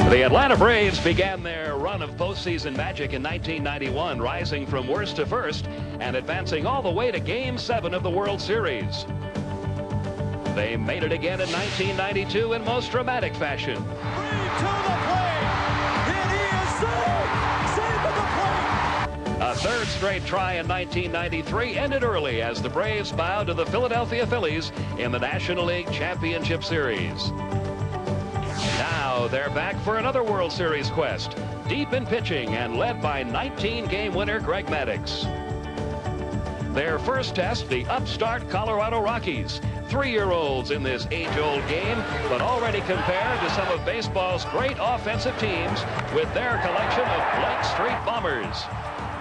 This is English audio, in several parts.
The Atlanta Braves began their run of postseason magic in 1991, rising from worst to first and advancing all the way to Game 7 of the World Series. They made it again in 1992 in most dramatic fashion. To the plate. It is safe at the plate. A third straight try in 1993 ended early as the Braves bowed to the Philadelphia Phillies in the National League Championship Series. Now they're back for another World Series quest, deep in pitching and led by 19-game winner Greg Maddux. Their first test, the upstart Colorado Rockies, 3-year-olds in this age-old game, but already compared to some of baseball's great offensive teams with their collection of Blake Street Bombers.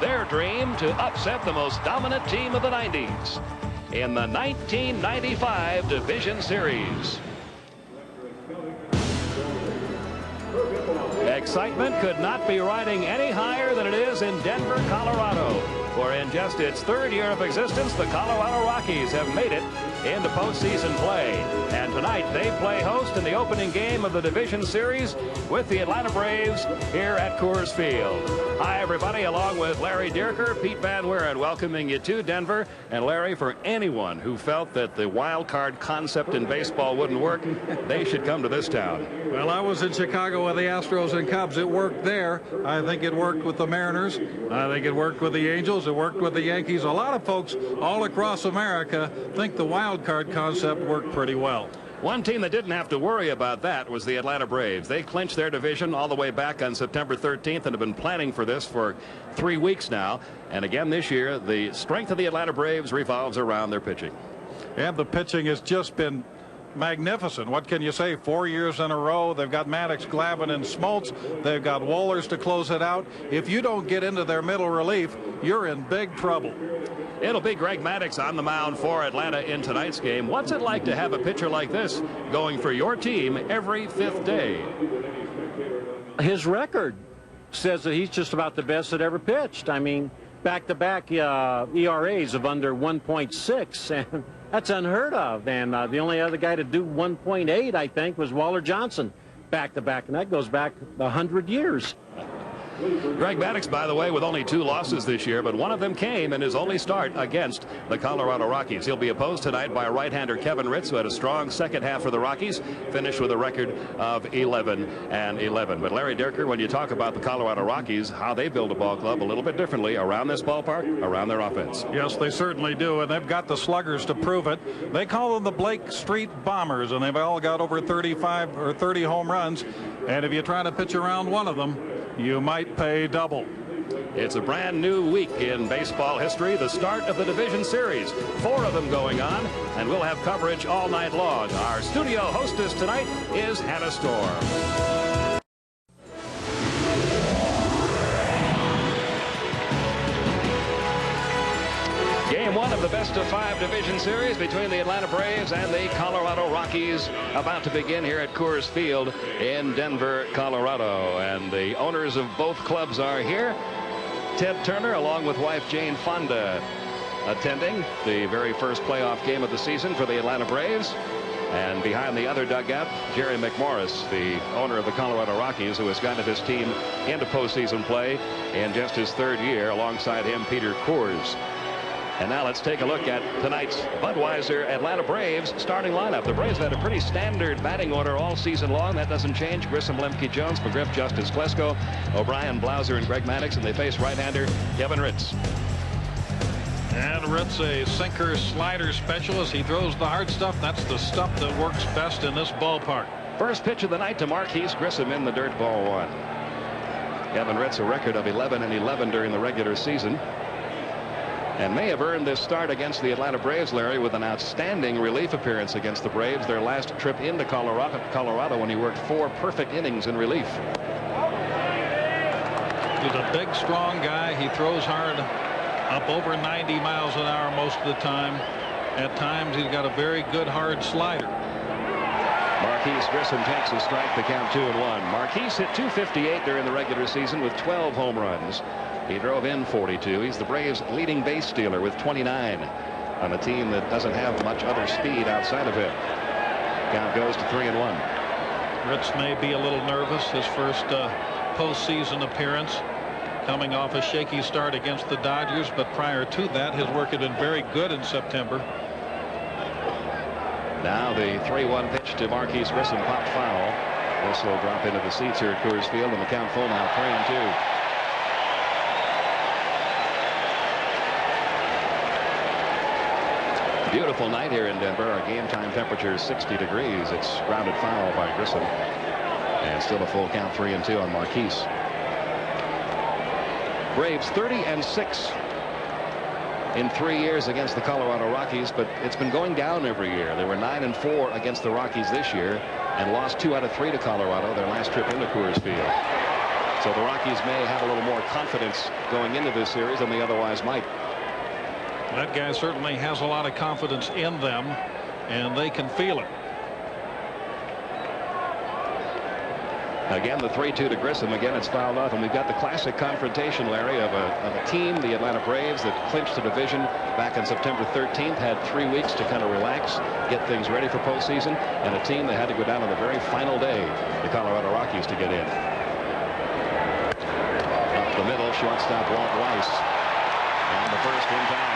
Their dream to upset the most dominant team of the 90s in the 1995 Division Series. Excitement could not be riding any higher than it is in Denver, Colorado, for in just its third year of existence, the Colorado Rockies have made it into postseason play. And tonight they play host in the opening game of the Division Series with the Atlanta Braves here at Coors Field. Hi, everybody, along with Larry Dierker, Pete Van Wieren, welcoming you to Denver. And Larry, for anyone who felt that the wild card concept in baseball wouldn't work, they should come to this town. Well, I was in Chicago with the Astros and Cubs. It worked there. I think it worked with the Mariners. I think it worked with the Angels. It worked with the Yankees. A lot of folks all across America think the wild card concept worked pretty well. One team that didn't have to worry about that was the Atlanta Braves. They clinched their division all the way back on September 13th and have been planning for this for 3 weeks now. And again this year, the strength of the Atlanta Braves revolves around their pitching. And the pitching has just been magnificent. What can you say? 4 years in a row. They've got Maddux, Glavine, and Smoltz. They've got Wohlers to close it out. If you don't get into their middle relief, you're in big trouble. It'll be Greg Maddux on the mound for Atlanta in tonight's game. What's it like to have a pitcher like this going for your team every fifth day? His record says that he's just about the best that ever pitched. I mean, back-to-back ERAs of under 1.6, and that's unheard of. And the only other guy to do 1.8, I think, was Waller Johnson, back-to-back, and that goes back 100 years. Greg Maddux, by the way, with only 2 losses this year, but one of them came in his only start against the Colorado Rockies. He'll be opposed tonight by right-hander Kevin Ritz, who had a strong second half for the Rockies, finished with a record of 11-11. But Larry Dierker, when you talk about the Colorado Rockies, how they build a ball club a little bit differently around this ballpark, around their offense. Yes, they certainly do, and they've got the sluggers to prove it. They call them the Blake Street Bombers, and they've all got over 35 or 30 home runs. And if you try to pitch around one of them, you might pay double. It's a brand new week in baseball history, the start of the Division Series. 4 of them going on, and we'll have coverage all night long. Our studio hostess tonight is Hannah Storm. Game 1 of the best-of-5 Division Series between the Atlanta Braves and the Colorado Rockies about to begin here at Coors Field in Denver, Colorado. And the owners of both clubs are here. Ted Turner, along with wife Jane Fonda, attending the very first playoff game of the season for the Atlanta Braves. And behind the other dugout, Jerry McMorris, the owner of the Colorado Rockies, who has gotten his team into postseason play in just his 3rd year. Alongside him, Peter Coors. And now let's take a look at tonight's Budweiser Atlanta Braves starting lineup. The Braves had a pretty standard batting order all season long. That doesn't change. Grissom, Lemke, Jones, McGriff, Justice, Klesko, O'Brien, Blauser, and Greg Maddux, and they face right-hander Kevin Ritz. And Ritz, a sinker slider specialist. He throws the hard stuff. That's the stuff that works best in this ballpark. First pitch of the night to Marquis Grissom in the dirt, ball 1. Kevin Ritz, a record of 11-11 during the regular season, and may have earned this start against the Atlanta Braves, Larry, with an outstanding relief appearance against the Braves their last trip into Colorado when he worked 4 perfect innings in relief. He's a big, strong guy. He throws hard, up over 90 miles an hour most of the time. At times, he's got a very good, hard slider. Marquis Grissom takes a strike to count 2-1. Marquis hit .258 during the regular season with 12 home runs. He drove in 42. He's the Braves' leading base stealer with 29 on a team that doesn't have much other speed outside of him. Count goes to 3-1. Ritz may be a little nervous. His first postseason appearance, coming off a shaky start against the Dodgers, but prior to that his work had been very good in September. Now the 3-1 pitch to Marquis Grissom, popped foul. This will drop into the seats here at Coors Field, and the count full now, 3-2. Beautiful night here in Denver. Our game time temperature is 60 degrees. It's grounded foul by Grissom, and still a full count, 3-2 on Marquis. Braves 30-6 in 3 years against the Colorado Rockies, but it's been going down every year. They were 9-4 against the Rockies this year and lost 2 out of 3 to Colorado their last trip into Coors Field. So the Rockies may have a little more confidence going into this series than they otherwise might. That guy certainly has a lot of confidence in them, and they can feel it. Again, the 3-2 to Grissom. Again, it's fouled off, and we've got the classic confrontation, Larry, of a team, the Atlanta Braves, that clinched the division back on September 13th, had 3 weeks to kind of relax, get things ready for postseason, and a team that had to go down on the very final day, the Colorado Rockies, to get in. Up the middle, shortstop Walt Weiss, and the first in time.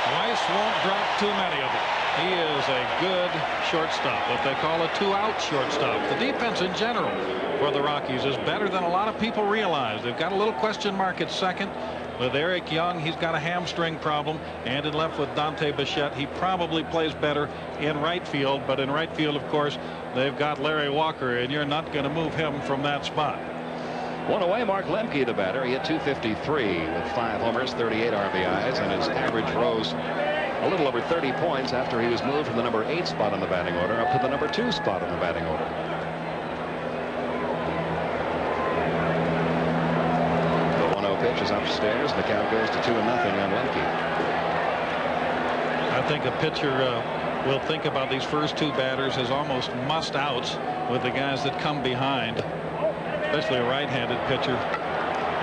Weiss won't drop too many of them. He is a good shortstop, what they call a 2-out shortstop. The defense in general for the Rockies is better than a lot of people realize. They've got a little question mark at second with Eric Young. He's got a hamstring problem, and in left with Dante Bichette. He probably plays better in right field, but in right field, of course, they've got Larry Walker, and you're not going to move him from that spot. One away, Mark Lemke, the batter. He hit .253 with 5 homers, 38 RBIs, and his average rose a little over 30 points after he was moved from the number 8 spot on the batting order up to the number 2 spot on the batting order. The 1-0 pitch is upstairs. The count goes to 2-0 on Lemke. I think a pitcher will think about these first 2 batters as almost must-outs with the guys that come behind, especially a right-handed pitcher,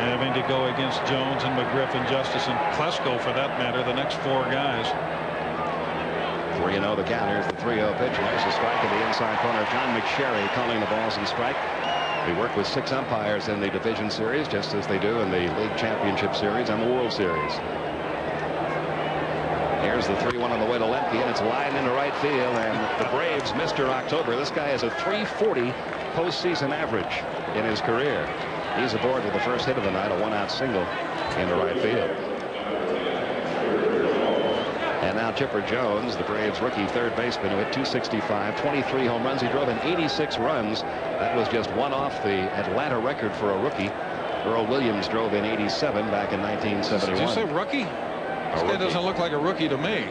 having to go against Jones and McGriff and Justice and Klesko, for that matter, the next 4 guys. 3-0 the count. Here's the 3-0 pitch, and there's a strike in the inside corner. John McSherry calling the balls and strike. We work with 6 umpires in the division series, just as they do in the league championship series and the World Series. Here's the 3-1 on the way to Lemke, and it's lined into right field, and the Braves, Mr. October. This guy has a .340 postseason average in his career. He's aboard with the first hit of the night, a 1-out single into right field. And now Chipper Jones, the Braves rookie third baseman, who hit .265, 23 home runs. He drove in 86 runs. That was just one off the Atlanta record for a rookie. Earl Williams drove in 87 back in 1971. Did you say rookie? This guy doesn't look like a rookie to me.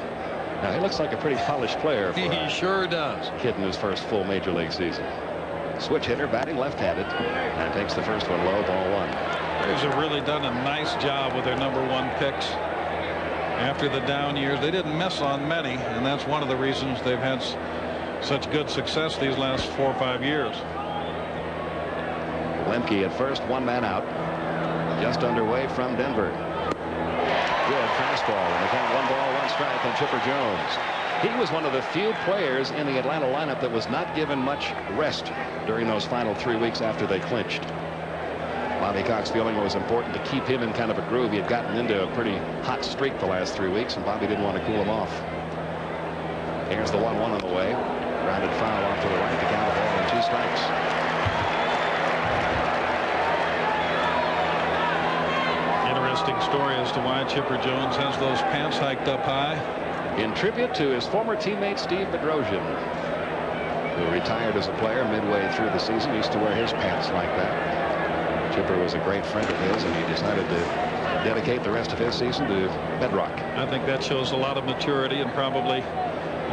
Now, he looks like a pretty polished player. He sure does. Kid in his first full major league season. Switch hitter, batting left-handed, and takes the first one low, ball 1. Braves have really done a nice job with their number 1 picks. After the down years, they didn't miss on many, and that's one of the reasons they've had such good success these last 4 or 5 years. Lemke at first, 1 man out, just underway from Denver. Good fastball, and they count 1 ball, 1 strike on Chipper Jones. He was one of the few players in the Atlanta lineup that was not given much rest during those final 3 weeks after they clinched. Bobby Cox feeling it was important to keep him in kind of a groove. He had gotten into a pretty hot streak the last 3 weeks, and Bobby didn't want to cool him off. Here's the 1-1 on the way. Grounded foul off to the right to count a ball and 2 strikes. Interesting story as to why Chipper Jones has those pants hiked up high. In tribute to his former teammate Steve Bedrosian, who retired as a player midway through the season, used to wear his pants like that. Chipper was a great friend of his, and he decided to dedicate the rest of his season to Bedrock. I think that shows a lot of maturity, and probably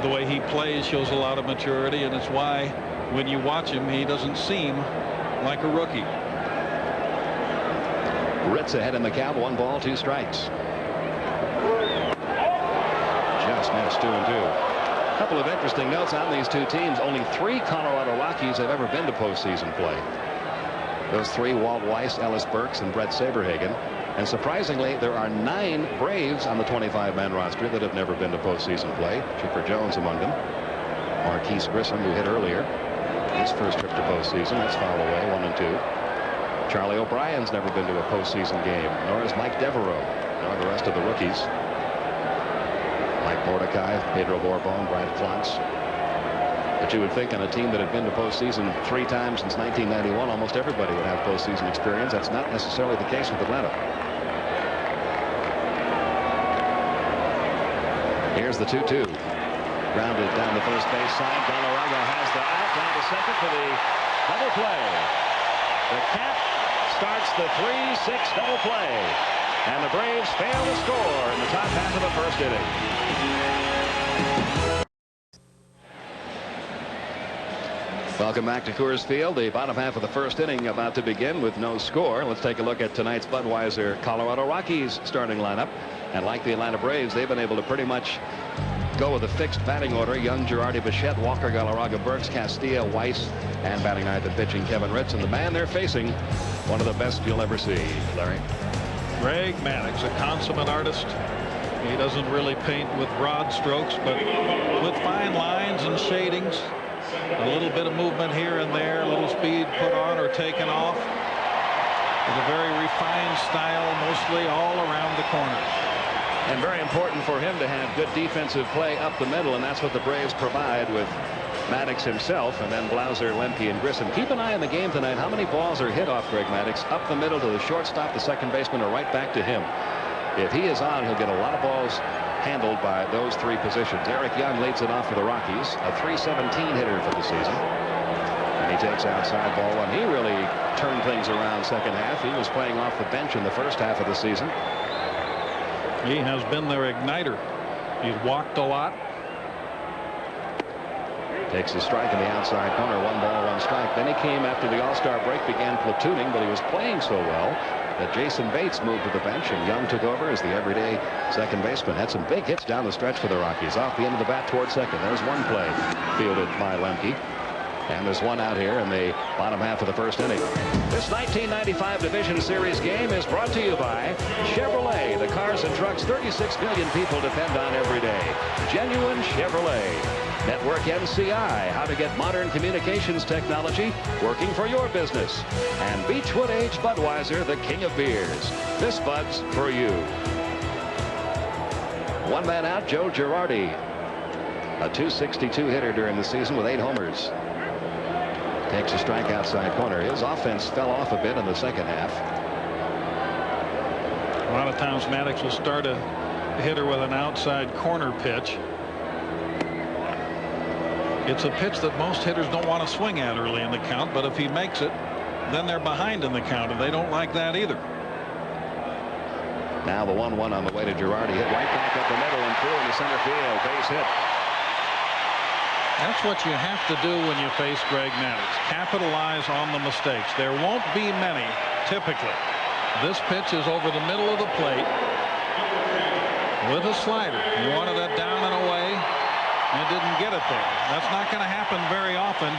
the way he plays shows a lot of maturity, and it's why when you watch him, he doesn't seem like a rookie. Ritz ahead in the count, 1 ball, 2 strikes. Just missed 2-2. A couple of interesting notes on these 2 teams. Only 3 Colorado Rockies have ever been to postseason play. Those 3, Walt Weiss, Ellis Burks, and Brett Saberhagen. And surprisingly, there are 9 Braves on the 25-man roster that have never been to postseason play. Chipper Jones among them. Marquis Grissom, who hit earlier. his first trip to postseason. That's fouled away, 1-2. Charlie O'Brien's never been to a postseason game, nor has Mike Devereaux, nor the rest of the rookies. Mike Mordecai, Pedro Borbon, Brad Flantz. But you would think on a team that had been to postseason 3 times since 1991, almost everybody would have postseason experience. That's not necessarily the case with Atlanta. Here's the 2-2. Grounded down the first base side. Galarraga has the out down to second for the double play. The Cat starts the 3-6 double play. And the Braves fail to score in the top half of the first inning. Welcome back to Coors Field. The bottom half of the first inning about to begin with no score. Let's take a look at tonight's Budweiser Colorado Rockies starting lineup. And like the Atlanta Braves, they've been able to pretty much go with a fixed batting order. Young, Girardi, Bichette, Walker, Galarraga, Burks, Castilla, Weiss, and batting ninth and pitching Kevin Ritz. And the man they're facing, one of the best you'll ever see. Larry. Greg Maddux, a consummate artist. He doesn't really paint with broad strokes, but with fine lines and shadings. A little bit of movement here and there, a little speed put on or taken off. With a very refined style, mostly all around the corners. And very important for him to have good defensive play up the middle, and that's what the Braves provide with Maddux himself, and then Blauser, Lemke, and Grissom. Keep an eye on the game tonight. How many balls are hit off Greg Maddux up the middle to the shortstop, the second baseman, or right back to him? If he is on, he'll get a lot of balls handled by those 3 positions. Eric Young leads it off for the Rockies, a .317 hitter for the season. And he takes outside ball 1. He really turned things around second half. He was playing off the bench in the first half of the season. He has been their igniter. He's walked a lot. Takes a strike in the outside corner. 1 ball, 1 strike. Then he came after the All-Star break, began platooning, but he was playing so well that Jason Bates moved to the bench, and Young took over as the everyday second baseman. Had some big hits down the stretch for the Rockies. Off the end of the bat toward second. There's 1 play fielded by Lemke. And there's 1 out here in the bottom half of the first inning. This 1995 Division Series game is brought to you by Chevrolet, the cars and trucks 36 million people depend on every day. Genuine Chevrolet. Network NCI, how to get modern communications technology working for your business. And Beechwood Aged Budweiser, the king of beers. This Bud's for you. 1 man out, Joe Girardi. A .262 hitter during the season with 8 homers. Takes a strike outside corner. His offense fell off a bit in the second half. A lot of times Maddux will start a hitter with an outside corner pitch. It's a pitch that most hitters don't want to swing at early in the count, but if he makes it, then they're behind in the count, and they don't like that either. Now the 1-1 on the way to Girardi. Hit right back up the middle and through into center field. Base hit. That's what you have to do when you face Greg Maddux. Capitalize on the mistakes. There won't be many, typically. This pitch is over the middle of the plate with a slider. He wanted that down and away and didn't get it there. That's not going to happen very often.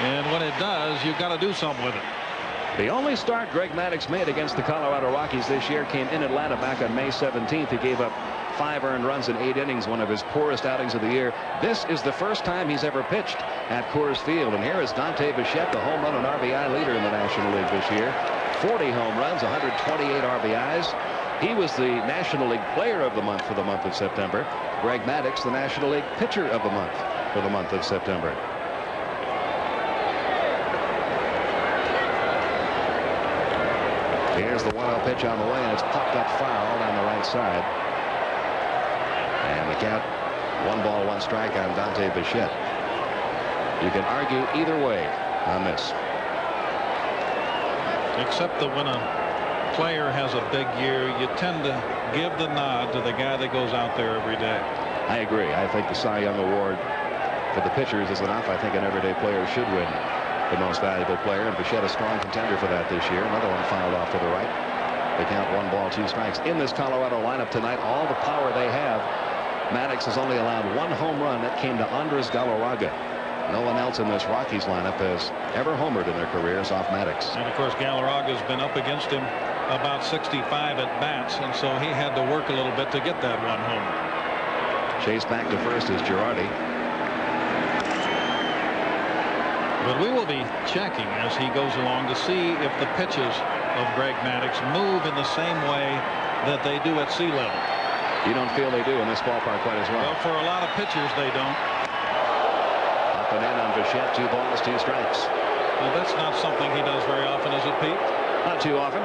And when it does, you've got to do something with it. The only start Greg Maddux made against the Colorado Rockies this year came in Atlanta back on May 17th. He gave up 5 earned runs in 8 innings, one of his poorest outings of the year. This is the first time he's ever pitched at Coors Field. And here is Dante Bichette, the home run and RBI leader in the National League this year. 40 home runs, 128 RBIs. He was the National League Player of the Month for the month of September. Greg Maddux, the National League Pitcher of the Month for the month of September. Here's the 1-0 pitch on the way, and it's popped up foul down the right side. And the count, 1 ball, 1 strike on Dante Bichette. You can argue either way on this. Except that when a player has a big year, you tend to give the nod to the guy that goes out there every day. I agree. I think the Cy Young Award for the pitchers is enough. I think an everyday player should win the most valuable player, and Bichette a strong contender for that this year. Another one fouled off to the right. They count 1 ball, 2 strikes. In this Colorado lineup tonight, all the power they have, Maddux has only allowed 1 home run. That came to Andres Galarraga. No one else in this Rockies lineup has ever homered in their careers off Maddux. And of course Galarraga's been up against him about 65 at bats, and so he had to work a little bit to get that 1 homer. Chase back to first is Girardi. But we will be checking as he goes along to see if the pitches of Greg Maddux move in the same way that they do at sea level. You don't feel they do in this ballpark quite as well? Well, for a lot of pitchers, they don't. Up and in on Bichette, 2 balls, 2 strikes. Well, that's not something he does very often, is it, Pete? Not too often.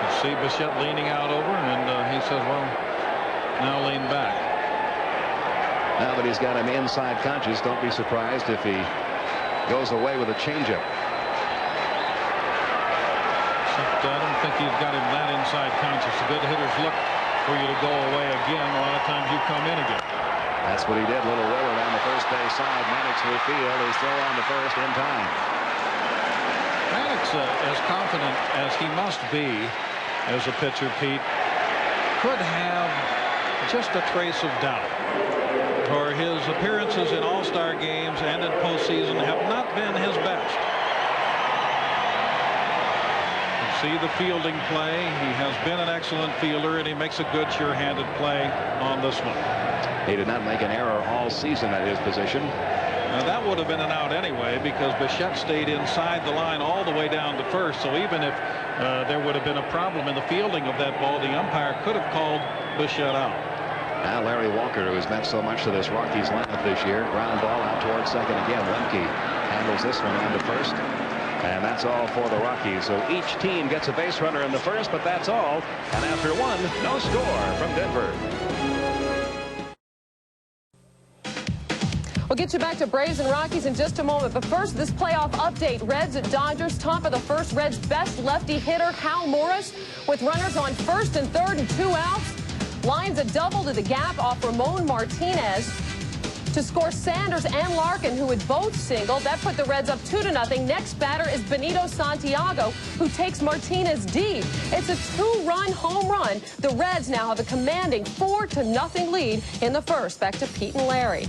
You see Bichette leaning out over, and he says, well, now lean back. Now that he's got him inside conscious, don't be surprised if he goes away with a changeup. Except I don't think he's got him that inside conscious. The good hitters look for you to go away again. A lot of times you come in again. That's what he did. Little roller down the first base side. Maddux will field. He's throw on to first in time. Maddux, as confident as he must be as a pitcher, Pete, could have just a trace of doubt. For his appearances in all-star games and in postseason have not been his best. You see the fielding play. He has been an excellent fielder, and he makes a good sure-handed play on this one. He did not make an error all season at his position. Now that would have been an out anyway, because Bichette stayed inside the line all the way down to first. So even if there would have been a problem in the fielding of that ball, the umpire could have called Bichette out. Now Larry Walker, who has meant so much to this Rockies lineup this year, ground ball out towards second again. Lemke handles this one on to first. And that's all for the Rockies. So each team gets a base runner in the first, but that's all. And after one, no score from Denver. We'll get you back to Braves and Rockies in just a moment. But first, this playoff update. Reds at Dodgers. Top of the first. Reds' best lefty hitter, Hal Morris, with runners on first and third and 2 outs. Lines a double to the gap off Ramon Martinez to score Sanders and Larkin, who had both singled. That put the Reds up 2-0. Next batter is Benito Santiago, who takes Martinez deep. It's a 2-run home run. The Reds now have a commanding 4-0 lead in the first. Back to Pete and Larry.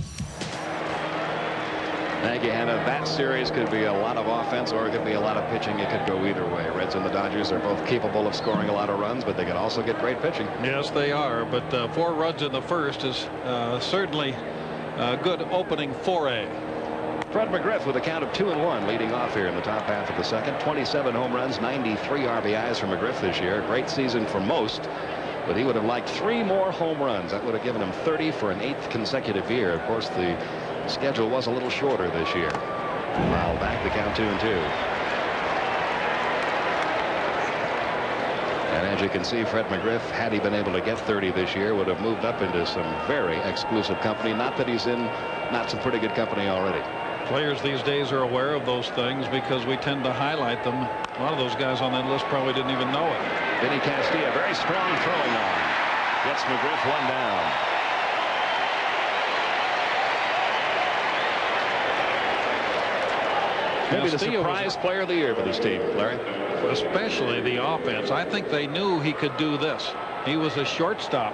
Thank you, Hannah. That series could be a lot of offense or it could be a lot of pitching. It could go either way. Reds and the Dodgers are both capable of scoring a lot of runs, but they can also get great pitching. Yes, they are. But 4 runs in the first is certainly a good opening foray. Fred McGriff with a count of 2-1 leading off here in the top half of the second. 27 home runs, 93 RBIs for McGriff this year. Great season for most, but he would have liked 3 more home runs. That would have given him 30 for an 8th consecutive year. Of course, the schedule was a little shorter this year. Foul back, the count 2-2. And as you can see, Fred McGriff, had he been able to get 30 this year, would have moved up into some very exclusive company. Not that he's in not some pretty good company already. Players these days are aware of those things because we tend to highlight them. A lot of those guys on that list probably didn't even know it. Vinny Castilla, very strong throwing arm. Gets McGriff 1 down. Maybe the surprise player of the year for this team, Larry. Especially the offense. I think they knew he could do this. He was a shortstop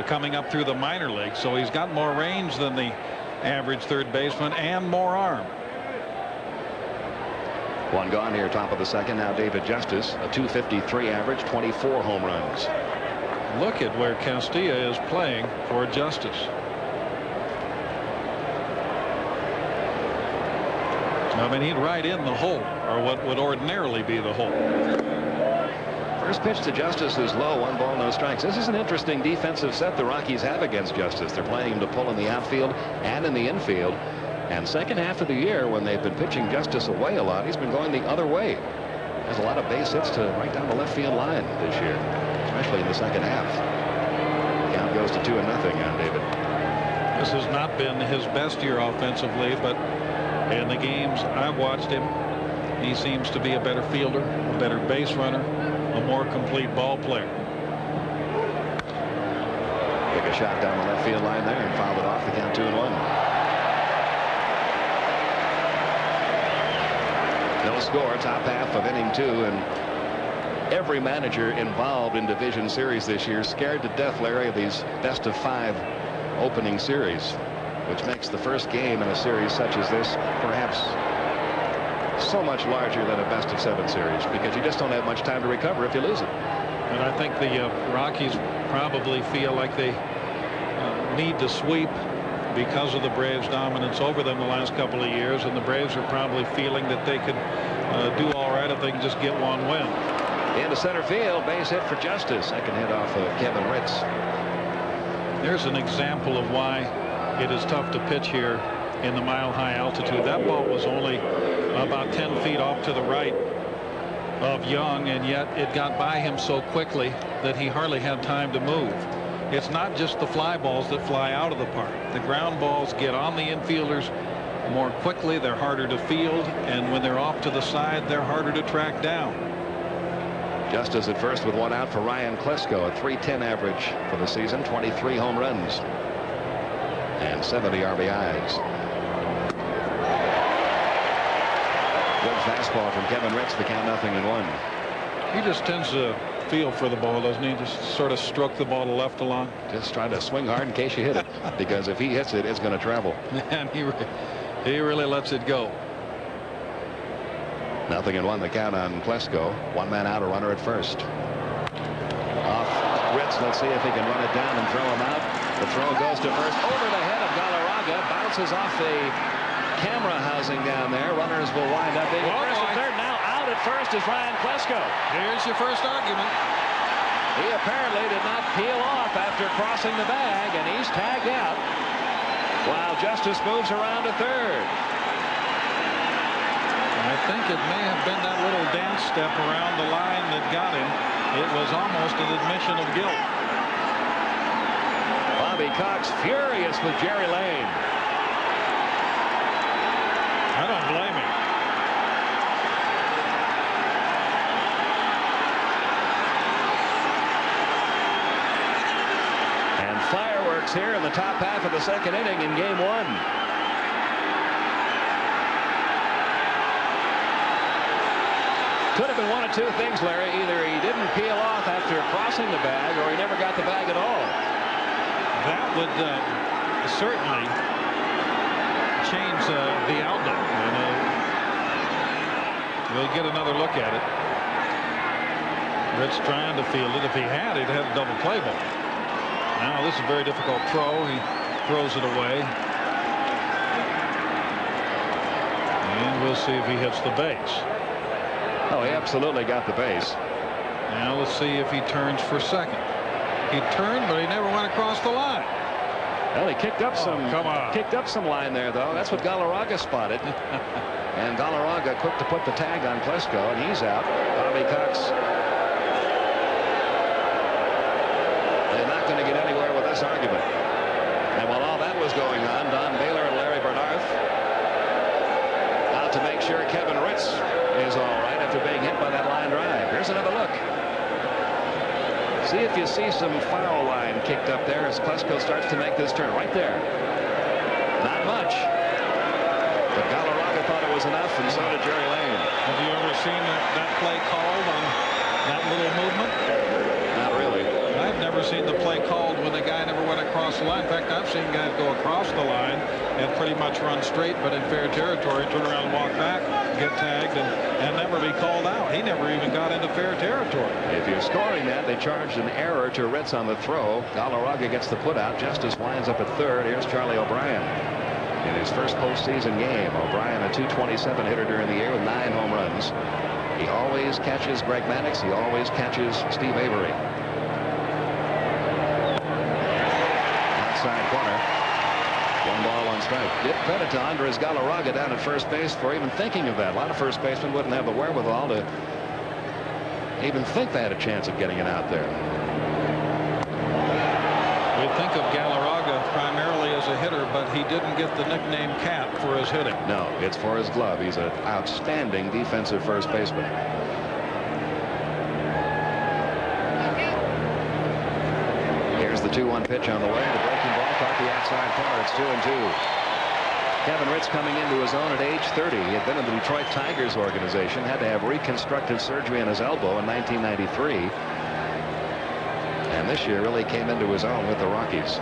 coming up through the minor leagues, so he's got more range than the average third baseman and more arm. 1 gone here, top of the second. Now David Justice, a .253 average, 24 home runs. Look at where Castilla is playing for Justice. I mean, he'd right in the hole, or what would ordinarily be the hole. First pitch to Justice is low, 1 ball, no strikes. This is an interesting defensive set the Rockies have against Justice. They're playing him to pull in the outfield and in the infield. And second half of the year, when they've been pitching Justice away a lot, he's been going the other way. Has a lot of base hits to right down the left field line this year, especially in the second half. The count goes to 2-0 on David. This has not been his best year offensively, but in the games I've watched him, he seems to be a better fielder, a better base runner, a more complete ball player. Took a shot down the left field line there and fouled it off. The count 2-1. No score, top half of inning 2, and every manager involved in division series this year scared to death, Larry, of these best of 5 opening series, which makes the first game in a series such as this perhaps so much larger than a best of 7 series, because you just don't have much time to recover if you lose it. And I think the Rockies probably feel like they need to sweep because of the Braves' dominance over them the last couple of years, and the Braves are probably feeling that they could do all right if they can just get one win. Into center field, base hit for Justice. Second hit off of Kevin Ritz. There's an example of why it is tough to pitch here in the mile-high altitude. That ball was only about 10 feet off to the right of Young, and yet it got by him so quickly that he hardly had time to move. It's not just the fly balls that fly out of the park. The ground balls get on the infielders more quickly. They're harder to field, and when they're off to the side, they're harder to track down. Justice at first with one out for Ryan Klesko, a .310 average for the season, 23 home runs and 70 RBIs. Good fastball from Kevin Ritz, the count 0-1. He just tends to feel for the ball, doesn't he? Just sort of stroke the ball to left a lot. Just trying to swing hard in case you hit it, because if he hits it, it's going to travel. And he really lets it go. 0-1 the count on Klesko. One man out, a runner at first. Off Ritz. Let's see if he can run it down and throw him out. The throw goes to first over the head of Galarraga. Bounces off the camera housing down there. Runners will wind up being first and third. Now out at first is Ryan Klesko. Here's your first argument. He apparently did not peel off after crossing the bag, and he's tagged out while Justice moves around to third. I think it may have been that little dance step around the line that got him. It was almost an admission of guilt. Bobby Cox furious with Jerry Lane. I don't blame him. And fireworks here in the top half of the second inning in game one. Could have been one of two things, Larry. Either he didn't peel off after crossing the bag, or he never got the bag at all. That would certainly change the outlook. We'll get another look at it. Ritz trying to field it. If he had, he'd have a double play ball. Now this is a very difficult throw. He throws it away. And we'll see if he hits the base. Oh, he absolutely got the base. Now let's see if he turns for second. He turned, but he never went across the line. Well, he kicked up some line there, though. That's what Galarraga spotted. And Galarraga quick to put the tag on Klesko, and he's out. Bobby Cox. They're not going to get anywhere with this argument. And while all that was going on, Don Baylor and Larry Bernarth out to make sure Kevin Ritz is all right after being hit by that line drive. Here's another look. See if you see some foul line kicked up there as Klesko starts to make this turn. Right there. Not much. But Galarraga thought it was enough, and so did Jerry Lane. Have you ever seen that play called on that little movement? Not really. I've never seen the play called when the guy never went across the line. In fact, I've seen guys go across the line and pretty much run straight, but in fair territory, turn around and walk back, get tagged, and never be called out. He never even got into fair territory. If you're scoring that, they charged an error to Ritz on the throw. Galarraga gets the put out. Justice winds up at third. Here's Charlie O'Brien. In his first postseason game, O'Brien, a .227 hitter during the year with 9 home runs. He always catches Greg Maddux. He always catches Steve Avery. Outside corner. 1 ball on strike. Give credit to Andres Galarraga down at first base for even thinking of that. A lot of first basemen wouldn't have the wherewithal to even think they had a chance of getting it out there. We think of Galarraga primarily as a hitter, but he didn't get the nickname Cat for his hitting. No, it's for his glove. He's an outstanding defensive first baseman. Here's the 2-1 pitch on the way. The breaking ball caught the outside corner. It's 2-2. Kevin Ritz coming into his own at age 30. He had been in the Detroit Tigers organization, had to have reconstructive surgery on his elbow in 1993. And this year really came into his own with the Rockies.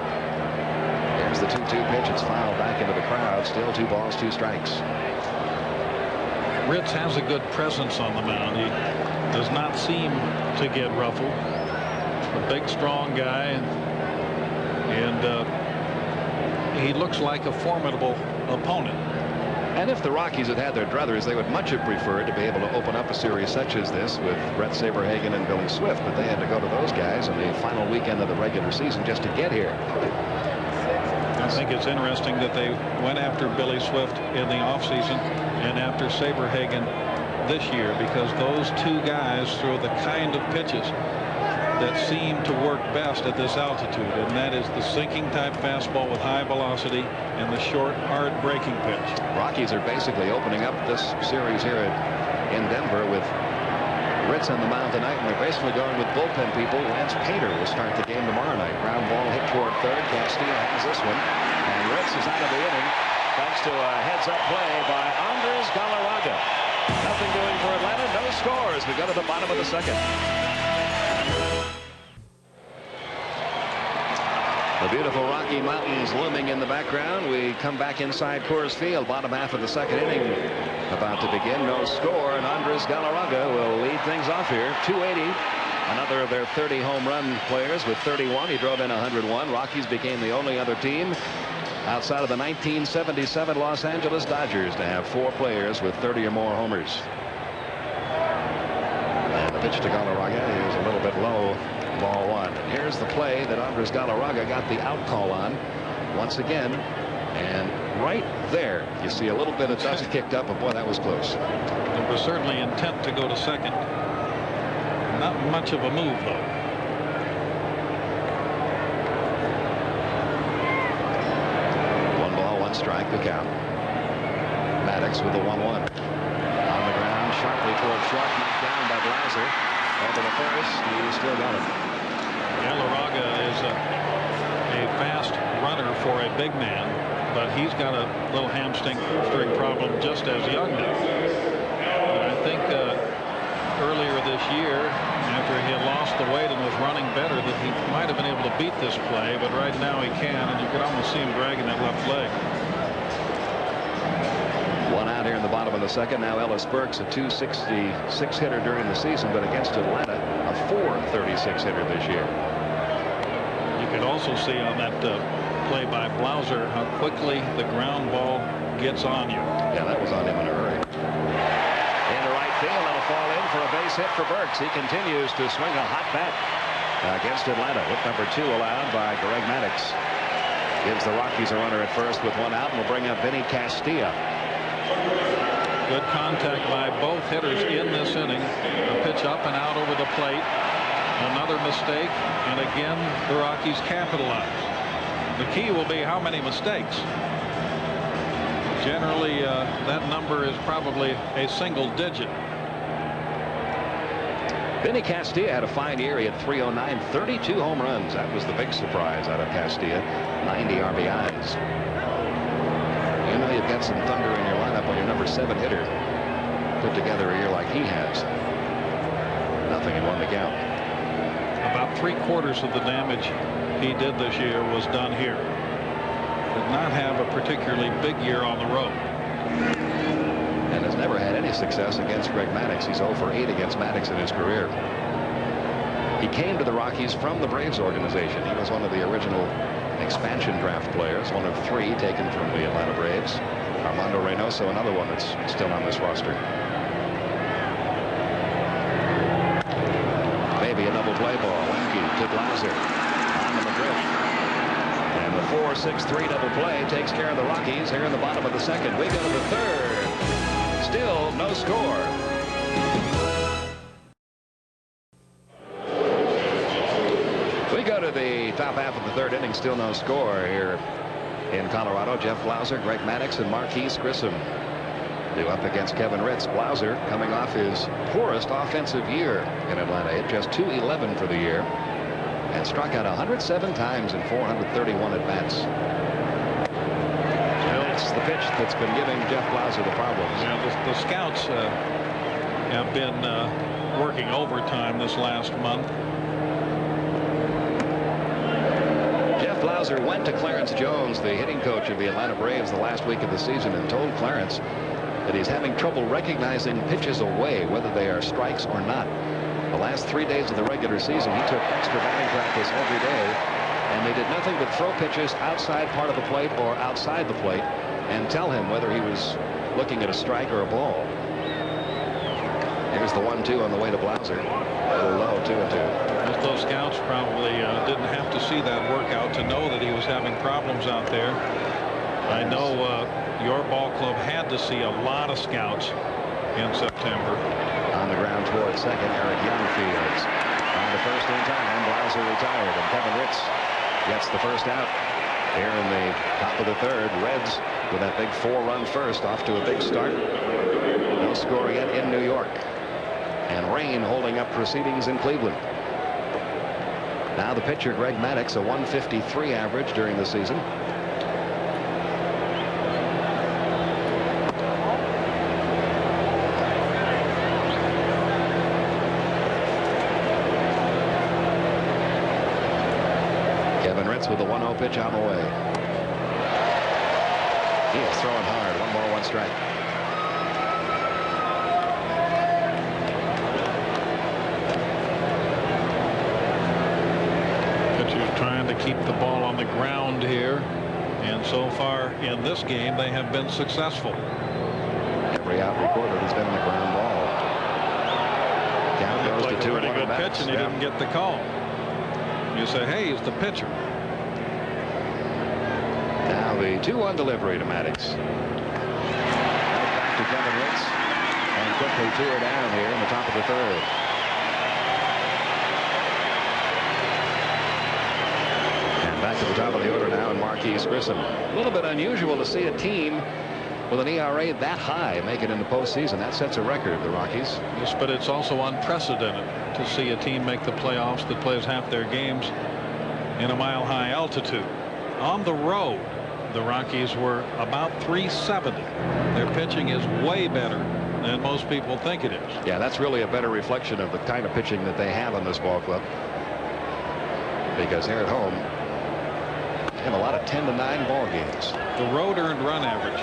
Here's the 2-2 pitch. It's fouled back into the crowd. Still 2 balls, 2 strikes. Ritz has a good presence on the mound. He does not seem to get ruffled. A big, strong guy, and he looks like a formidable opponent. And if the Rockies had had their druthers, they would much have preferred to be able to open up a series such as this with Brett Saberhagen and Billy Swift, but they had to go to those guys on the final weekend of the regular season just to get here. I think it's interesting that they went after Billy Swift in the offseason and after Saberhagen this year, because those two guys throw the kind of pitches that seem to work best at this altitude, and that is the sinking type fastball with high velocity and the short, hard breaking pitch. Rockies are basically opening up this series here in Denver with Ritz on the mound tonight, and they're basically going with bullpen people. Lance Painter will start the game tomorrow night. Ground ball hit toward third. Castillo has this one, and Ritz is out of the inning thanks to a heads-up play by Andres Galarraga. Nothing doing for Atlanta. No scores. We go to the bottom of the second. The beautiful Rocky Mountains looming in the background. We come back inside Coors Field. Bottom half of the second inning about to begin. No score, and Andres Galarraga will lead things off here. 280. Another of their 30 home run players with 31. He drove in 101. Rockies became the only other team outside of the 1977 Los Angeles Dodgers to have 4 players with 30 or more homers. And the pitch to Galarraga is a little bit low. Ball 1. And here's the play that Andres Galarraga got the out call on once again, and right there you see a little bit of dust kicked up, and boy, that was close. There was certainly intent to go to second. Not much of a move, though. One ball, one strike, the count. Maddox with the 1-1 on the ground, sharply toward short, knocked down by Blauser. Over the first, he's still got it. Galarraga is a fast runner for a big man, but he's got a little hamstring problem just as Young does. And I think earlier this year, after he had lost the weight and was running better, that he might have been able to beat this play, but right now he can, and you can almost see him dragging that left leg. One out here in the bottom of the second. Now Ellis Burks, a .266 hitter during the season, but against Atlanta, a .436 hitter this year. You could also see on that play by Blauser how quickly the ground ball gets on you. Yeah, that was on him in a hurry. Into right field, that'll fall in for a base hit for Burks. He continues to swing a hot bat against Atlanta. Hit number 2 allowed by Greg Maddux. Gives the Rockies a runner at first with 1 out, and will bring up Vinny Castilla. Good contact by both hitters in this inning. A pitch up and out over the plate. Another mistake, and again the Rockies capitalize. The key will be how many mistakes. Generally that number is probably a single digit. Vinny Castilla had a fine year. He had .309, 32 home runs. That was the big surprise out of Castilla. 90 RBIs. You know you've got some thunder in your lineup when your number 7 hitter put together a year like he has. Nothing in 1 to count. About 3/4 of the damage he did this year was done here. Did not have a particularly big year on the road. And has never had any success against Greg Maddux. He's 0 for 8 against Maddux in his career. He came to the Rockies from the Braves organization. He was one of the original expansion draft players, one of 3 taken from the Atlanta Braves. Armando Reynoso, another one that's still on this roster. Maybe a double play ball. Wenke to Blauser on the McGriff. And the 4-6-3 double play takes care of the Rockies here in the bottom of the second. We go to the third. Still no score. We go to the top half of the third inning. Still no score here in Colorado. Jeff Blauser, Greg Maddux, and Marquis Grissom due up against Kevin Ritz. Blauser coming off his poorest offensive year in Atlanta. Hit just .211 for the year and struck out 107 times in 431 at-bats. That's the pitch that's been giving Jeff Blauser the problems. Yeah, the scouts have been working overtime this last month. Jeff Blauser went to Clarence Jones, the hitting coach of the Atlanta Braves, the last week of the season, and told Clarence that he's having trouble recognizing pitches away, whether they are strikes or not. The last 3 days of the regular season, he took extra batting practice every day and they did nothing but throw pitches outside part of the plate or outside the plate and tell him whether he was looking at a strike or a ball. Here's the 1-2 on the way to Blauser. A little low, 2-2. Those scouts probably didn't have to see that workout to know that he was having problems out there. I know your ball club had to see a lot of scouts in September. On the ground toward second, Eric Young fields. On the first in time, Blauser retired, and Kevin Ritz gets the first out. Here in the top of the third, Reds with that big 4-run first, off to a big start. No score yet in New York. And rain holding up proceedings in Cleveland. Now the pitcher, Greg Maddux, a 153 average during the season. Kevin Ritz with the 1-0 pitch on the way. He is throwing hard. 1 ball, 1 strike. Trying to keep the ball on the ground here, and so far in this game they have been successful. Every out recorded has been on the ground ball. Count goes Like to 2-1. a pretty good pitch, and he didn't get the call. You say, hey, he's the pitcher. Now the 2-1 delivery to Maddux. Back to Kevin Ritz, and quickly 2 are down here in the top of the third. Back to the top of the order now, and Marquis Grissom. A little bit unusual to see a team with an ERA that high make it in the postseason. That sets a record, the Rockies. Yes, but it's also unprecedented to see a team make the playoffs that plays half their games in a mile-high altitude. On the road, the Rockies were about 370. Their pitching is way better than most people think it is. Yeah, that's really a better reflection of the kind of pitching that they have on this ball club. Because here at home, have a lot of 10-9 ball games. The road earned run average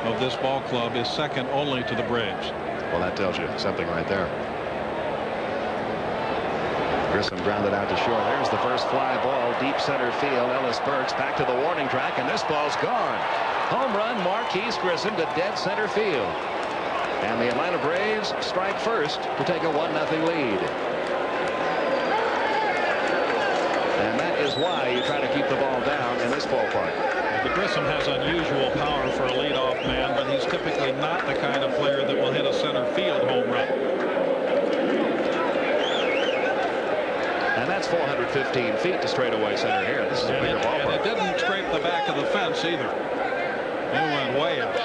of this ball club is second only to the Braves. Well, that tells you something right there. Grissom grounded out to short. There's the first fly ball, deep center field. Ellis Burks back to the warning track, and this ball's gone. Home run, Marquis Grissom to dead center field. And the Atlanta Braves strike first to take a 1-0 lead. And that is why you try to keep the ball down in this ballpark. The Grissom has unusual power for a leadoff man, but he's typically not the kind of player that will hit a center field home run. And that's 415 feet to straightaway center here. This is a bigger ballpark. And it didn't scrape the back of the fence either. It went way out.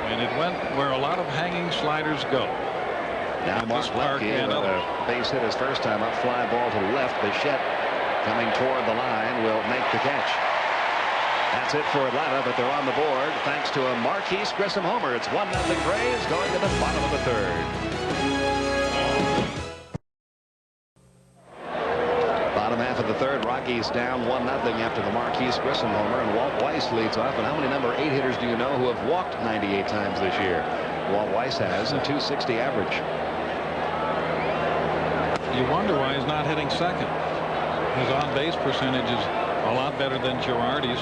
And it went where a lot of hanging sliders go. Now Mark Lemke with a base hit his first time up, fly ball to left. Bichette coming toward the line will make the catch. That's it for Atlanta, but they're on the board thanks to a Marquis Grissom homer. It's 1-0 Braves going to the bottom of the third. Bottom half of the third, Rockies down 1-0 after the Marquis Grissom homer, and Walt Weiss leads off. And how many number 8 hitters do you know who have walked 98 times this year? Walt Weiss has a 260 average. You wonder why he's not hitting second. His on-base percentage is a lot better than Girardi's,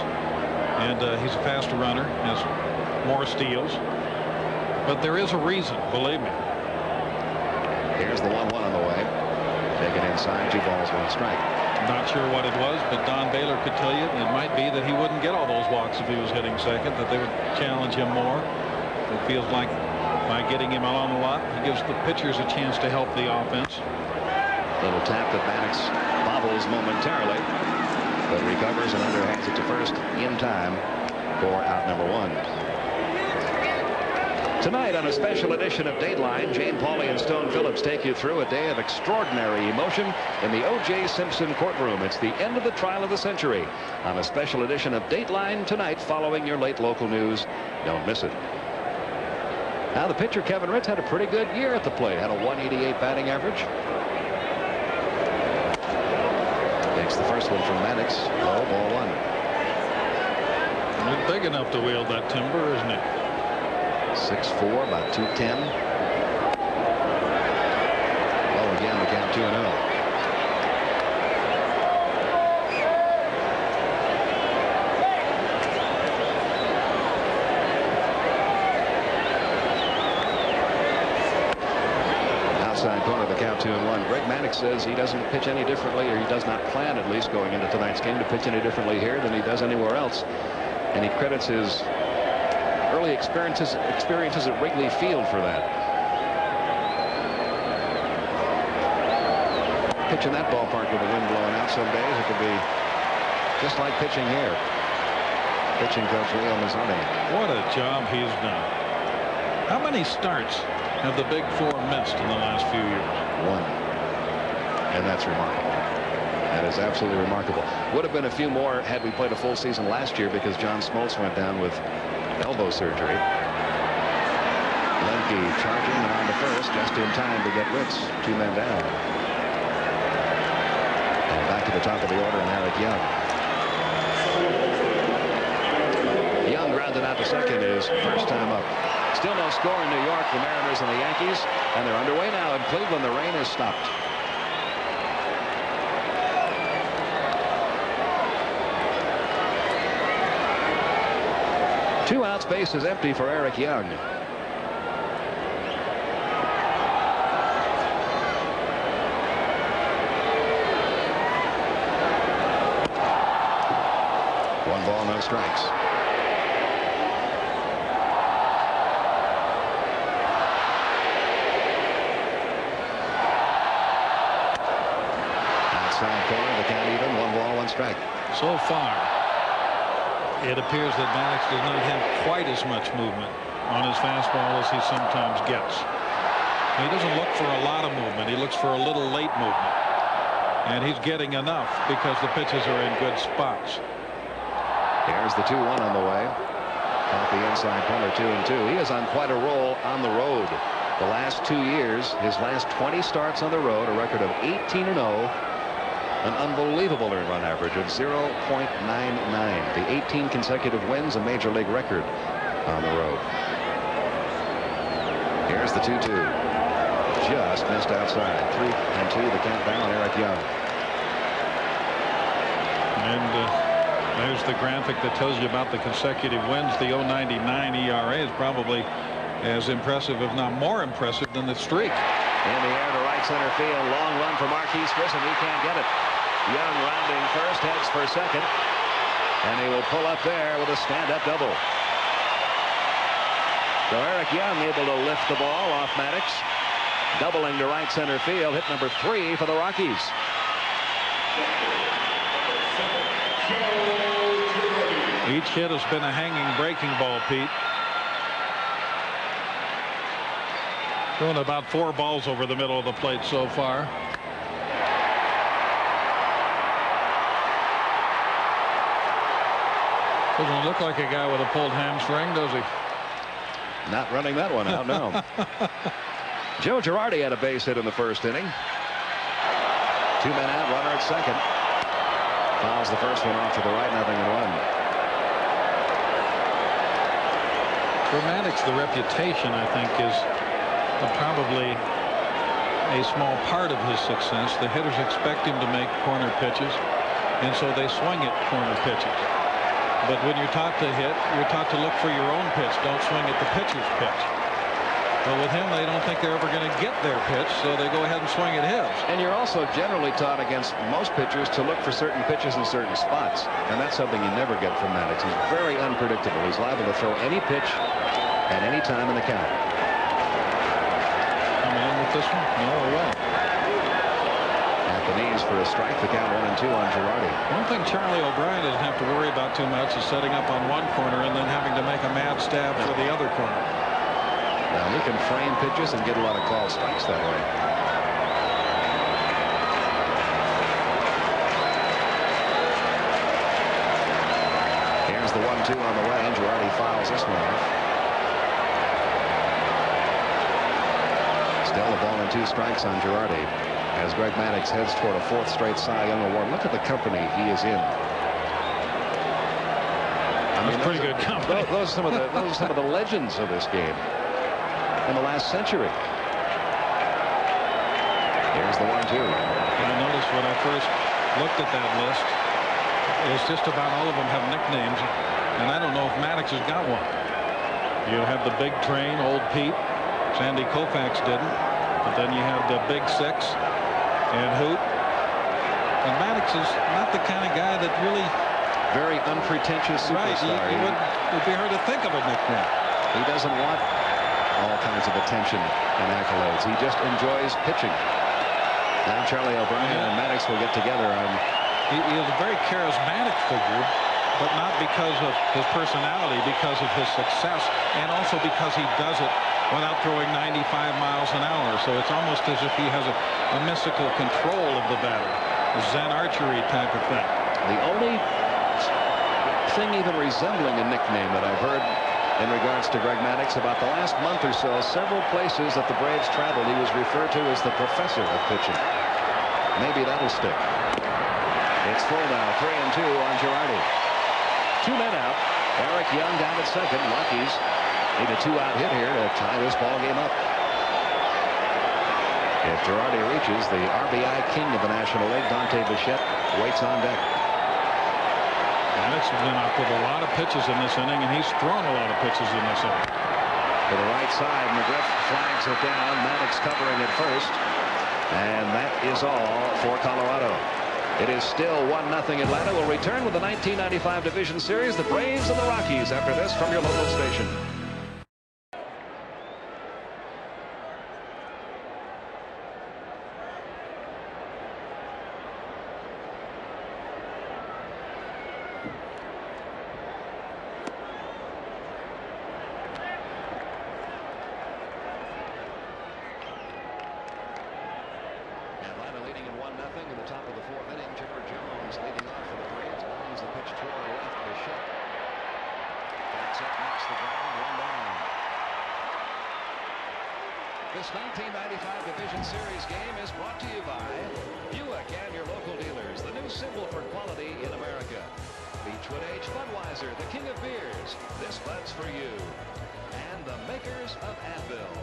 and he's a faster runner, has more steals. But there is a reason, believe me. Here's the 1-1 on the way. Taken inside, 2 balls, 1 strike. Not sure what it was, but Don Baylor could tell you it might be that he wouldn't get all those walks if he was hitting second, that they would challenge him more. It feels like by getting him on a lot, he gives the pitchers a chance to help the offense. Little tap that Maddux bobbles momentarily, but recovers and underhands it to first in time for out number 1. Tonight on a special edition of Dateline, Jane Pauley and Stone Phillips take you through a day of extraordinary emotion in the O.J. Simpson courtroom. It's the end of the trial of the century. On a special edition of Dateline tonight, following your late local news. Don't miss it. Now the pitcher Kevin Ritz had a pretty good year at the plate. Had a 188 batting average. Takes the first one from Maddux. Low, ball 1. He's big enough to wield that timber, isn't he? 6'4", about 210. Low again, the count 2-0. Inside corner, the count 2-1. Greg Maddux says he doesn't pitch any differently, or he does not plan, at least going into tonight's game, to pitch any differently here than he does anywhere else. And he credits his early experiences at Wrigley Field for that. Pitching that ballpark with the wind blowing out some days, it could be just like pitching here. Pitching coach Leo Mazzoni. What a job he's done. How many starts have the Big Four missed in the last few years? One. And that's remarkable. That is absolutely remarkable. Would have been a few more had we played a full season last year, because John Smoltz went down with elbow surgery. Lemke charging and on to first just in time to get Ritz 2 men down. And back to the top of the order, and Eric Young. Young grounded out to second, his first time up. Still no score in New York, the Mariners and the Yankees, and they're underway now in Cleveland. The rain has stopped. Two outs, base is empty for Eric Young. One ball, no strikes. Outside corner, the count even. 1 ball, 1 strike. So far, it appears that Maddux does not have quite as much movement on his fastball as he sometimes gets. He doesn't look for a lot of movement. He looks for a little late movement. And he's getting enough because the pitches are in good spots. Here's the 2-1 on the way. Off the inside corner, 2-2. He is on quite a roll on the road. The last 2 years, his last 20 starts on the road, a record of 18-0. An unbelievable earned run average of 0.99. The 18 consecutive wins, a major league record on the road. Here's the 2-2. Just missed outside. 3-2, the count down on Eric Young. And there's the graphic that tells you about the consecutive wins. The 0.99 ERA is probably as impressive, if not more impressive, than the streak. In the air to right center field. Long run for Marquis Grissom. He can't get it. Young rounding first, heads for second. And he will pull up there with a stand-up double. So Eric Young able to lift the ball off Maddux. Doubling to right center field. Hit number 3 for the Rockies. Each hit has been a hanging breaking ball, Pete. Throwing about 4 balls over the middle of the plate so far. Doesn't look like a guy with a pulled hamstring, does he? Not running that one out, no. Joe Girardi had a base hit in the first inning. 2 men out, runner at second. Fouls the first one off to the right, 0-1. For Maddux, the reputation, I think, is probably a small part of his success. The hitters expect him to make corner pitches, and so they swing at corner pitches. But when you're taught to hit, you're taught to look for your own pitch. Don't swing at the pitcher's pitch. But with him, they don't think they're ever going to get their pitch, so they go ahead and swing at his. And you're also generally taught against most pitchers to look for certain pitches in certain spots. And that's something you never get from Maddux. He's very unpredictable. He's liable to throw any pitch at any time in the count. Coming in with this one? No, away. At the knees for a strike. The count 1-2 on Girardi. One thing Charlie O'Brien doesn't have to worry about too much is setting up on one corner and then having to make a mad stab for the other corner. Now he can frame pitches and get a lot of called strikes that way. Here's the 1-2 on the way, and Girardi fouls this one off. Still a ball and 2 strikes on Girardi as Greg Maddux heads toward a 4th straight Cy Young award. Look at the company he is in. I mean, that's pretty good company. Those are some of the legends of this game in the last century. Here's the 1-2. I noticed when I first looked at that list, it's just about all of them have nicknames, and I don't know if Maddux has got one. You have the Big Train, Old Pete. Sandy Koufax didn't. But then you had the Big Six and Hoot. And Maddox is not the kind of guy that really... Very unpretentious superstar. Right, it would be hard to think of a nickname. He doesn't want all kinds of attention and accolades. He just enjoys pitching. Now Charlie O'Brien and Maddox will get together on... He is a very charismatic figure, but not because of his personality, because of his success, and also because he does it without throwing 95 miles an hour. So it's almost as if he has a mystical control of the batter, a Zen archery type of thing. The only thing even resembling a nickname that I've heard in regards to Greg Maddux about the last month or so, several places that the Braves traveled, he was referred to as the professor of pitching. Maybe that'll stick. It's full now, 3-2 on Girardi. 2 men out. Eric Young down at second. Rockies need a 2-out hit here to tie this ball game up. If Girardi reaches, the RBI king of the National League, Dante Bichette, waits on deck. Maddox has been out with a lot of pitches in this inning, and he's thrown a lot of pitches in this inning. To the right side, McGriff flags it down. Maddox covering at first. And that is all for Colorado. It is still 1-0 Atlanta. Will return with the 1995 Division Series, the Braves and the Rockies, after this from your local station. This 1995 Division Series game is brought to you by Buick and your local dealers, the new symbol for quality in America. Beechwood H. Budweiser, the king of beers. This Bud's for you. And the makers of Advil.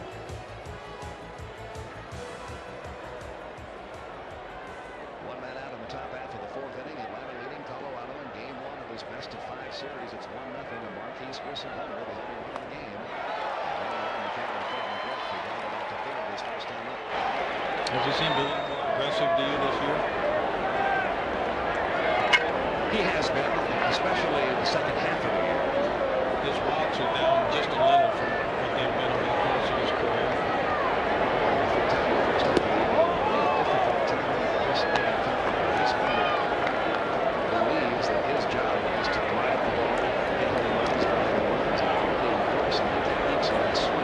One man out in the top half of the 4th inning. Atlanta leading Colorado in game 1 of this best-of-5 series. It's 1-0. A Marquis Grissom homer, the only one in the game. Has he seemed a little more aggressive to you this year? He has been, especially in the second half of the year. His walks are down just a little from what they've been over the course of his career. Believes that his job is to drive the ball, hit home runs, drive the runs, and really enforce some of the techniques of that swing.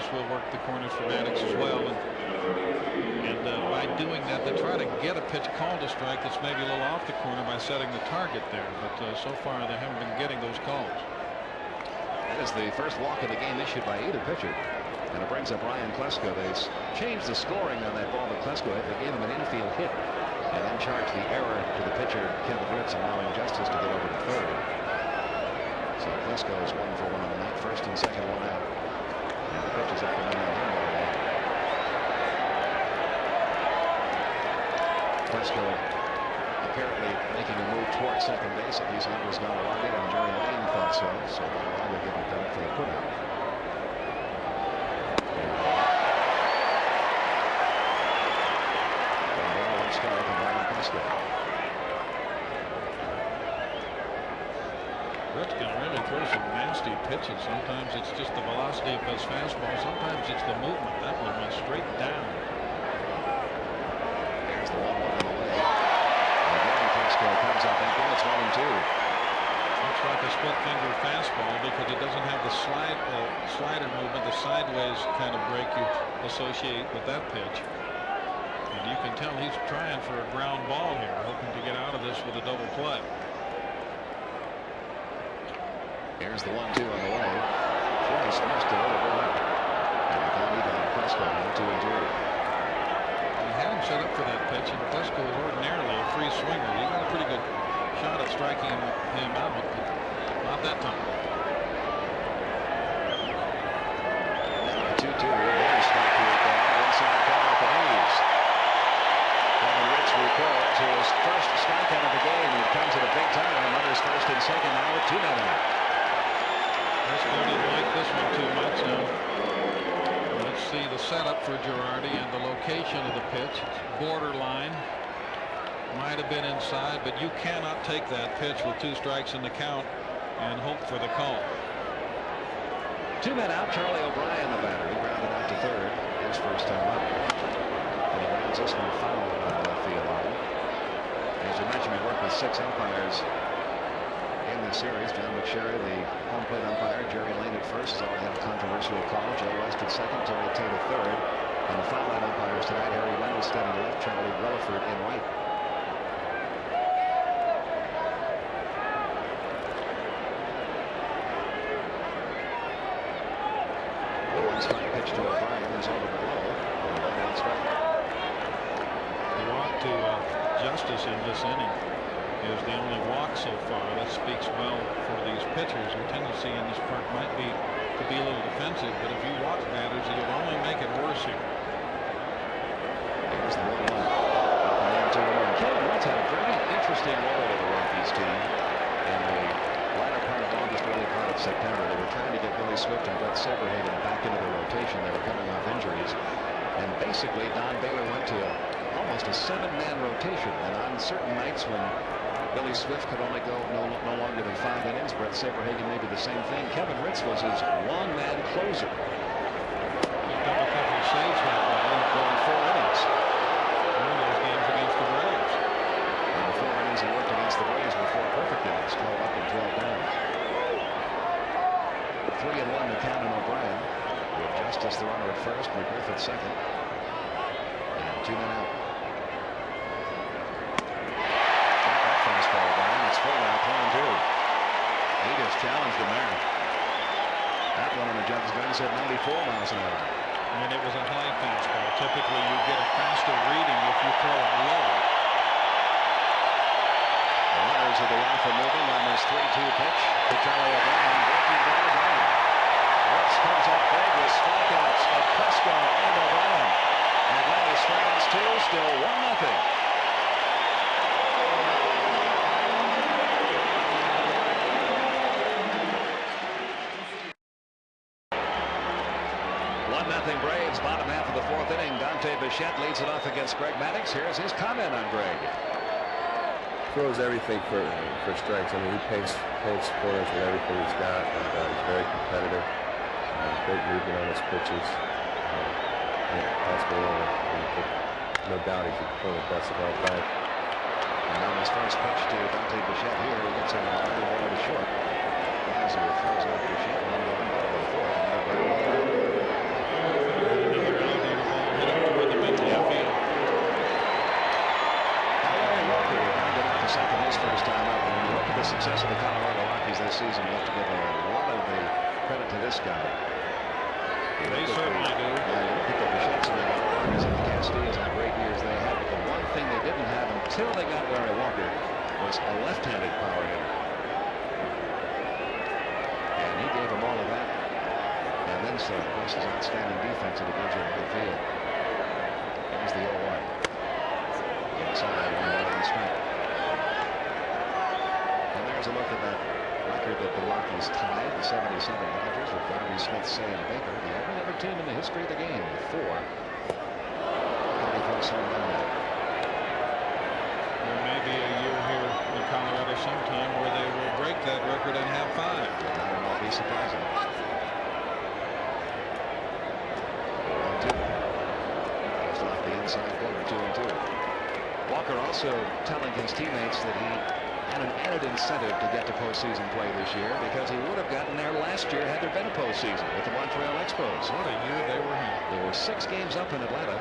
Grissom will work the corners for Maddox as well. And by doing that, they try to get a pitch called a strike that's maybe a little off the corner by setting the target there. But so far, they haven't been getting those calls. That is the first walk of the game issued by either pitcher. And it brings up Ryan Klesko. They changed the scoring on that ball that Klesko hit. They gave him an infield hit and then charged the error to the pitcher, Kevin Ritz, allowing Justice to get over to third. So Klesko is 1 for 1 on the night. First and second, 1 out. And the pitch is up and down on him. Klesko apparently making a move towards second base. At least that was going to walk it, and Jerry Lane thought so. So now they're giving credit for the putout. Ritz can really throw some nasty pitches. Sometimes it's just the velocity of his fastball. Sometimes it's the movement. That one went straight down. There's the 1-1 on the way. Again, Klesko comes up and it's 1-2. Looks like a split finger fastball because it doesn't have the slider movement, the sideways kind of break you associate with that pitch. And you can tell he's trying for a ground ball here, hoping to get out of this with a double play. Here's the 1-2 on the way. Just missed it over. And the lead on Klesko, 1-2. He had him set up for that pitch, and Klesko is ordinarily a free swinger. He got a pretty good shot at striking him out, but not that time. 2-2. Very strike to it there. Inside ball at the knees. Kevin Ritz recalled to his first strikeout of the game. He comes at a big time. Runners first and second now with 2 men out. Klesko didn't like this one too much now. Let's see the setup for Girardi and the location of the pitch. It's borderline. Might have been inside, but you cannot take that pitch with 2 strikes in the count and hope for the call. 2 men out. Charlie O'Brien, the batter. He grounded out to third. His first time up. And he grounds this one foul on the field line. As you mentioned, we worked with 6 umpires in the series. John McSherry, the home plate umpire. Jerry Lane at first has already had a controversial call. Joe West at second. Terry Tate at third. And the foul line umpires tonight: Harry Wendelstedt in left, Charlie Relaford in right. Strike pitch to O'Brien is over below. The walk to Justice in this inning is the only walk so far. That speaks well for these pitchers. Your tendency in this part might be to be a little defensive, but if you walk batters, you'll only make it worse here. Here's the 1-1. Kevin Ritz had a very interesting role with the Rockies team in the latter part of August, early part of September. They were trying to get Billy Swift and Brett Saberhagen back into the rotation. They were coming off injuries, and basically Don Baylor went to almost a 7-man rotation. And on certain nights when Billy Swift could only go no longer than 5 innings, Brett Saberhagen maybe the same thing. Kevin Ritz was his one-man closer. Picked up a couple of saves that way, going 4 innings. one of those games against the Braves. And the 4 innings he worked against the Braves were 4 perfect innings, 12 up and 12 down. 3-1 to count on O'Brien, with Justice the runner at first, McGriff at second, and 2 men out. That fastball down. It's full out, 1-2. He just challenged him there. That one on the judge's gun said 94 miles an hour. And it was a high fastball. Typically, you get a faster reading if you throw it low. The runners of the Alpha moving on this 3-2 pitch to Charlie O'Brien. Breaking down his arm. Ritz comes up big with strikeouts of Klesko and O'Brien. Atlanta strands 2, still 1-0. Braves, bottom half of the 4th inning. Dante Bichette leads it off against Greg Maddux. Here's his comment on Greg. Throws everything for strikes. I mean, he paints corners with everything he's got, and he's very competitive. Great movement on his pitches. No doubt he's one of the best of all time. And on his first pitch to Dante Bichette here, he gets him a ground ball to short. As he throws off Bichette, one going ball to the 4th. credit to this guy. They certainly do. Yeah, you look at the Bichettes and the Rockies and the Castillas and great years they had, but the one thing they didn't have until they got Larry Walker was a left-handed power hitter. And he gave them all of that. And then so, of course, his outstanding defense at the edge of the field. Here's the 0-1. Inside, 1-1 strike. And there's a look at that record that the Rockies tied the 77 Dodgers with Bobby Smith, Say, and Baker. The only other team in the history of the game with 4. There may be a year here in Colorado sometime where they will break that record and have 5. That would all be surprising. 1-2. Just off the inside corner, 2-2. Walker also telling his teammates that he had an added incentive to get to postseason play this year because he would have gotten there last year had there been a postseason with the Montreal Expos. What a year they were in. They were 6 games up in Atlanta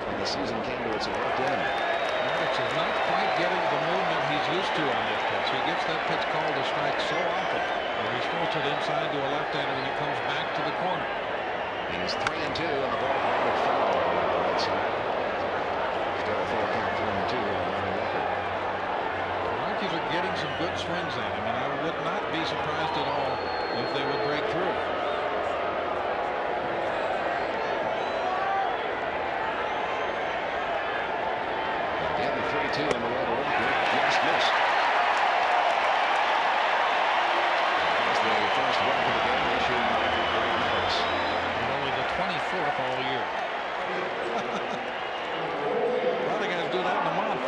when the season came to its abrupt end. Maddox is not quite getting the movement he's used to on that pitch. He gets that pitch called a strike so often. He throws it inside to a left-hander and it comes back to the corner. He's 3-2 on the ball grounded foul on the right side. Still a 4 count, 3-2 on Larry Walker. The Rockies are getting some good swings at him, and I would not be surprised at all if they would break through. Again, the 3-2 on the way to Walker. Just missed. That's the first walk of the game issued by Greg Maddox. And only the 24th all year. A lot of guys do that in a month.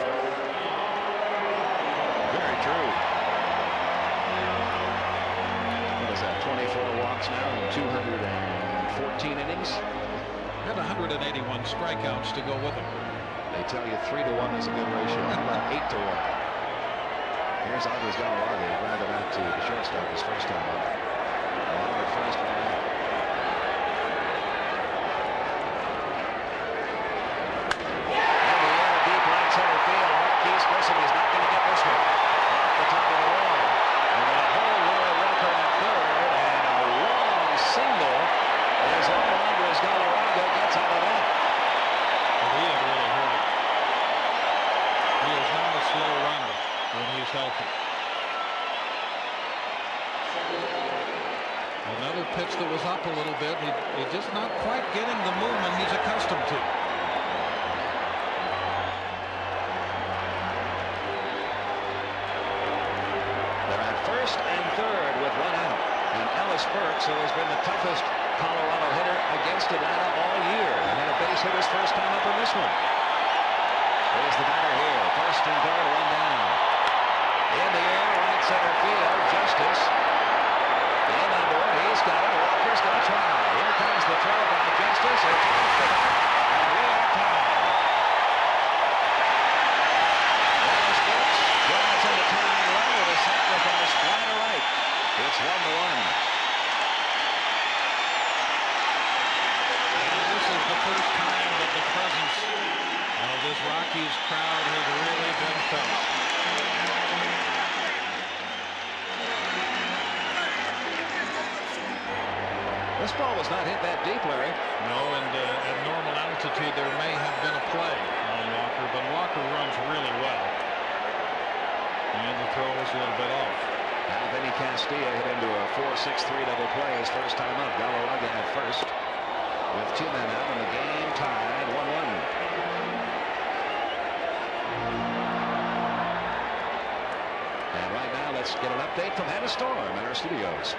Very true. What is that, 24 walks now in 214 innings? And 181 strikeouts to go with him. They tell you 3-1 is a good ratio. How about 8-1? Here's Andres Galarraga. He grounded out to the shortstop his first time up. Along at first, one out. Deep right center field. Marquis Grissom is not going to get this one. Off the top of the wall. And a whole Roy Walker at third. And a long single as Andres Galarraga gets out of that. But he had really hurt it. He is not a slow runner when he's healthy. Another pitch that was up a little bit. He's just not quite getting the movement he's accustomed to. They're at first and third with 1 out. And Ellis Burks, who has been the toughest Colorado hitter against Atlanta all year, and had a base hit his first time up in this one. There's the batter here. First and third, 1 down. In the air, right center field. Justice. In under it. He's got it. Walker's going to try. Here comes the throw by Justice. It's off the bat. And we are tied. Ellis Burks drives in the tying run with a sacrifice fly to right. It's 1-1. This is the first time that the presence of this Rockies crowd has really been felt. This ball was not hit that deep, Larry. No, and at normal altitude there may have been a play on Walker, but Walker runs really well. And the throw was a little bit off. Now Benny Castilla hit into a 4-6-3 double play his first time up. Galarraga at first with 2 men out, and the game tied 1-1. And right now let's get an update from Hannah Storm at our studios.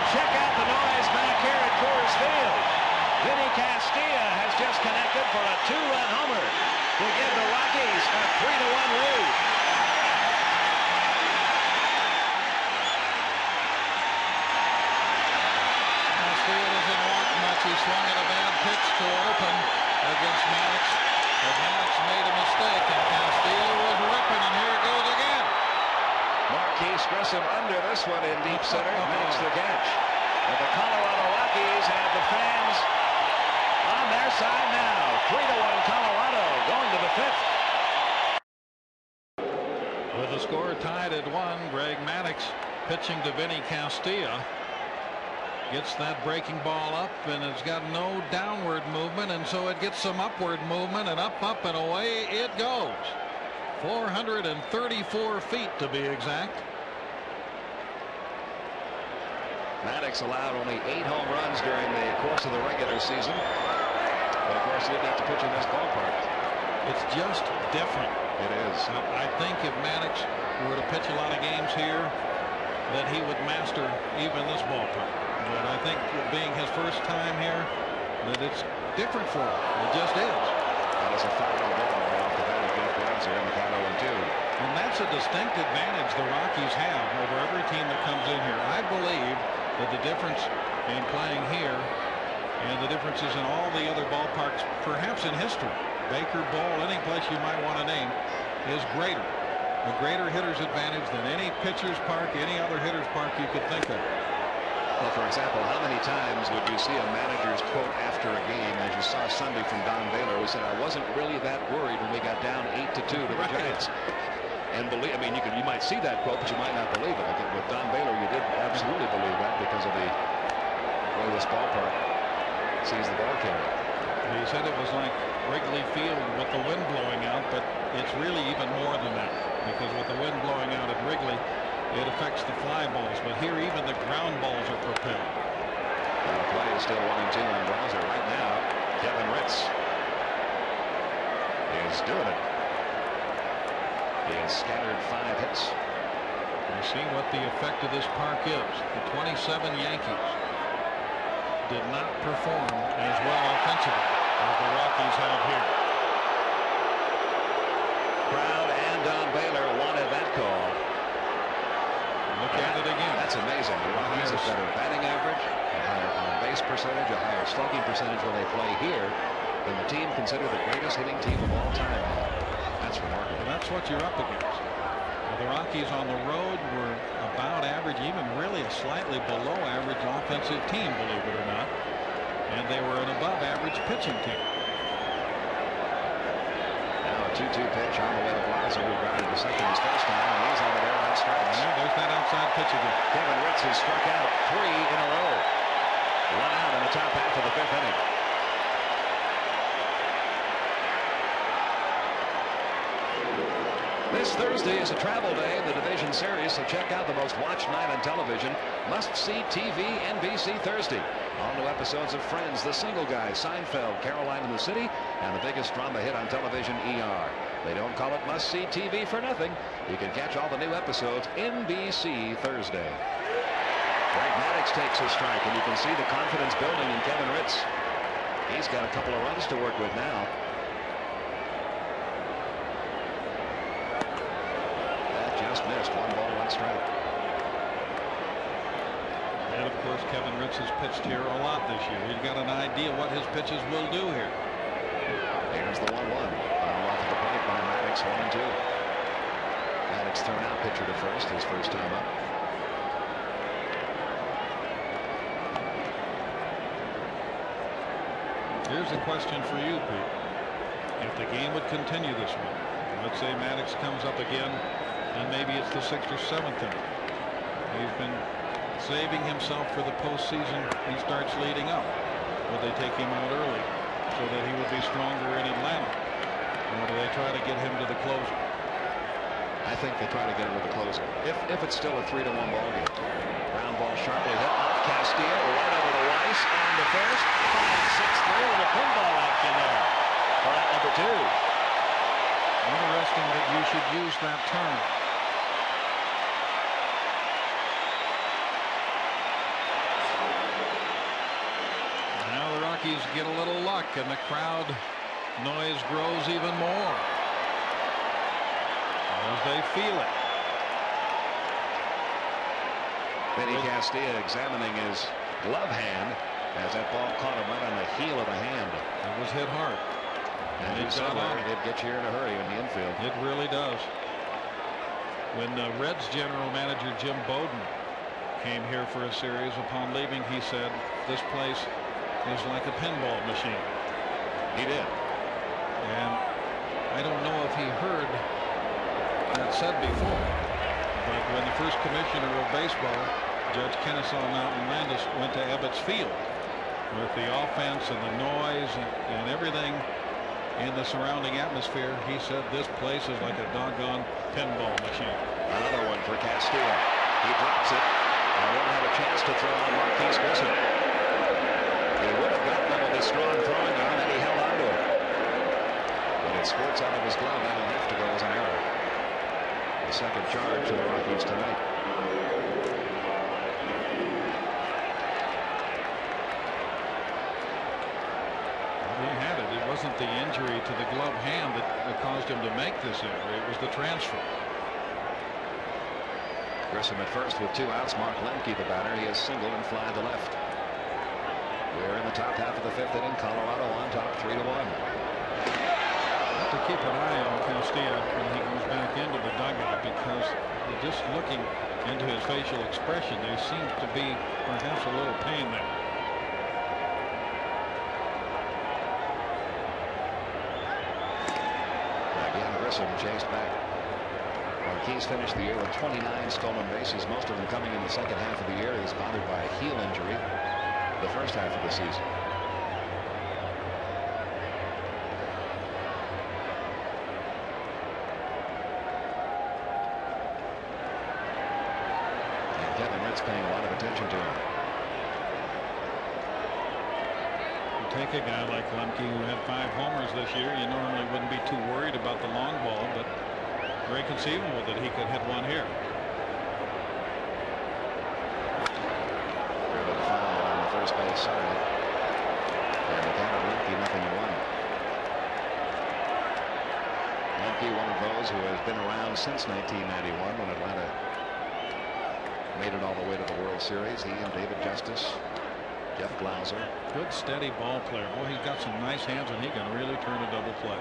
Check out the noise swung at a bad pitch to open against Maddox. But Maddox made a mistake, and Castillo was ripping, and here it goes again. Marquis Grissom under this one in deep center makes the catch. And the Colorado Rockies have the fans on their side now. 3-1 Colorado going to the 5th. With the score tied at 1, Greg Maddox pitching to Vinny Castilla. Gets that breaking ball up, and it's got no downward movement, and so it gets some upward movement, and up, and away it goes. 434 feet to be exact. Maddox allowed only 8 home runs during the course of the regular season. But of course, he didn't have to pitch in this ballpark. It's just different. It is. I think if Maddox were to pitch a lot of games here, that he would master even this ballpark. But I think being his first time here, that it's different for him. It just is. That is a foul ball off the bat of Jeff Budweiser in the count 0-2. And that's a distinct advantage the Rockies have over every team that comes in here. I believe that the difference in playing here and the differences in all the other ballparks, perhaps in history, Baker, Ball, any place you might want to name, is greater. A greater hitter's advantage than any pitcher's park, any other hitter's park you could think of. Well, for example, how many times would you see a manager's quote after a game, as you saw Sunday from Don Baylor, who said, "I wasn't really that worried when we got down 8-2 to the Giants." And believe, I mean, you might see that quote, but you might not believe it. I think with Don Baylor, you did absolutely believe that because of the way this ballpark sees the ball carrier. He said it was like Wrigley Field with the wind blowing out, but it's really even more than that, because with the wind blowing out at Wrigley, it affects the fly balls, but here even the ground balls are propelled. The play is still 1-2 on Browser right now. Kevin Ritz is doing it. He has scattered 5 hits. You see what the effect of this park is. The 27 Yankees did not perform as well offensively as the Rockies have here. Crowd and Don Baylor wanted that call. Look at it again. That's amazing. The Rockies have better batting average, a higher on-base percentage, a higher slugging percentage when they play here than the team considered the greatest hitting team of all time. That's remarkable. That's what you're up against. The Rockies on the road were about average, even really a slightly below average offensive team, believe it or not. And they were an above average pitching team. Now a 2-2 pitch on the way to Budweiser, who grounded to second his first time, and he's on the air on strikes. Yeah, there's that outside pitch again. Kevin Ritz has struck out 3 in a row. 1 out in the top half of the 5th inning. This Thursday is a travel day in the division series, so check out the most watched night on television. Must-see TV NBC Thursday. All new episodes of Friends, The Single Guy, Seinfeld, Caroline in the City, and the biggest drama hit on television, ER. They don't call it must-see TV for nothing. You can catch all the new episodes NBC Thursday. Greg Maddox takes a strike, and you can see the confidence building in Kevin Ritz. He's got a couple of runs to work with now. Missed. 1 ball, 1 strike. And of course, Kevin Ritz has pitched here a lot this year. He's got an idea what his pitches will do here. Here's the 1-1. Off of the plate by Maddox. 1-2. Maddox thrown out, pitcher to first, his first time up. Here's a question for you, Pete. If the game would continue this way, let's say Maddox comes up again, and maybe it's the 6th or 7th inning. He's been saving himself for the postseason. He starts leading up. Would they take him out early so that he would be stronger in Atlanta? Or do they try to get him to the closer? I think they try to get him to the closer. If it's still a 3-1 ball game. Ground ball sharply hit off Castillo, right over to Weiss on the first. 5-6-3 with a pinball action there for out number 2. Interesting that you should use that term. Now the Rockies get a little luck, and the crowd noise grows even more as they feel it. Vinny Castilla examining his glove hand as that ball caught him right on the heel of the hand. It was hit hard. And you saw that it gets you in a hurry in the infield. It really does. When the Reds general manager Jim Bowden came here for a series, upon leaving he said this place is like a pinball machine. He did. And I don't know if he heard that said before, but when the first commissioner of baseball, Judge Kennesaw Mountain Landis, went to Ebbets Field with the offense and the noise and everything in the surrounding atmosphere, he said this place is like a doggone pinball machine. Another one for Castillo. He drops it and won't have a chance to throw on Marquis Grissom. He would have gotten him with his strong throwing arm, and he held on to it. But it squirts out of his glove. That'll have to go as an error. The second charge to the Rockies tonight. It wasn't the injury to the glove hand that caused him to make this error. It was the transfer. Grissom at first with 2 outs. Mark Lemke, the batter. He has singled and fly to left. We're in the top half of the 5th inning. Colorado on top 3-1. Have to keep an eye on Castillo when he goes back into the dugout, because just looking into his facial expression, there seems to be perhaps a little pain there. Grissom chased back. Marquis finished the year with 29 stolen bases, most of them coming in the second half of the year. He was bothered by a heel injury the first half of the season. And Kevin Ritz paying a lot of attention to him. Take a guy like Lemke, who had 5 homers this year, you normally wouldn't be too worried about the long ball, but very conceivable that he could hit one here. Good foul on the first base side, and the count of Lemke 0-1. Lemke, one of those who has been around since 1991 when Atlanta made it all the way to the World Series. He and David Justice, Jeff Glauser. Good steady ball player. Boy, he's got some nice hands, and he can really turn a double play.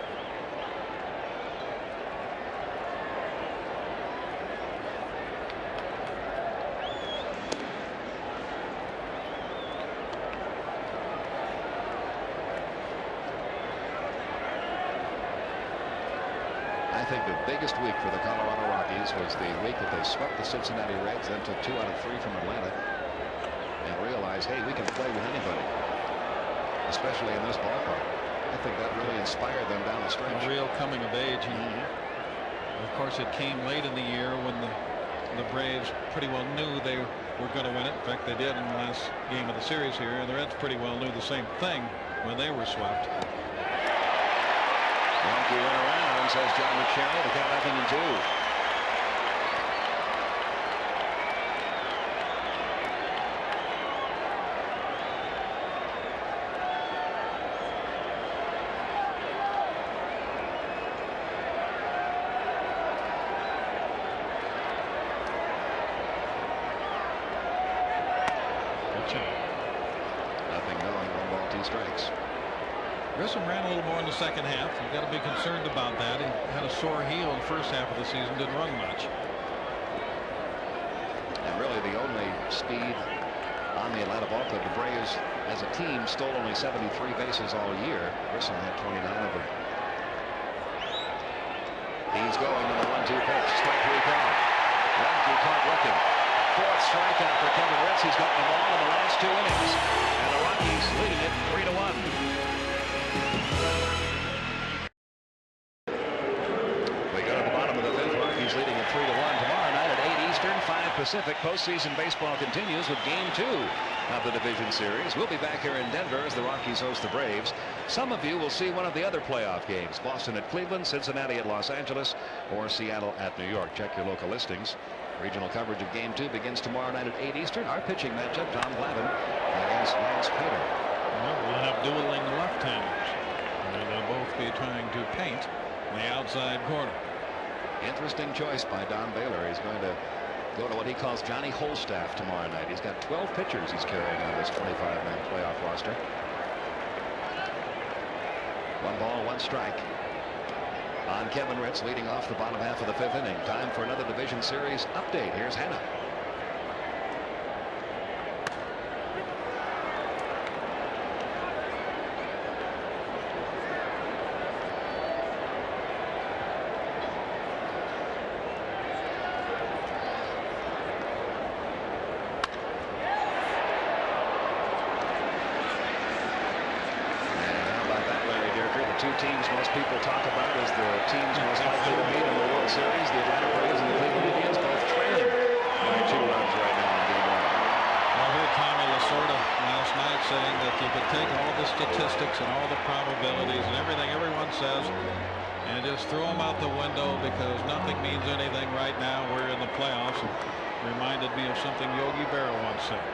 I think the biggest week for the Colorado Rockies was the week that they swept the Cincinnati Reds, then took 2 out of 3 from Atlanta, and realized, hey, we can play with anybody, especially in this ballpark. I think that really inspired them down the stretch. A real coming of age. Of course, it came late in the year when the Braves pretty well knew they were going to win it. In fact, they did in the last game of the series here, and the Reds pretty well knew the same thing when they were swept. Monkey went around, says John McSherry. The count 0-2. Grissom ran a little more in the second half. You've got to be concerned about that. He had a sore heel in the first half of the season, didn't run much. And really the only speed on the Atlanta ball club. The Braves as a team stole only 73 bases all year. Grissom had 29 of them. He's going on the 1-2 pitch. Strike 3 count. Lemke caught looking. 4th strikeout for Kevin Ritz. He's gotten them all in the last 2 innings. And the Rockies leading it 3-1. Leading at 3-1 tomorrow night at 8 Eastern, 5 Pacific. Postseason baseball continues with Game 2 of the division series. We'll be back here in Denver as the Rockies host the Braves. Some of you will see one of the other playoff games: Boston at Cleveland, Cincinnati at Los Angeles, or Seattle at New York. Check your local listings. Regional coverage of Game 2 begins tomorrow night at 8 Eastern. Our pitching matchup: Tom Glavine against Lance Pater. Well, we'll have dueling left-handers. They'll both be trying to paint the outside corner. Interesting choice by Don Baylor. He's going to go to what he calls Johnny Holstaff tomorrow night. He's got 12 pitchers he's carrying on this 25-man playoff roster. 1 ball, 1 strike on Kevin Ritz, leading off the bottom half of the 5th inning. Time for another division series update. Here's Hannah. Two teams most people talk about as the teams most likely to meet in the World Series, the Atlanta Braves and the Cleveland Indians, both trailing by 2 runs right now in Game 1. I heard Tommy Lasorda last night saying that you could take all the statistics and all the probabilities and everything everyone says and just throw them out the window because nothing means anything right now. We're in the playoffs. It reminded me of something Yogi Berra once said.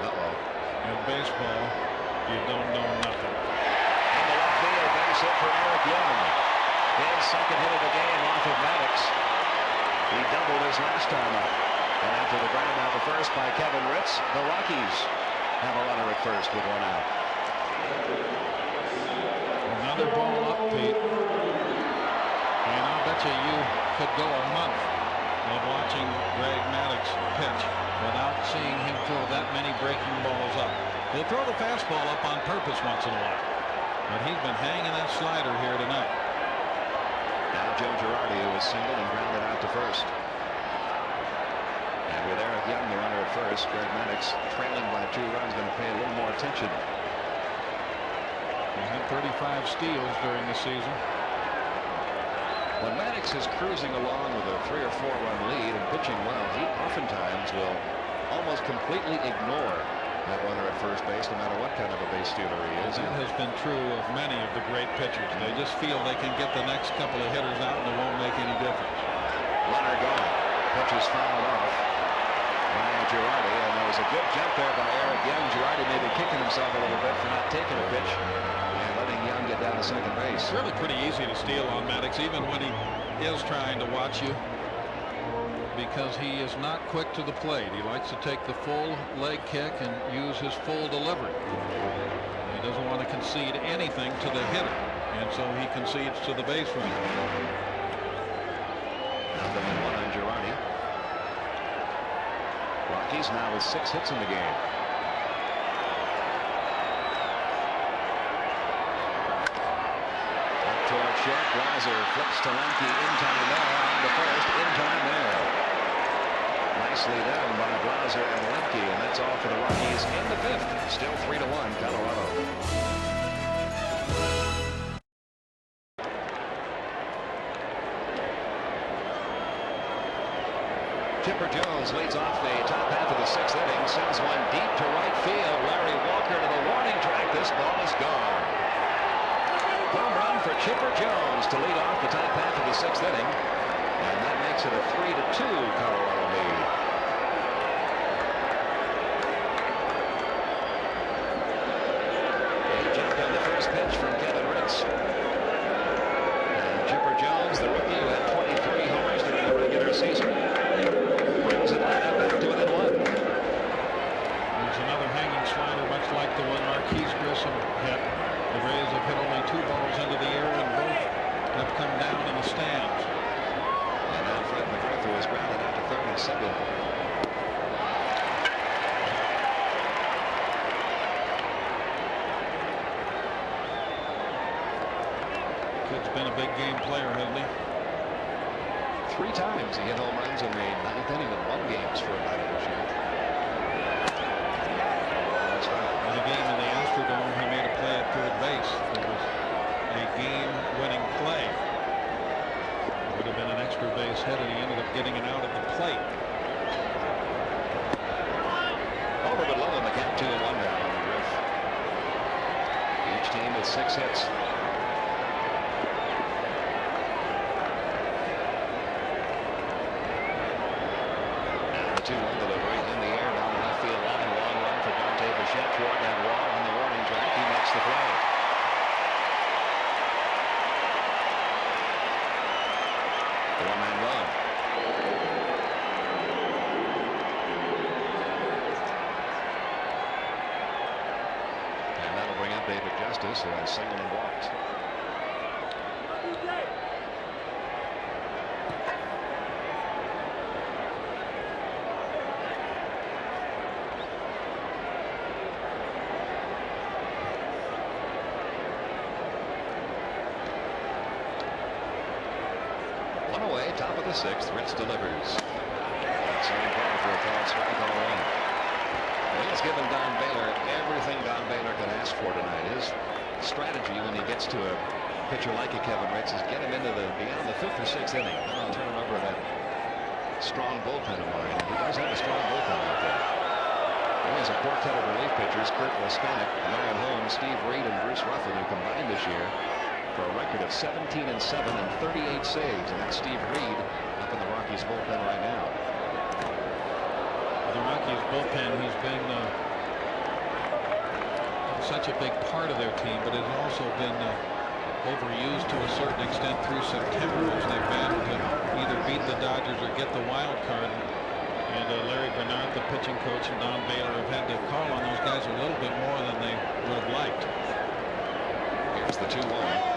In baseball, you don't know nothing. Base hit for Eric Young. His second hit of the game off of Maddox. He doubled his last time up. And after the ground out to first by Kevin Ritz, the Rockies have a runner at first with 1 out. Another ball up, Pete. And I'll bet you could go a month of watching Greg Maddox pitch without seeing him throw that many breaking balls up. He'll throw the fastball up on purpose once in a while. But he's been hanging that slider here tonight. Now Joe Girardi, who was singled and grounded out to first. And with Eric Young, the runner at first, Greg Maddox trailing by 2 runs, going to pay a little more attention. He had 35 steals during the season. When Maddox is cruising along with a 3 or 4 run lead and pitching well, he oftentimes will almost completely ignore that runner at first base, no matter what kind of a base stealer he is. That has been true of many of the great pitchers. They just feel they can get the next couple of hitters out and it won't make any difference. Runner gone. Pitch is fouled off by Girardi, and there was a good jump there by Eric Young. Girardi may be kicking himself a little bit for not taking a pitch and letting Young get down to second base. It's really pretty easy to steal on Maddox, even when he is trying to watch you, because he is not quick to the plate. He likes to take the full leg kick and use his full delivery. He doesn't want to concede anything to the hitter, and so he concedes to the base runner. Nothing in 1 on Girardi. Rockies now with 6 hits in the game. Up toward short. Budweiser flips to Lemke in time there. On to first, in time there. Nicely done by Budweiser and Lemke, and that's all for the Rockies in the 5th. Still 3-1 Colorado. Chipper Jones leads off the top half of the 6th inning, sends one deep to right field. Larry Walker to the warning track. This ball is gone. Home run for Chipper Jones to lead off the top half of the 6th inning, and that makes it a 3-2 Colorado lead. He jumped on the first pitch from Kevin Ritz. And Chipper Jones, the rookie who had 23 homers during the regular season, brings Atlanta back to within 1. There's another hanging slider, much like the one Marquis Grissom hit. The Rays have hit only 2 balls into the air, and both have come down in the stands. And now Fred McGriff is grounded out to third and second. Kid's been a big game player, hasn't he? 3 times he hit home runs in the 9th inning of 1 games for Atlanta this year. That's right. In the game in the Astrodome, he made a play at third base. It was a game-winning play. It would have been an extra base hit, and he ended up getting it out at the plate. Over but low in the count, 2-1 now on McGriff. Each team with 6 hits. Now the 2-1 delivery in the air down the left field line. Long run for Dante Bichette toward that wall on the warning track. He makes the play. The 1-man run. David Justice, who has singled and walked. Away, top of the 6th. Ritz delivers. Outside ball for a called strike on one. He has given Don Baylor everything Don Baylor could ask for tonight. His strategy when he gets to a pitcher like a Kevin Ritz is get him into the beyond the 5th or 6th inning. I'll turn him over to that strong bullpen of mine. He does have a strong bullpen out there. He has a quartet of relief pitchers: Kurt Laskanek, Marion Holmes, Steve Reed, and Bruce Ruffin, who combined this year for a record of 17-7 and 38 saves, and that's Steve Reed up in the Rockies bullpen right now. The Rockies bullpen has been such a big part of their team, but has also been overused to a certain extent through September as they've battled to either beat the Dodgers or get the wild card. And Larry Bernard, the pitching coach, and Don Baylor have had to call on those guys a little bit more than they would have liked. Here's the 2-1.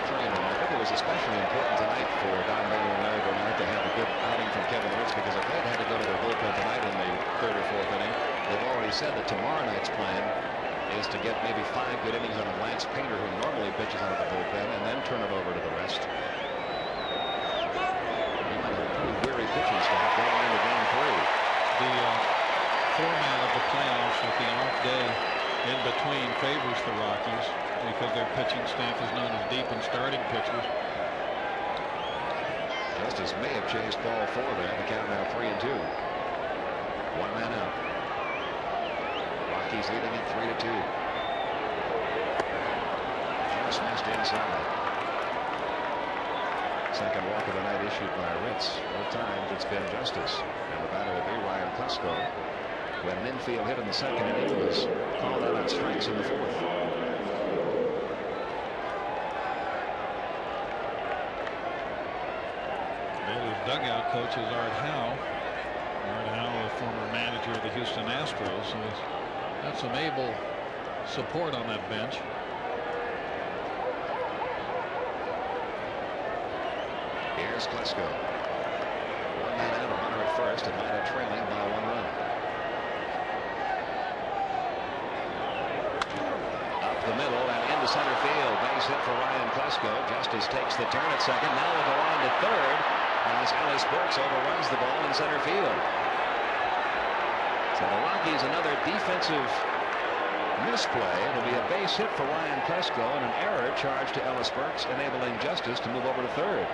I think it was especially important tonight for Don Baylor and Larry Bernard to have a good outing from Kevin Ritz, because if they'd had to go to their bullpen tonight in the 3rd or 4th inning, they've already said that tomorrow night's plan is to get maybe 5 good innings out of Lance Painter, who normally pitches out of the bullpen, and then turn it over to the rest. He might have a pretty weary pitching staff going into game 3. The format of the playoffs with the off day in between favors the Rockies because their pitching staff is known as deep and starting pitchers. Justice may have chased ball 4 there. The count now 3-2. 1 man out. Rockies leading at 3-2. Just missed inside. Second walk of the night issued by Ritz. Both times it's been Justice, and the batter will be Ryan Klesko. When an infield hit in the 2nd inning was called out on strikes in the 4th. Baylor's dugout coach is Art Howe. Art Howe, a former manager of the Houston Astros, so that's some able support on that bench. Here's Klesko. 1 man out, a runner at first. Atlanta trailing by 1 run. The middle and into center field. Base hit for Ryan Klesko. Justice takes the turn at second. Now will go on to third as Ellis Burks overruns the ball in center field. So the Rockies another defensive misplay. It'll be a base hit for Ryan Klesko and an error charged to Ellis Burks, enabling Justice to move over to third.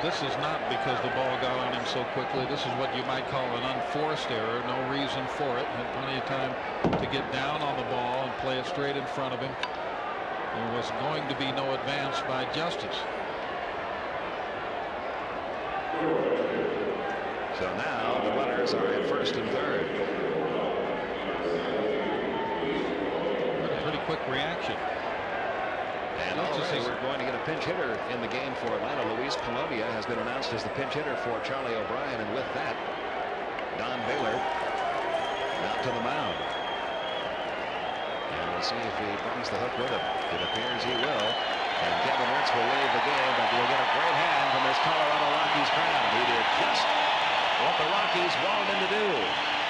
This is not because the ball got on him so quickly. This is what you might call an unforced error. No reason for it. Had plenty of time to get down on the ball and play it straight in front of him. There was going to be no advance by Justice. So now the runners are at first and third. A pretty quick reaction. And already we're going to get a pinch hitter in the game for Atlanta. Luis Polonia has been announced as the pinch hitter for Charlie O'Brien, and with that, Don Baylor out to the mound. And we'll see if he brings the hook with him. It appears he will. And Kevin Ritz will leave the game, but we'll get a great hand from this Colorado Rockies crowd. He did just what the Rockies wanted him to do.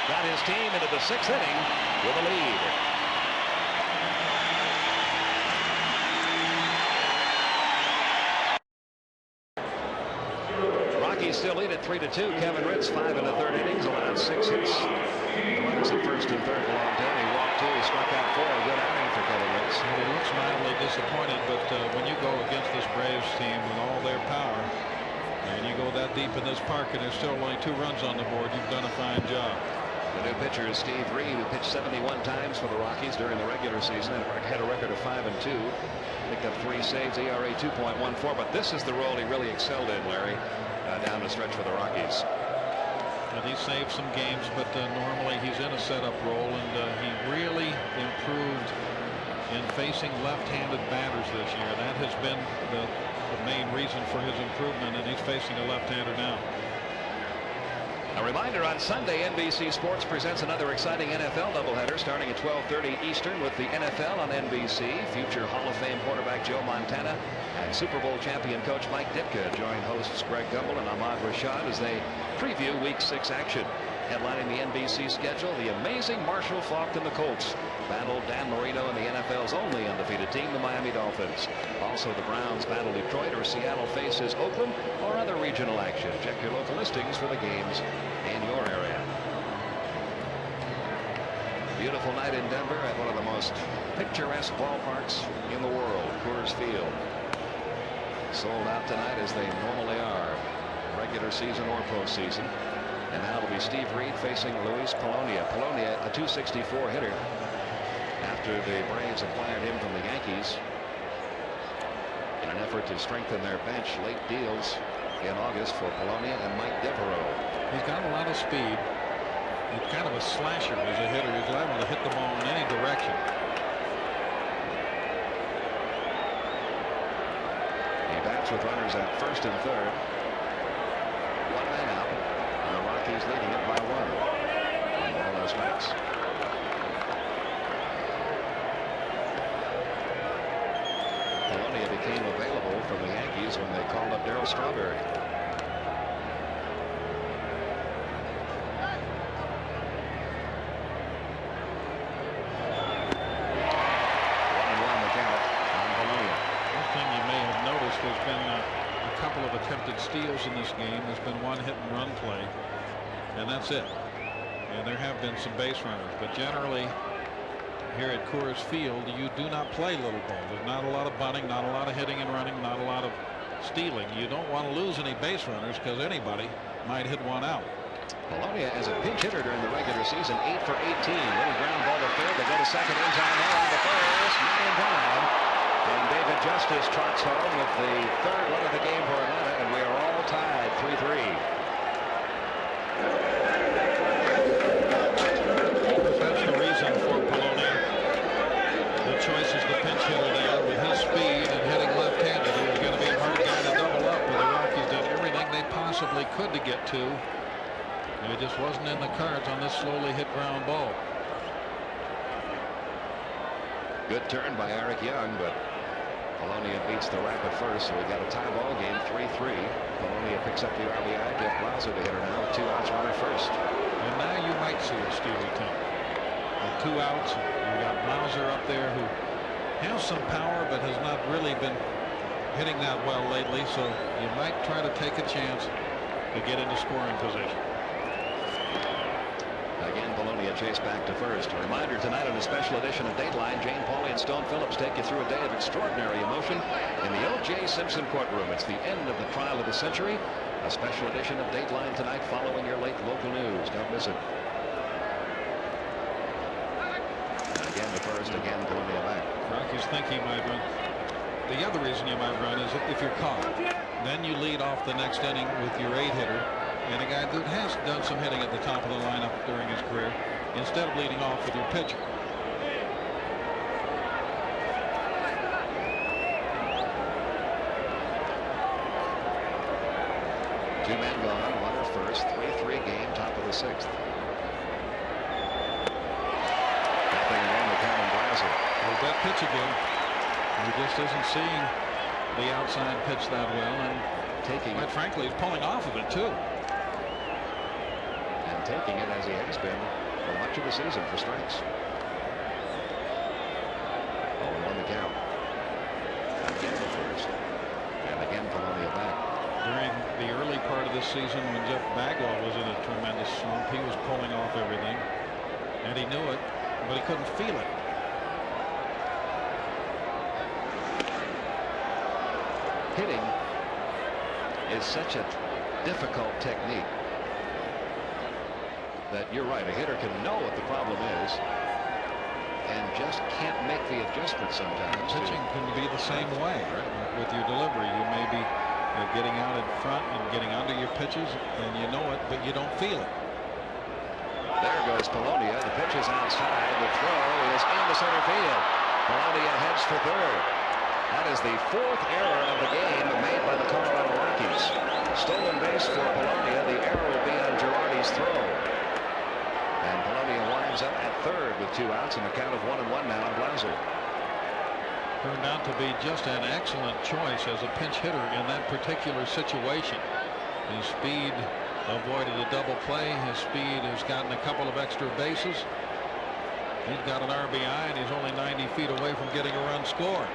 Got his team into the 6th inning with a lead. Still lead at 3-2. Kevin Ritz 5 in the 3rd innings, allowed 6 hits. The runners at first and third belong to him. He walked 2. He struck out 4. A good outing for Kevin Ritz. He looks mildly disappointed, but when you go against this Braves team with all their power, and you go that deep in this park, and there's still only 2 runs on the board, you've done a fine job. The new pitcher is Steve Reed, who pitched 71 times for the Rockies during the regular season and had a record of 5-2. Picked up 3 saves, ERA 2.14. But this is the role he really excelled in, Larry. Down the stretch for the Rockies. And he saved some games, but normally he's in a setup role, and he really improved in facing left-handed batters this year. That has been the main reason for his improvement, and he's facing a left-hander now. A reminder, on Sunday, NBC Sports presents another exciting NFL doubleheader starting at 12:30 Eastern with the NFL on NBC. Future Hall of Fame quarterback Joe Montana and Super Bowl champion coach Mike Ditka join hosts Greg Gumbel and Ahmad Rashad as they preview Week 6 action. Headlining the NBC schedule, the amazing Marshall Faulk and the Colts battle Dan Marino and the NFL's only undefeated team, the Miami Dolphins. Also, the Browns battle Detroit, or Seattle faces Oakland, or other regional action. Check your local listings for the games in your area. Beautiful night in Denver at one of the most picturesque ballparks in the world, Coors Field. Sold out tonight, as they normally are, regular season or postseason. And now it'll be Steve Reed facing Luis Polonia. Polonia, a .264 hitter, after the Braves acquired him from the Yankees in an effort to strengthen their bench. Late deals in August for Polonia and Mike Devereaux. He's got a lot of speed. He's kind of a slasher as a hitter. He's liable to hit the ball in any direction. He bats with runners at first and third. One man out. And the Rockies leading it by 1. On ball, no strikes. Polonia became available from the Yankees when they called up Darryl Strawberry. There's been a couple of attempted steals in this game. There's been one hit and run play, and that's it. And there have been some base runners, but generally here at Coors Field, you do not play little ball. There's not a lot of bunting, not a lot of hitting and running, not a lot of stealing. You don't want to lose any base runners because anybody might hit one out. Polonia, as a pinch hitter during the regular season, 8 for 18. Little ground ball to third. They go to second in time. Now on the first, not in time. And David Justice trots home with the third run of the game for Atlanta, and we are all tied 3-3. That's the reason for Polonia. The choice is the pinch hitter there. With his speed and hitting left-handed, he was going to be a hard guy to double up. But the Rockies did everything they possibly could to get to. And it just wasn't in the cards on this slowly hit ground ball. Good turn by Eric Young, but Polonia beats the Rapid first, so we got a tie ball game, 3-3. Polonia picks up the RBI. Jeff Blauser, the hitter now, with 2 outs, runner first. And now you might see a steal attempt. With 2 outs, you got Blauser up there who has some power, but has not really been hitting that well lately. So you might try to take a chance to get into scoring position. Again, Polonia chased back to first. A reminder tonight on a special edition of Dateline, Jane Pauley and Stone Phillips take you through a day of extraordinary emotion in the O.J. Simpson courtroom. It's the end of the trial of the century. A special edition of Dateline tonight following your late local news. Don't miss it. And again to first, again Polonia back. Rockies think he might run. The other reason you might run is if you're caught. Then you lead off the next inning with your 8-hitter. And a guy that has done some hitting at the top of the lineup during his career, instead of leading off with your pitcher. Two men gone, runner first, 3-3 game, top of the 6th. Nothing wrong with Cameron Brazel. There's that pitch again. He just isn't seeing the outside pitch that well, and quite frankly, he's pulling off of it too. Taking it as he has been for much of the season for strikes. 0-1 the count. Again the first. And again Polonia back. During the early part of this season when Jeff Bagwell was in a tremendous slump, he was pulling off everything. And he knew it, but he couldn't feel it. Hitting is such a difficult technique that you're right, a hitter can know what the problem is and just can't make the adjustment sometimes. Pitching can be the same way, right? With your delivery. You may be getting out in front and getting under your pitches, and you know it, but you don't feel it. There goes Polonia. The pitch is outside. The throw is into center field. Polonia heads for third. That is the 4th error of the game made by the Colorado Rockies. Stolen base for Polonia. The error will be on Girardi's throw. And Polonia winds up at 3rd with 2 outs and a count of 1-1 now on Blauser. Turned out to be just an excellent choice as a pinch hitter in that particular situation. His speed avoided a double play. His speed has gotten a couple of extra bases. He's got an RBI and he's only 90 feet away from getting a run scored.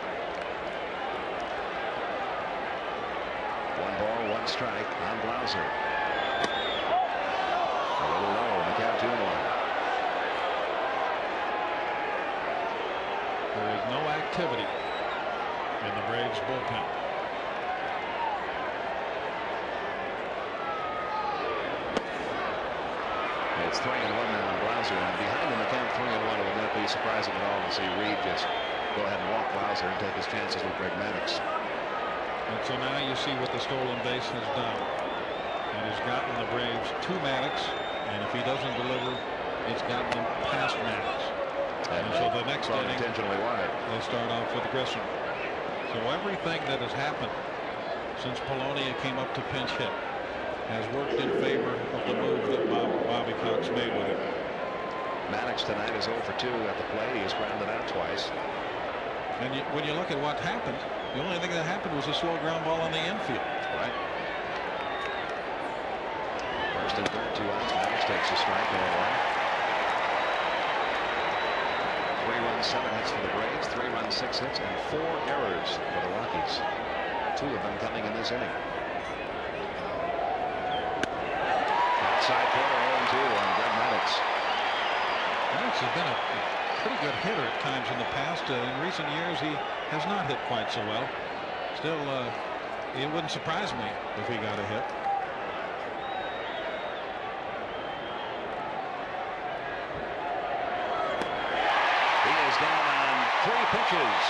1 ball, 1 strike on Blauser. A little low in the count, 2-1. There is no activity in the Braves bullpen. It's 3-1 now on Blauser, and behind him the count 3-1. It would not be surprising at all to see Reed just go ahead and walk Blauser and take his chances with Greg Maddux. And so now you see what the stolen base has done. It has gotten the Braves to Maddux, and if he doesn't deliver, it's gotten them past Maddux. And so the next inning, intentionally wide. They start off with Grissom. So everything that has happened since Polonia came up to pinch hit has worked in favor of the move that Bobby Cox made with him. Maddux tonight is 0 for 2 at the plate. He's grounded out twice. And when you look at what happened, the only thing that happened was a slow ground ball on the infield. Right. First and third, 2 outs. Maddux takes a strike, 0-1. 3 runs, 7 hits for the Braves, 3 runs, 6 hits, and 4 errors for the Rockies. 2 of them coming in this inning. Outside corner, 0-2 on Greg Maddux. Maddux has been a pretty good hitter at times in the past. In recent years, he has not hit quite so well. Still, it wouldn't surprise me if he got a hit. He is down on 3 pitches.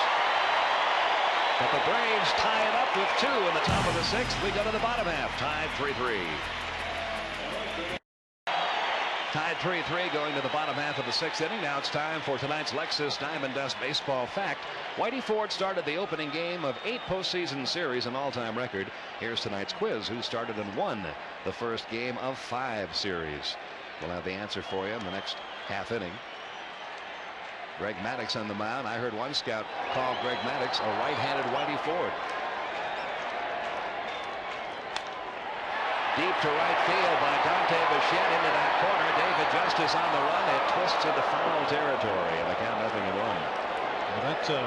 But the Braves tie it up with 2 in the top of the 6th. We go to the bottom half, tied 3-3. Tied 3-3 going to the bottom half of the 6th inning. Now it's time for tonight's Lexus Diamond Dust Baseball Fact. Whitey Ford started the opening game of 8 postseason series, an all-time record. Here's tonight's quiz. Who started and won the first game of 5 series? We'll have the answer for you in the next half inning. Greg Maddux on the mound. I heard one scout call Greg Maddux a right-handed Whitey Ford. Deep to right field by Dante Bichette into that corner. David Justice on the run. It twists into foul territory, and the count 0-1. Well, that's a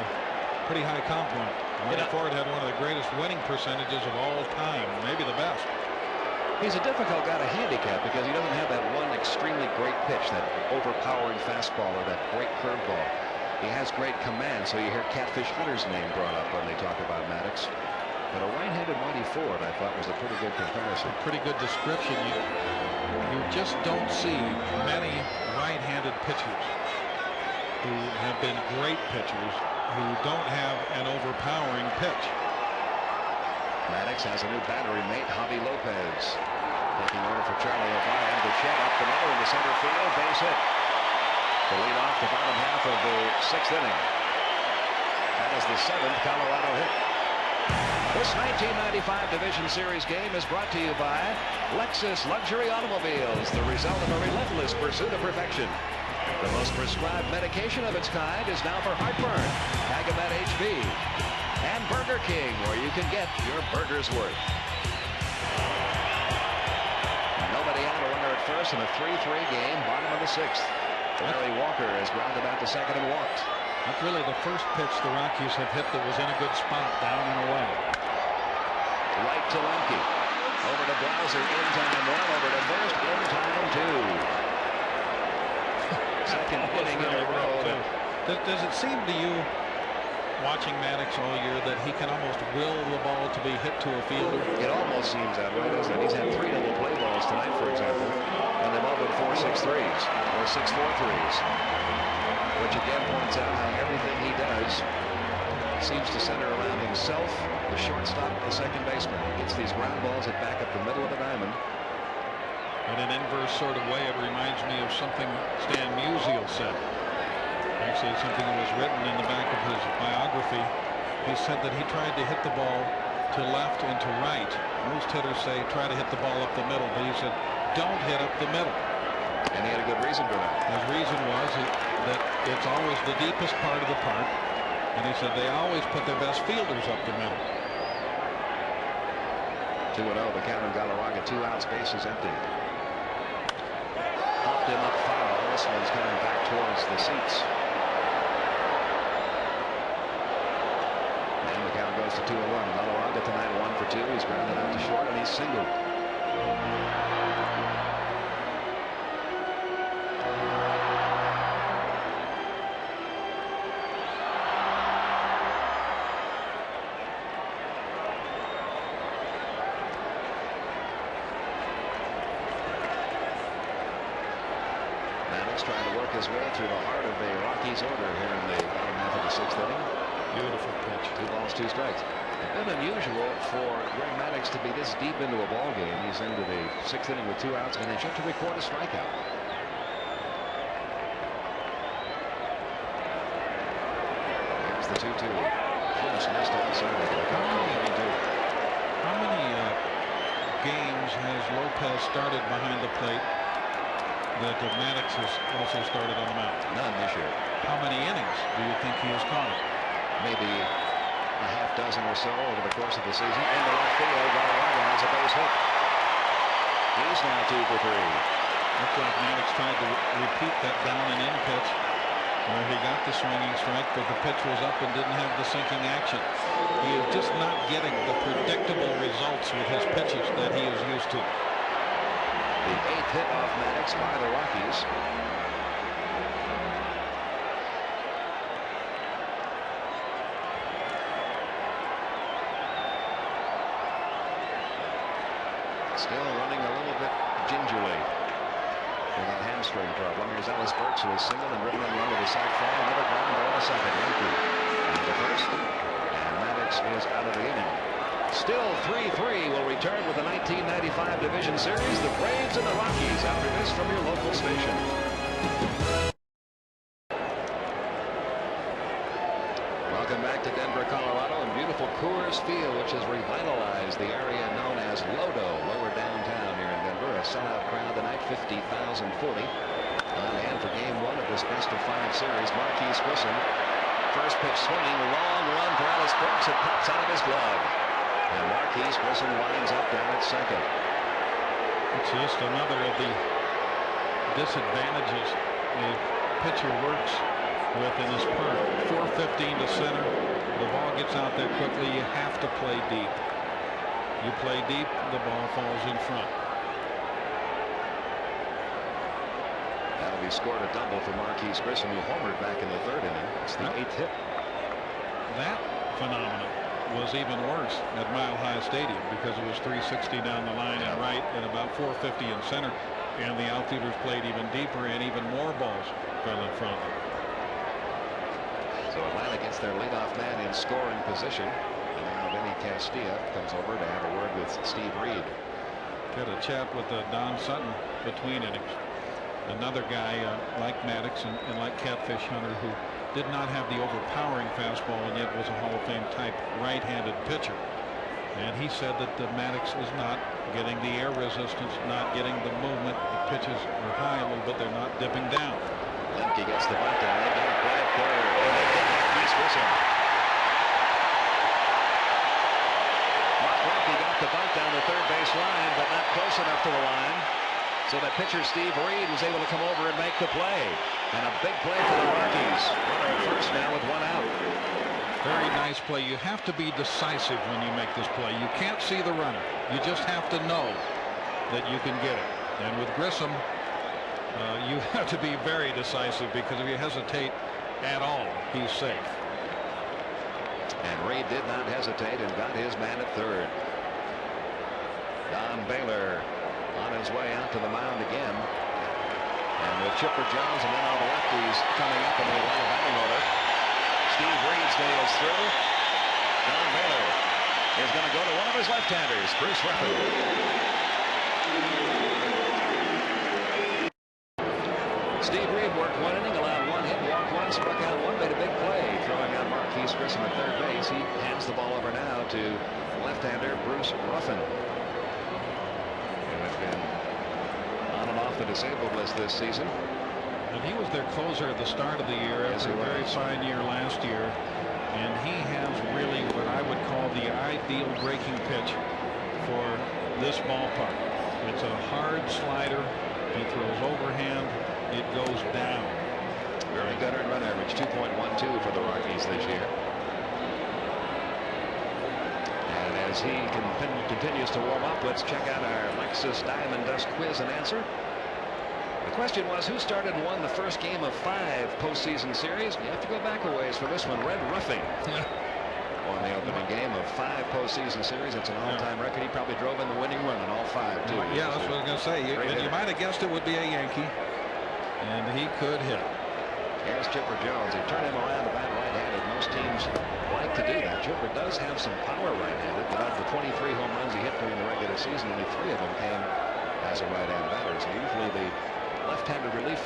pretty high compliment. Whitey Ford had one of the greatest winning percentages of all time, maybe the best. He's a difficult guy to handicap because he doesn't have that one extremely great pitch, that overpowering fastball or that great curveball. He has great command, so you hear Catfish Hunter's name brought up when they talk about Maddux. But a right-handed Whitey Ford, I thought, was a pretty good comparison. Pretty good description. You just don't see many right-handed pitchers who have been great pitchers who don't have an overpowering pitch. Maddux has a new battery mate, Javi Lopez. Taking over for Charlie O'Brien. Bichette up the middle into center field. Base hit. To lead off the bottom half of the 6th inning. That is the 7th Colorado hit. This 1995 Division Series game is brought to you by Lexus Luxury Automobiles, the result of a relentless pursuit of perfection. The most prescribed medication of its kind is now for heartburn, Tagamet HB. And Burger King, where you can get your burger's worth. Nobody out, a runner at first in a 3-3 game, bottom of the 6th. Larry Walker has grounded out to second and walked. That's really the first pitch the Rockies have hit that was in a good spot, down and away. Right to Lemke. Over to Blauser, in time 1, over to first, in time 2. Second inning in a row. Does it seem to you, watching Maddux all year, that he can almost will the ball to be hit to a fielder? It almost seems that way, doesn't it? He's had 3 double play balls tonight, for example, and they've all been 4-6-3s or 6-4-3s. Which again points out how everything he does seems to center around himself, the shortstop, the second baseman. He gets these ground balls that back up the middle of the diamond. In an inverse sort of way, it reminds me of something Stan Musial said. Actually, something that was written in the back of his biography He said that he tried to hit the ball to left and to right. Most hitters say try to hit the ball up the middle, but he said don't hit up the middle. And he had a good reason for that. His reason was that it's always the deepest part of the park, and he said they always put their best fielders up the middle. 2-0, the count in Galarraga, 2 outs, bases empty. Popped him up foul. This one's coming back towards the seats. And the count goes to 2-1. Galarraga tonight 1 for 2. He's grounded out to short and he's singled. Trying to work his way through the heart of the Rockies order here in the bottom half of the 6th inning. Beautiful pitch. 2 balls, 2 strikes. It's been unusual for Greg Maddux to be this deep into a ball game. He's into the 6th inning with 2 outs and he's yet to record a strikeout. Here's the 2-2. Just missed outside of the How many games has Lopez started behind the plate that Maddux has also started on the mound? None this year. How many innings do you think he has caught? Maybe a half dozen or so over the course of the season. In the left field, Galarraga has a base hit. He's now 2 for 3. Looks like Maddux tried to repeat that down and in pitch where he got the swinging strike, but the pitch was up and didn't have the sinking action. He is just not getting the predictable results with his pitches that he is used to. The 8th hit off Maddux by the Rockies. Still running a little bit gingerly with that hamstring problem. Here's Ellis Burks, who is single and driven in the end of the sac fly. Another ground ball to second. Yankee and the first. And Maddux is out of the inning. Still 3-3 will return with the 1995 Division Series. The Braves and the Rockies after this from your local station. Welcome back to Denver, Colorado, and beautiful Coors Field, which has revitalized the area known as Lodo, lower downtown here in Denver. A sellout crowd tonight, 50,040. On hand for Game 1 of this best-of-5 series. Marquis Grissom, first pitch swinging, long run for Ellis Burks. It pops out of his glove. And Marquis Grissom winds up down at second. It's just another of the disadvantages a pitcher works with in this park. 4:15 to center. The ball gets out there quickly. You have to play deep. You play deep, the ball falls in front. That'll be scored a double for Marquis Grissom, who homered back in the 3rd inning. It's the 8th hit. That phenomenon was even worse at Mile High Stadium because it was 360 down the line and right and about 450 in center, and the outfielders played even deeper and even more balls fell in front of them. So Atlanta gets their leadoff man in scoring position, and now Vinny Castilla comes over to have a word with Steve Reed. Had a chat with Don Sutton between innings. Another guy like Maddux and like Catfish Hunter, who did not have the overpowering fastball and yet was a Hall of Fame type right-handed pitcher. And he said that the Maddux is not getting the air resistance, not getting the movement. The pitches are high a little bit, they're not dipping down. Lemke gets the bunt down. They got a play at third. And they get Marquis Grissom. Mark Lemke got the bunt down the third base line, but not close enough to the line. So that pitcher Steve Reed was able to come over and make the play. And a big play for the Rockies. Runner at first now with 1 out. Very nice play. You have to be decisive when you make this play. You can't see the runner. You just have to know that you can get it. And with Grissom, you have to be very decisive, because if you hesitate at all, he's safe. And Reed did not hesitate and got his man at third. Don Baylor on his way out to the mound again. And with Chipper Jones and then all the lefties coming up in the Atlanta batting order, Steve Reed's day is through. Don Baylor is going to go to one of his left-handers, Bruce Ruffin. Steve Reed worked 1 inning, allowed 1 hit, walked 1, struck out 1, made a big play, throwing out Marquis Marquis Grissom at third base. He hands the ball over now to left-hander Bruce Ruffin, who has been on and off the disabled list this season. And he was their closer at the start of the year after a very fine year last year. And he has really what I would call the ideal breaking pitch for this ballpark. It's a hard slider. He throws overhand. It goes down. Very good earned run average, 2.12 for the Rockies this year. And as he continues to warm up, let's check out our Lexus Diamond Dust quiz and answer. The question was, who started and won the first game of 5 postseason series? You have to go back a ways for this one. Red Ruffing won the opening game of 5 postseason series. It's an all-time record. He probably drove in the winning run in all 5 too. Yeah, that's what I was going to say. You might have guessed it would be a Yankee, and he could hit. Here's Chipper Jones. They turn him around to bat right-handed. Most teams like to do that. Chipper does have some power right-handed, but of the 23 home runs he hit during the regular season, only 3 of them came as a right-hand batter. So usually the left-handed relief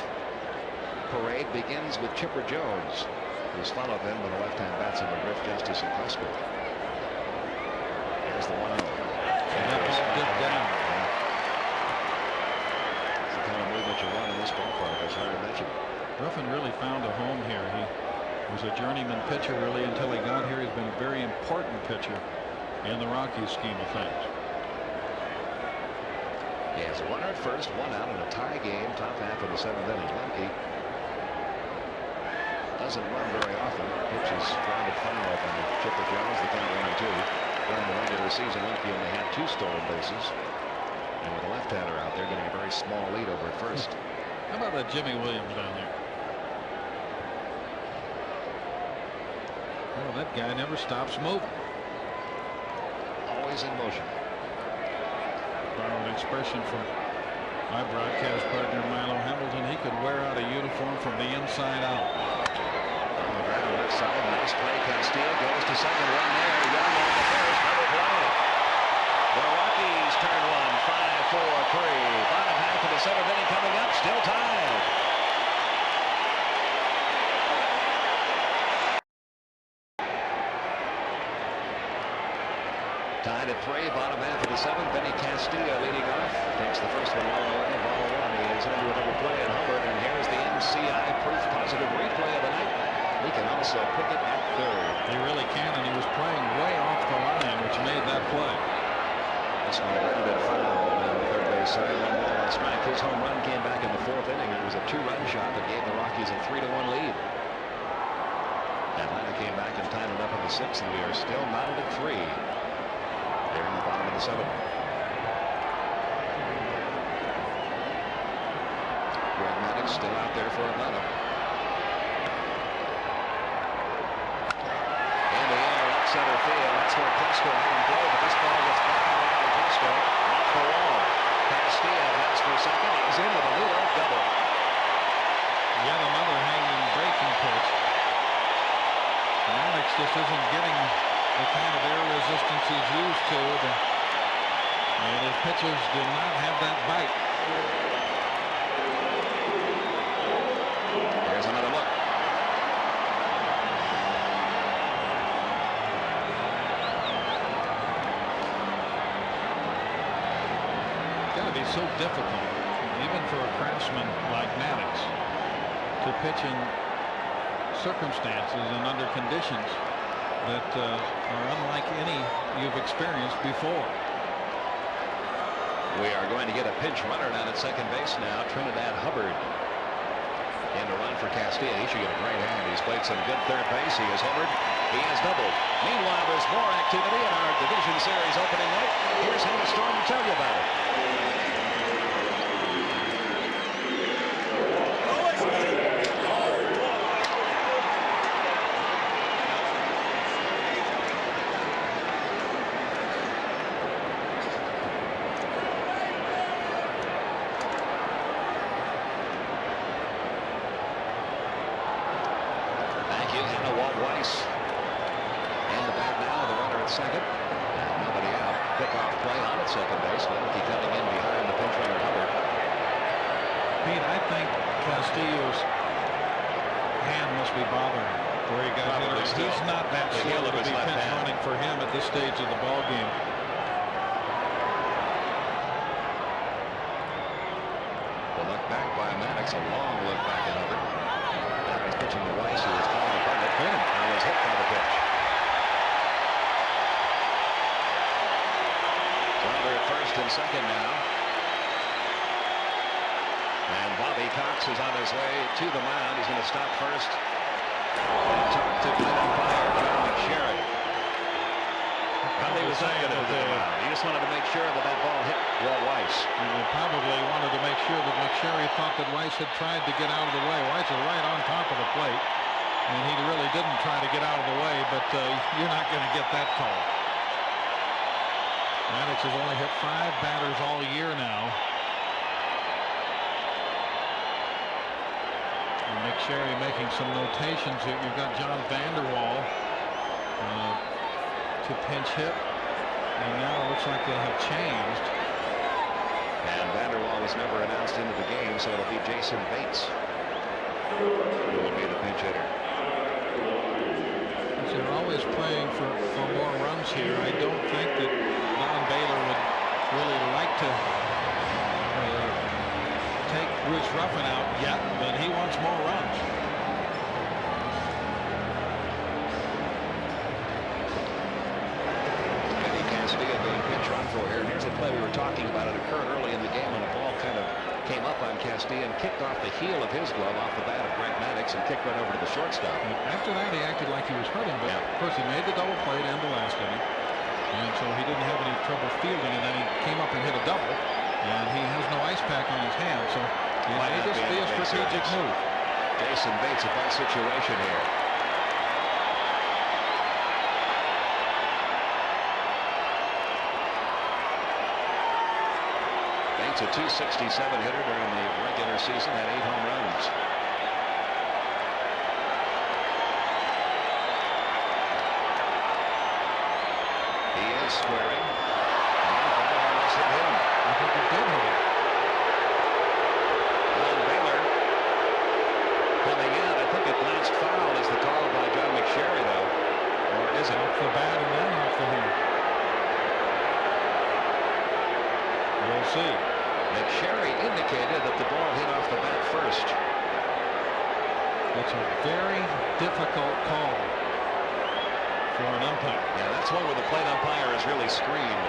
parade begins with Chipper Jones, who's followed then by the left-hand batsman Griff Justice and Crespo. Here's the 1-0. And that ball dipped down. It's the kind of movement you want in this ballpark, as Larry mentioned. Ruffin really found a home here. He was a journeyman pitcher really until he got here. He's been a very important pitcher in the Rockies scheme of things. He has a runner at first, 1 out in a tie game, top half of the 7th inning. Lemke doesn't run very often. Pitch is grounded foul from Chipper Jones, the count 1-2. During the regular season, Lemke only had 2 stolen bases. And with a left-hander out there, getting a very small lead over at first. How about that Jimmy Williams down there? Well, that guy never stops moving. Always in motion. Borrowed an expression from my broadcast partner Milo Hamilton. He could wear out a uniform from the inside out. On the ground left side, nice play. Castillo goes to second, one there. Young on the first, double play. The Rockies turn one, 5-4-3. Bottom half of the 7th inning coming up, still tied. Tied at 3, bottom half of the 7th. Benny Castillo leading off. Takes the first one all away. Ball 1. He is into another play at Hubbard. And here's the MCI proof positive replay of the night. He can also pick it at third. He really can, and he was playing way off the line, which made that play. This one a little bit foul down the third base side. 1 ball on strike. His home run came back in the 4th inning. It was a 2-run shot that gave the Rockies a 3-1 lead. Atlanta came back and tied it up in the 6th, and we are still mounted at 3. There in the bottom of the 7th. Greg Maddux still out there for Atlanta. In the air, right center field. That's where Crespo had him play, but this ball gets back around to Crespo. Off the wall. Castillo heads for second. He's into the leadoff double. Yet another hanging breaking pitch. Maddux just isn't getting the kind of air resistance he's used to. And his pitches did not have that bite. Here's another look. It's got to be so difficult, even for a craftsman like Maddux, to pitch in circumstances and under conditions that are unlike any you've experienced before. We are going to get a pinch runner down at second base now. Trinidad Hubbard in to run for Castillo. He should get a great hand. He's played some good third base. He has homered. He has doubled. Meanwhile, there's more activity in our division series opening night. Here's Henry Storm to tell you about it. Second. And nobody out. Pickoff play on at second base. Lemke coming in behind the pinch runner Hubbard. Pete, I think Castillo's hand must be bothering him. where he got hit. He's not that slow to be pinch running for him at this stage of the ball game. The look back by Maddox, a long look back at Hubbard. Now he's pitching to Weiss, who is calling the button. Hit him. And was hit by the pitch. Under at first and second now. And Bobby Cox is on his way to the mound. He's going to stop first and talk to plate umpire John McSherry. Well, he was not going to the mound. He just wanted to make sure that that ball hit Walt Weiss. He probably wanted to make sure that McSherry thought that Weiss had tried to get out of the way. Weiss is right on top of the plate, and he really didn't try to get out of the way, but you're not going to get that call. Maddox has only hit 5 batters all year now. And McSherry making some notations here. You've got John Vanderwall to pinch hit. And now it looks like they have changed. And Vanderwall was never announced into the game, so it'll be Jason Bates who will be the pinch hitter. They're always playing for more runs here. I don't think that Don Baylor would really like to take Bruce Ruffin out yet, but he wants more runs. Eddie Cassidy being pinch run for here. Here's a play we were talking about. It occurred early in the game when a ball kind of came up on Cassidy and kicked off the heel of his glove off the bat of Greg Maddox and kicked right over to the shortstop. And after that, he acted like he was hurting, but of course he made the double play to end the last inning, and so he didn't have any trouble fielding, and then he came up and hit a double, and he has no ice pack on his hand, so it may just be a strategic move. Jason Bates, a fun situation here. Bates, a .267 hitter during the regular season, had 8 home runs. He is squaring. And that almost hit him. I think it did hit him. Don Baylor coming in. I think it glanced foul is the call by John McSherry, though. Or is it? Off the bat and then off the hand. We'll see. McSherry indicated that the ball hit off the bat first. It's a very difficult call for an umpire. Yeah, that's one where the plate umpire is really screened.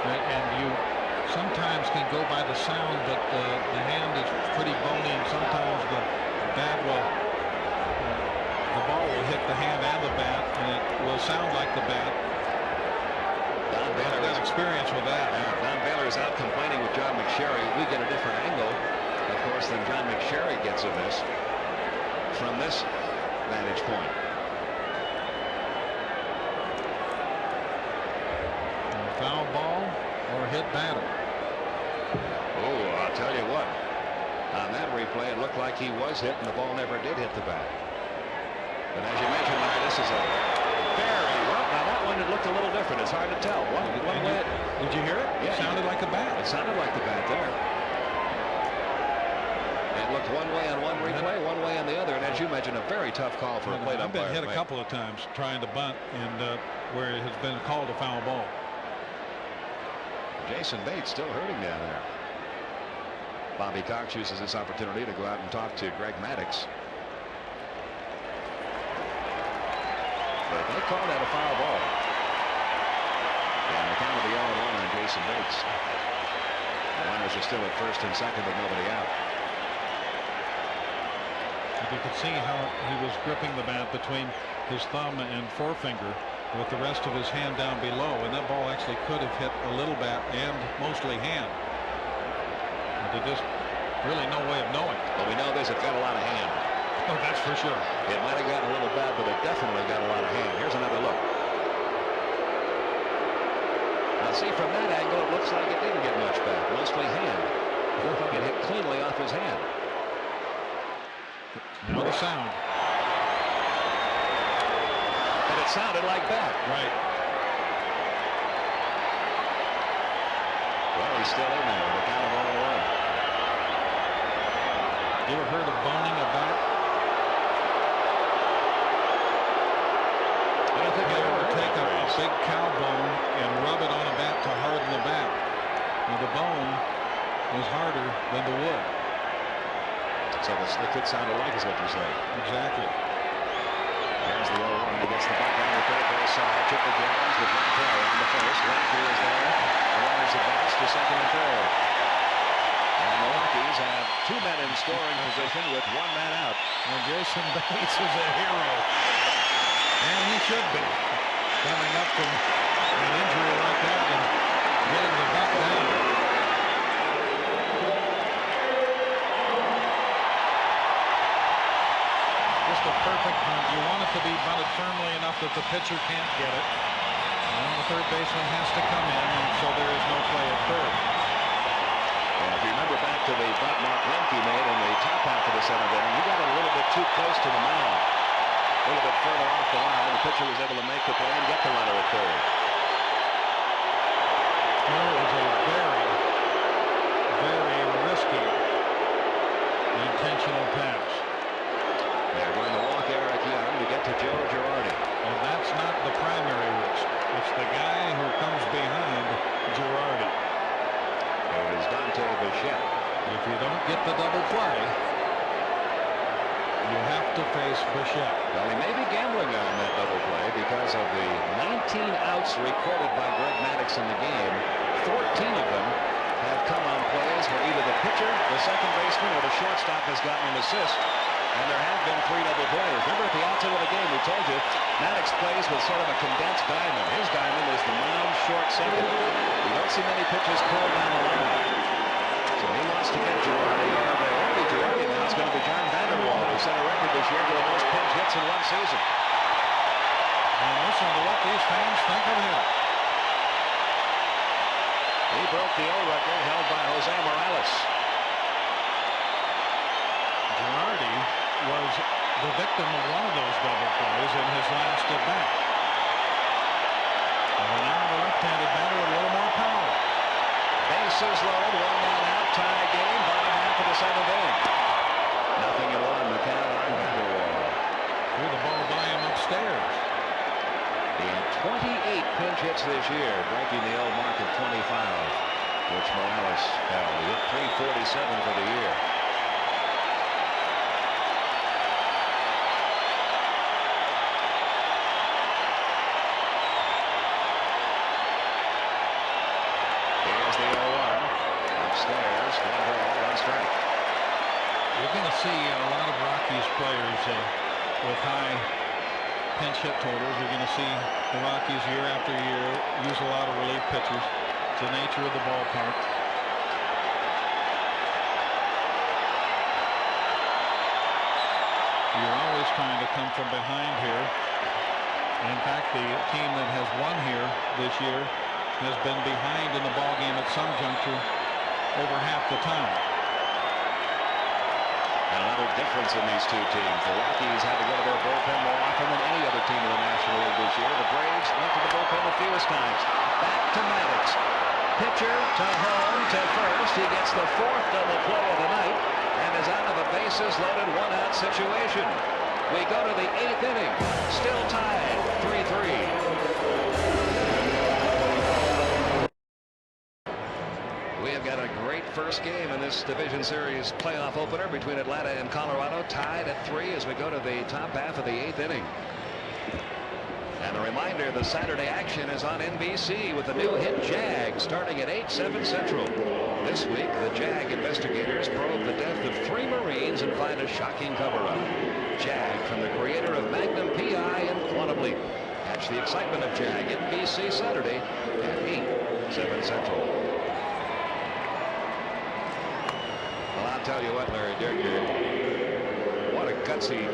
And you sometimes can go by the sound, but the hand is pretty bony, and sometimes the bat will, the ball will hit the hand and the bat, and it will sound like the bat. Don Baylor got experience with that. Don Baylor is out complaining with John McSherry. We get a different angle, of course, than John McSherry gets of this from this vantage point. Foul ball or hit batter. Oh, I'll tell you what. On that replay, it looked like he was hit, and the ball never did hit the bat. But as you mentioned, Larry, this is a very well. Now that one, it looked a little different. It's hard to tell. Did you hear it? Yeah, it sounded like a bat. It sounded like the bat there. It looked one way on one replay, one way on the other, and as you mentioned, a very tough call for a plate umpire. I've been hit a couple of times trying to bunt, and where it has been called a foul ball. Jason Bates still hurting down there. Bobby Cox uses this opportunity to go out and talk to Greg Maddox. But they call that a foul ball. And the count will be 0-1 on Jason Bates. The runners are still at first and second with nobody out. You could see how he was gripping the bat between his thumb and forefinger with the rest of his hand down below, and that ball actually could have hit a little bat and mostly hand. But there's just really no way of knowing. But we know this, it's got a lot of hand. Oh, that's for sure. It might have gotten a little bad, but it definitely got a lot of hand. Here's another look. Now see, from that angle, it looks like it didn't get much back, mostly hand. It looked like it hit cleanly off his hand. Now the sound. And it sounded like that. Right. Well, he's still in there with a count of 0-1. You ever heard of boning a bat? big cow bone and rub it on a bat to harden the bat. Now, the bone was harder than the wood. So the could sound alike is what you're saying. Exactly. There's the 0-1. He gets the bunt down the third base side. Chipper Jones with one throw on the first. Lemke is there. The runners advance to second and third. And the Rockies have two men in scoring position with one man out. And Jason Bates is a hero. And he should be. Coming up from an injury like that and getting the bunt down. Just a perfect bunt. You want it to be bunted firmly enough that the pitcher can't get it. And the third baseman has to come in, and so there is no play at third. And if you remember back to the bunt Mark Lemke made in the top half of the seventh inning, he got it a little bit too close to the mound. A little bit further off the line. The pitcher was able to make the play and get the runner at third. It was a very, very risky intentional pass. They're going to walk Eric Young to get to Joe Girardi. And that's not the primary risk. It's the guy who comes behind Girardi. It is Dante Bichette. If you don't get the double play, you have to face Bichette. Well, he may be gambling on that double play because of the 19 outs recorded by Greg Maddux in the game. 14 of them have come on plays where either the pitcher, the second baseman, or the shortstop has gotten an assist. And there have been 3 double plays. Remember at the outset of the game, we told you, Maddux plays with sort of a condensed diamond. His diamond is the mound short second. You don't see many pitches pulled down the line. So he wants to get Girardi, or the only Girardi now is going to be John Vanderwall, who set a record this year for the most pinch hits in one season. And listen to what these fans think of him. He broke the old record held by Jose Morales. Girardi was the victim of one of those double plays in his last at bat. And now the left-handed batter with a little more power. Bases loaded, one man out, tie game, bottom half of the seventh inning. 0-1, the count on Vanderwall. Threw the ball by him upstairs. He had 28 pinch hits this year, breaking the old mark of 25, which Morales held. He hit .347 for the year. Here's the 0-1. Upstairs, one ball, one strike. You're going to see a lot of Rockies players with high pinch hit totals. You're going to see the Rockies year after year use a lot of relief pitchers. It's the nature of the ballpark. You're always trying to come from behind here. In fact, the team that has won here this year has been behind in the ballgame at some juncture over half the time. And another difference in these two teams. The Rockies had to go to their bullpen more often than any other team in the National League this year. The Braves went to the bullpen the fewest times. Back to Maddux. Pitcher to home to first. He gets the 4th double play of the night and is out of a bases loaded, one-out situation. We go to the 8th inning. Still tied 3-3. We have got a great first game in this Division Series playoff opener between Atlanta and Colorado, tied at 3 as we go to the top half of the 8th inning. And a reminder, the Saturday action is on NBC with the new hit Jag starting at 8/7 Central. This week, the Jag investigators probe the death of 3 Marines and find a shocking cover-up. Jag from the creator of Magnum P.I. and Quantum Leap. Catch the excitement of Jag, NBC Saturday at 8/7 Central. Well, I'll tell you what, Larry Dirk, what a gutsy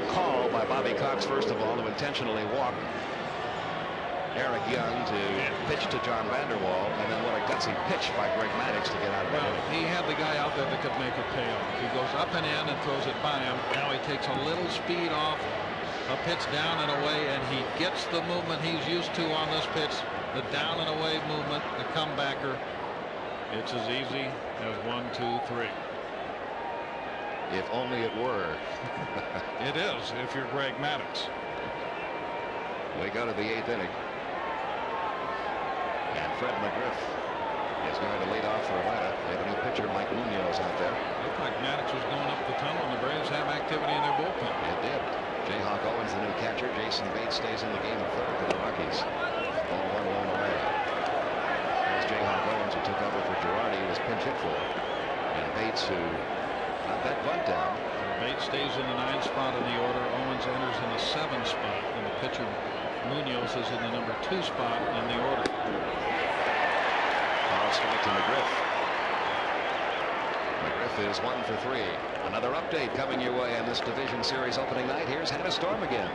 call by Bobby Cox, first of all, to intentionally walk Eric Young to pitch to John Vanderwall, and then what a gutsy pitch by Greg Maddux to get out of it. Well, he had the guy out there that could make it pay off. He goes up and in and throws it by him. Now he takes a little speed off a pitch down and away, and he gets the movement he's used to on this pitch, the down and away movement, the comebacker. It's as easy as 1, 2, 3. If only it were. It is if you're Greg Maddux. We go to the 8th inning. And Fred McGriff is going to lead off for Atlanta. They have a new pitcher, Mike Munoz, out there. Looked like Maddox was going up the tunnel, and the Braves have activity in their bullpen. It did. Jayhawk Owens, the new catcher. Jason Bates stays in the game in third for the Rockies. Ball 1 blown away. There's Jayhawk Owens, who took over for Girardi, who was pinch hit for. And Bates, who got that bunt down. Bates stays in the 9th spot in the order. Owens enters in the 7th spot, and the pitcher Munoz is in the number 2 spot in the order. Strike to McGriff. McGriff is 1 for 3. Another update coming your way on this division series opening night. Here's Hannah Storm again.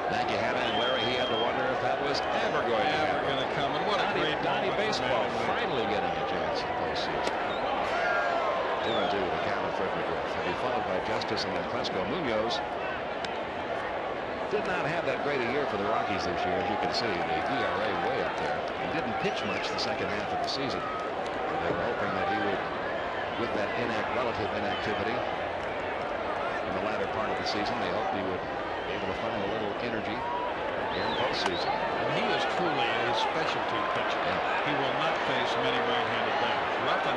Thank you, Hannah and Larry. He had to wonder if that was ever going to come. And what a great Donnie baseball finally getting a chance in postseason. 2-2 to count on Fred McGriff. He'll be followed by Justice and then Plesko. Munoz did not have that great a year for the Rockies this year. As you can see, the ERA way up there. He didn't pitch much the second half of the season. They were hoping that he would, with that relative inactivity in the latter part of the season, they hoped he would be able to find a little energy in postseason. And he is truly a specialty pitcher. Yeah. He will not face many right-handed batters. Ruffin,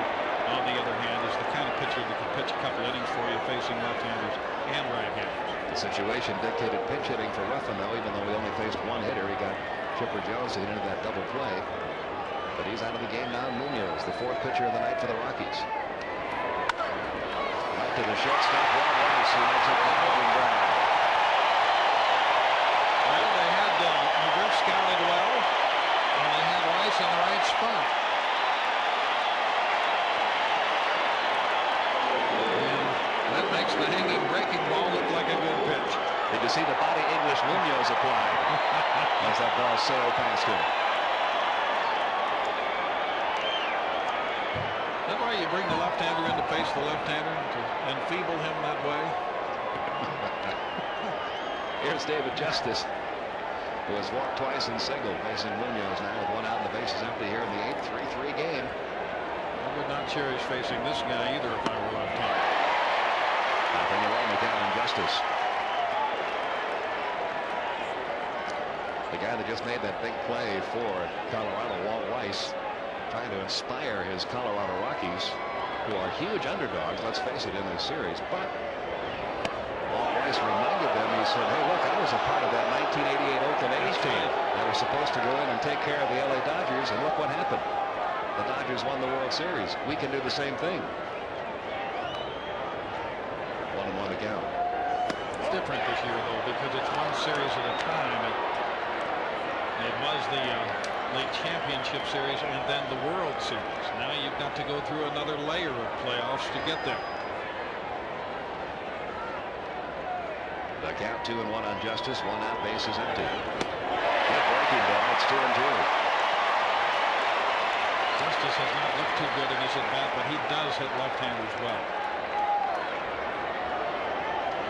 on the other hand, is the kind of pitcher that can pitch a couple innings for you facing left-handers and right-handers. The situation dictated pinch hitting for Ruffin, though, even though he only faced one hitter. He got Chipper Jones to hit into that double play. But he's out of the game now. Munoz, the 4th pitcher of the night for the Rockies. Right to the shortstop, Rob Rice, who makes it pounding ground. Well, they had McGriff scouted well, and they had Rice in the right spot. And that makes the hanging breaking ball look like a good pitch. Did you see the body English Munoz apply as that ball sailed past him? That's why you bring the left-hander in to face the left-hander to enfeeble him that way. Here's David Justice, who has walked twice and singled, facing Munoz now with 1 out and the bases empty here in the 8th, 3-3 game. I would not cherish facing this guy either if I were left-handed. Nothing alone with down on Justice. The guy that just made that big play for Colorado, Walt Weiss, trying to inspire his Colorado Rockies, who are huge underdogs, let's face it, in this series. But Walt Weiss reminded them, he said, hey, look, I was a part of that 1988 Oakland A's team. They were supposed to go in and take care of the LA Dodgers, and look what happened. The Dodgers won the World Series. We can do the same thing. 1-1 to count. It's different this year, though, because it's one series at a time. It was the League Championship Series and then the World Series. Now you've got to go through another layer of playoffs to get there. The count 2-1 on Justice, 1 out, bases empty. Good breaking ball. It's 2-2. Justice has not looked too good in his at bat, but he does hit left-handers well.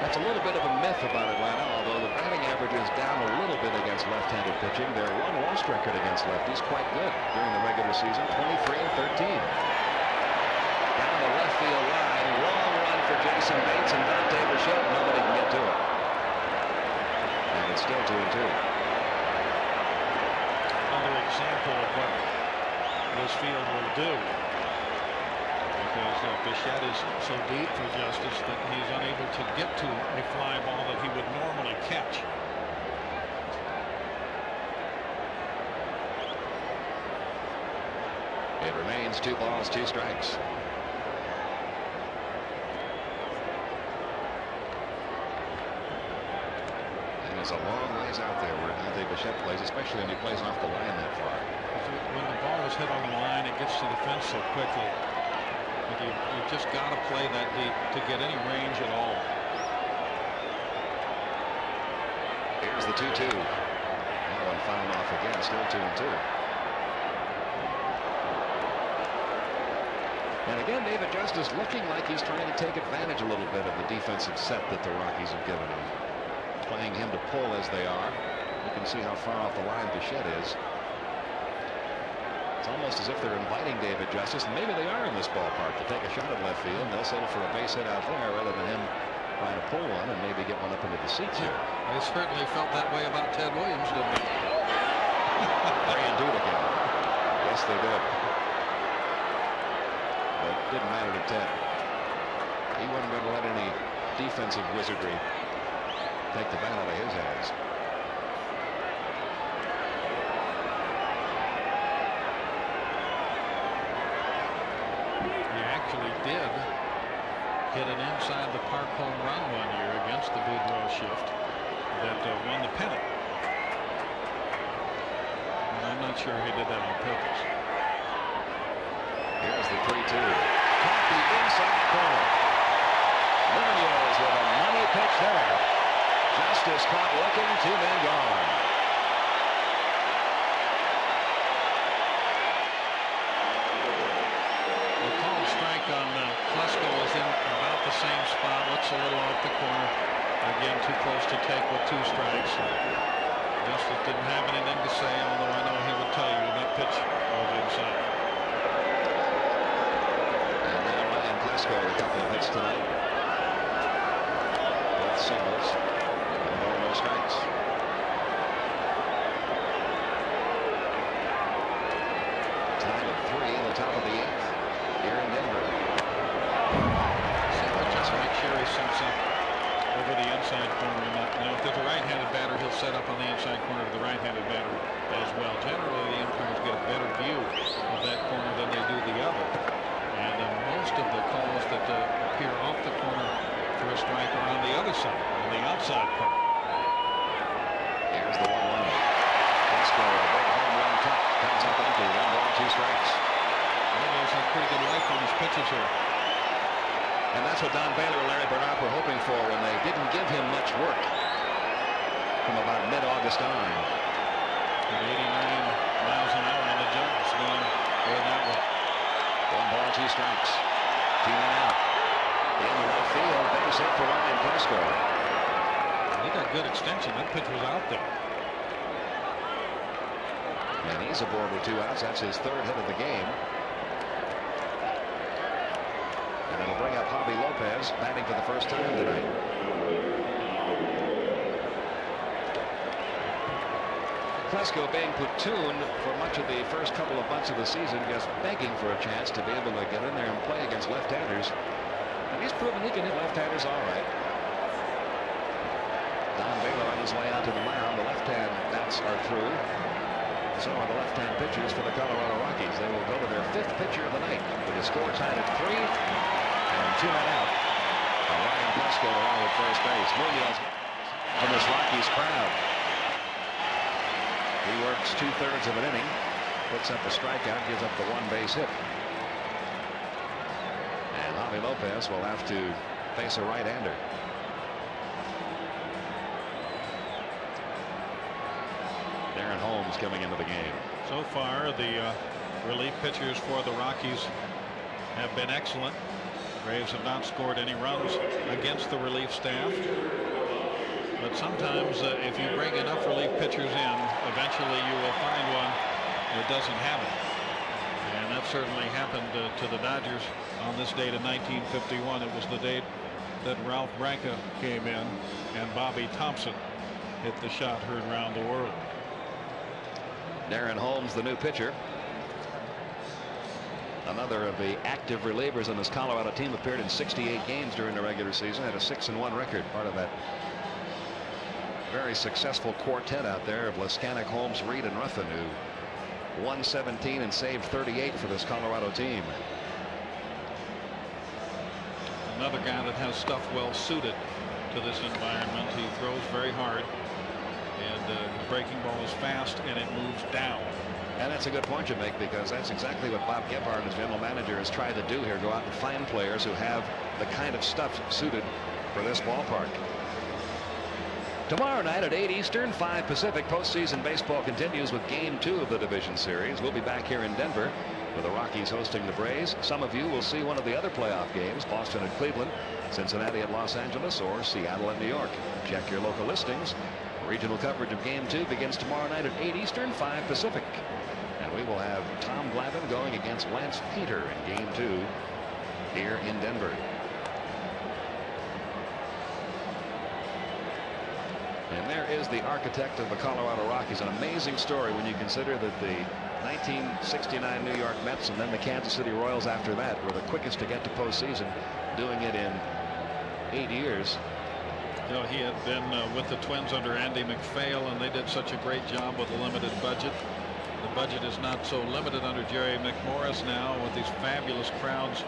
That's a little bit of a myth about Atlanta, although the batting average is down a little bit against left-handed pitching. Their 1 loss record against lefties quite good during the regular season, 23-13. Down the left field line, long run for Jason Bates and Dante Bichette. Nobody can get to it. And it's still 2-2. Another example of what this field will do. Because Bichette is so deep for Justice that he's unable to get to a fly ball that he would normally catch. It remains 2 balls, 2 strikes. And it's a long ways out there where Dante Bichette plays, especially when he plays off the line that far. When the ball is hit on the line, it gets to the fence so quickly. You've just got to play that deep to get any range at all. Here's the 2-2. That one fouled off again, still 2-2. And again, David Justice looking like he's trying to take advantage a little bit of the defensive set that the Rockies have given him. playing him to pull as they are. You can see how far off the line Bichette is. It's almost as if they're inviting David Justice, and maybe they are in this ballpark, to take a shot at left field. And they'll settle for a base hit out there rather than him trying to pull one and maybe get one up into the seats here. They certainly felt that way about Ted Williams, didn't they? They do it again. Yes, they did. But it didn't matter to Ted. He wasn't going to let any defensive wizardry take the bat out of his hands. Did hit an inside the park home run one year against the Boudreaux shift that won the pennant. And I'm not sure he did that on purpose. Here's the 3-2. Caught the inside corner. Munoz with a money pitch there. Justice caught looking, 2 men gone. On Klesko was in about the same spot. Looks a little off the corner. Again, too close to take with 2 strikes. Justice didn't have anything to say, although I know he would tell you that pitch was inside. And now Ryan Klesko with a couple of hits tonight. Both singles. And no strikes. Time of 3 in the top of the 8th. Here in Denver. Just make sure he sets up over the inside corner. And if there's a right-handed batter, he'll set up on the inside corner to the right-handed batter as well. Generally, the umpires get a better view of that corner than they do the other. And most of the calls that appear off the corner for a strike are on the other side, on the outside part. Here's the 1-1. Klesko, a big home run cut. Comes up empty. 1 ball, 2 strikes. He's had pretty good life on his pitches here. And that's what Don Baylor and Larry Bernard were hoping for when they didn't give him much work from about mid-August on. At 89 miles an hour on the jump. It's going that way. 1 ball, 2 strikes. 2 men out. In the left field, base hit for Ryan Klesko. He got good extension. That pitch was out there. And he's aboard with 2 outs. That's his 3rd hit of the game. And it'll bring up Javi Lopez batting for the first time tonight. Klesko being platooned for much of the first couple of months of the season, just begging for a chance to be able to get in there and play against left-handers. And he's proven he can hit left-handers all right. Don Baylor on his way out to the mound. The left-hand bats are through. So are the left-hand pitchers for the Colorado Rockies. They will go to their 5th pitcher of the night with a score tied at 3 and 2 men out. And Ryan Klesko along with first base. Munoz from this Rockies crowd. He works 2/3 of an inning, puts up a strikeout, gives up the 1 base hit. And Javi Lopez will have to face a right-hander. Darren Holmes coming into the game. So far, the relief pitchers for the Rockies have been excellent. Braves have not scored any runs against the relief staff. But sometimes if you bring enough relief pitchers in, eventually you will find one that doesn't have it. And that certainly happened to the Dodgers on this date in 1951. It was the date that Ralph Branca came in and Bobby Thompson hit the shot heard around the world. Darren Holmes, the new pitcher. Another of the active relievers on this Colorado team, appeared in 68 games during the regular season, had a 6-1 record, part of that very successful quartet out there of Leskanic, Holmes, Reed, and Ruffin, who won 17 and saved 38 for this Colorado team. Another guy that has stuff well suited to this environment. He throws very hard, and his breaking ball is fast and it moves down. And that's a good point you make, because that's exactly what Bob Gebhardt, as general manager, has tried to do here. Go out and find players who have the kind of stuff suited for this ballpark. Tomorrow night at 8 Eastern, 5 Pacific, postseason baseball continues with Game 2 of the division series. We'll be back here in Denver with the Rockies hosting the Braves. Some of you will see one of the other playoff games, Boston and Cleveland, Cincinnati at Los Angeles, or Seattle at New York. Check your local listings. Regional coverage of Game 2 begins tomorrow night at 8 Eastern, 5 Pacific. And we will have Tom Glavine going against Lance Painter in Game 2 here in Denver. And there is the architect of the Colorado Rockies. An amazing story when you consider that the 1969 New York Mets and then the Kansas City Royals after that were the quickest to get to postseason, doing it in 8 years. You know, he had been with the Twins under Andy McPhail, and they did such a great job with a limited budget. The budget is not so limited under Jerry McMorris now with these fabulous crowds.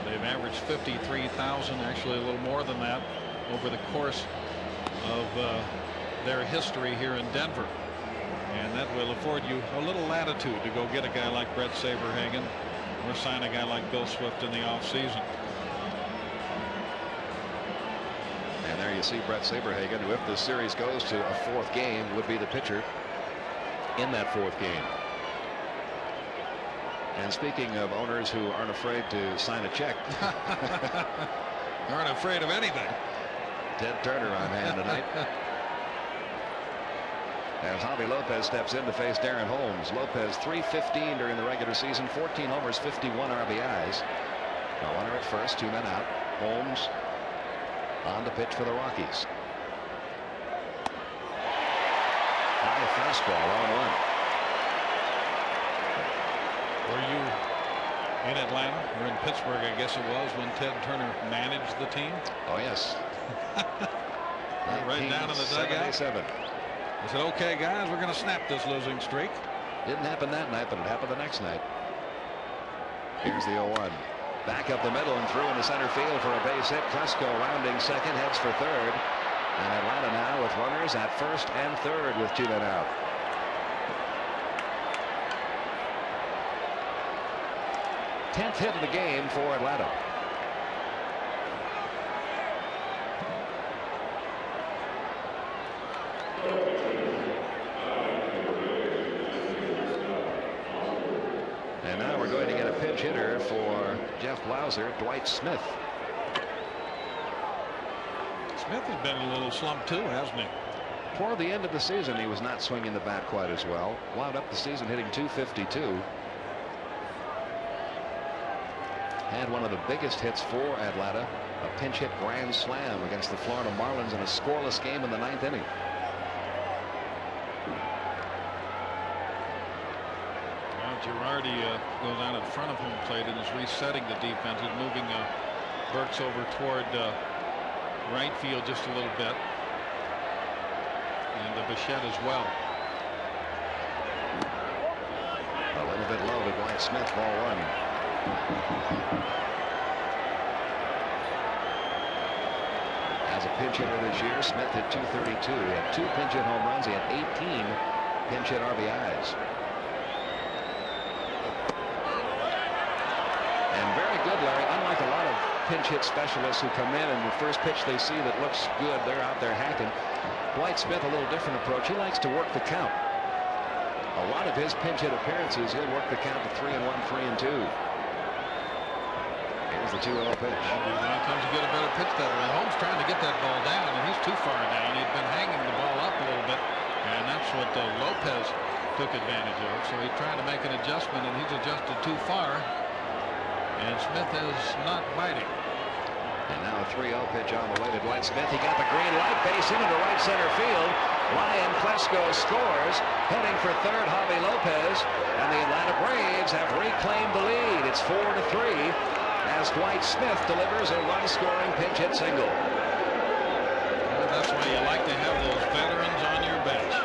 They've averaged 53,000, actually a little more than that, over the course of their history here in Denver. And that will afford you a little latitude to go get a guy like Brett Saberhagen or sign a guy like Bill Swift in the offseason. And there you see Brett Saberhagen, who, if this series goes to a 4th game, would be the pitcher in that 4th game. And speaking of owners who aren't afraid to sign a check, aren't afraid of anything. Ted Turner on hand tonight. As Javi Lopez steps in to face Darren Holmes. Lopez .315 during the regular season, 14 homers, 51 RBIs. A runner at first, 2 men out. Holmes on the pitch for the Rockies. High fastball, 0-1. Were you in Atlanta or in Pittsburgh, I guess it was, when Ted Turner managed the team? Oh, yes. Right down in the dugout. I said, okay, guys, we're going to snap this losing streak. Didn't happen that night, but it happened the next night. Here's the 0-1. Back up the middle and through into center field for a base hit. Klesko rounding second, heads for third. And Atlanta now with runners at first and third with 2 men out. Tenth hit of the game for Atlanta. And now we're going to get a pinch hitter for Jeff Blauser, Dwight Smith. Smith has been in a little slump too, hasn't he? Toward the end of the season, he was not swinging the bat quite as well. Wound up the season hitting .252. Had one of the biggest hits for Atlanta, a pinch hit grand slam against the Florida Marlins in a scoreless game in the 9th inning. Well, Girardi goes out in front of home plate and is resetting the defense. He's moving Burks over toward right field just a little bit, and Bichette as well. A little bit low to Dwight Smith, ball 1. As a pinch hitter this year, Smith hit .232. He had 2 pinch hit home runs. He had 18 pinch hit RBIs. And very good, Larry. Unlike a lot of pinch hit specialists who come in and the first pitch they see that looks good, they're out there hacking. Dwight Smith, a little different approach. He likes to work the count. A lot of his pinch hit appearances, he'll work the count to 3-1, 3-2. Here's the 2-0 pitch. Sometimes you get a better pitch that way. Holmes trying to get that ball down, and he's too far down. He'd been hanging the ball up a little bit, and that's what Lopez took advantage of. So he tried to make an adjustment, and he's adjusted too far, and Smith is not biting. And now a 3-0 pitch on the way to Dwight Smith. He got the green light, base hit into right center field. Ryan Klesko scores. Heading for third, Javi Lopez. And the Atlanta Braves have reclaimed the lead. It's 4-3 as Dwight Smith delivers a run-scoring pinch hit single. Well, that's why you like to have those veterans on your bench.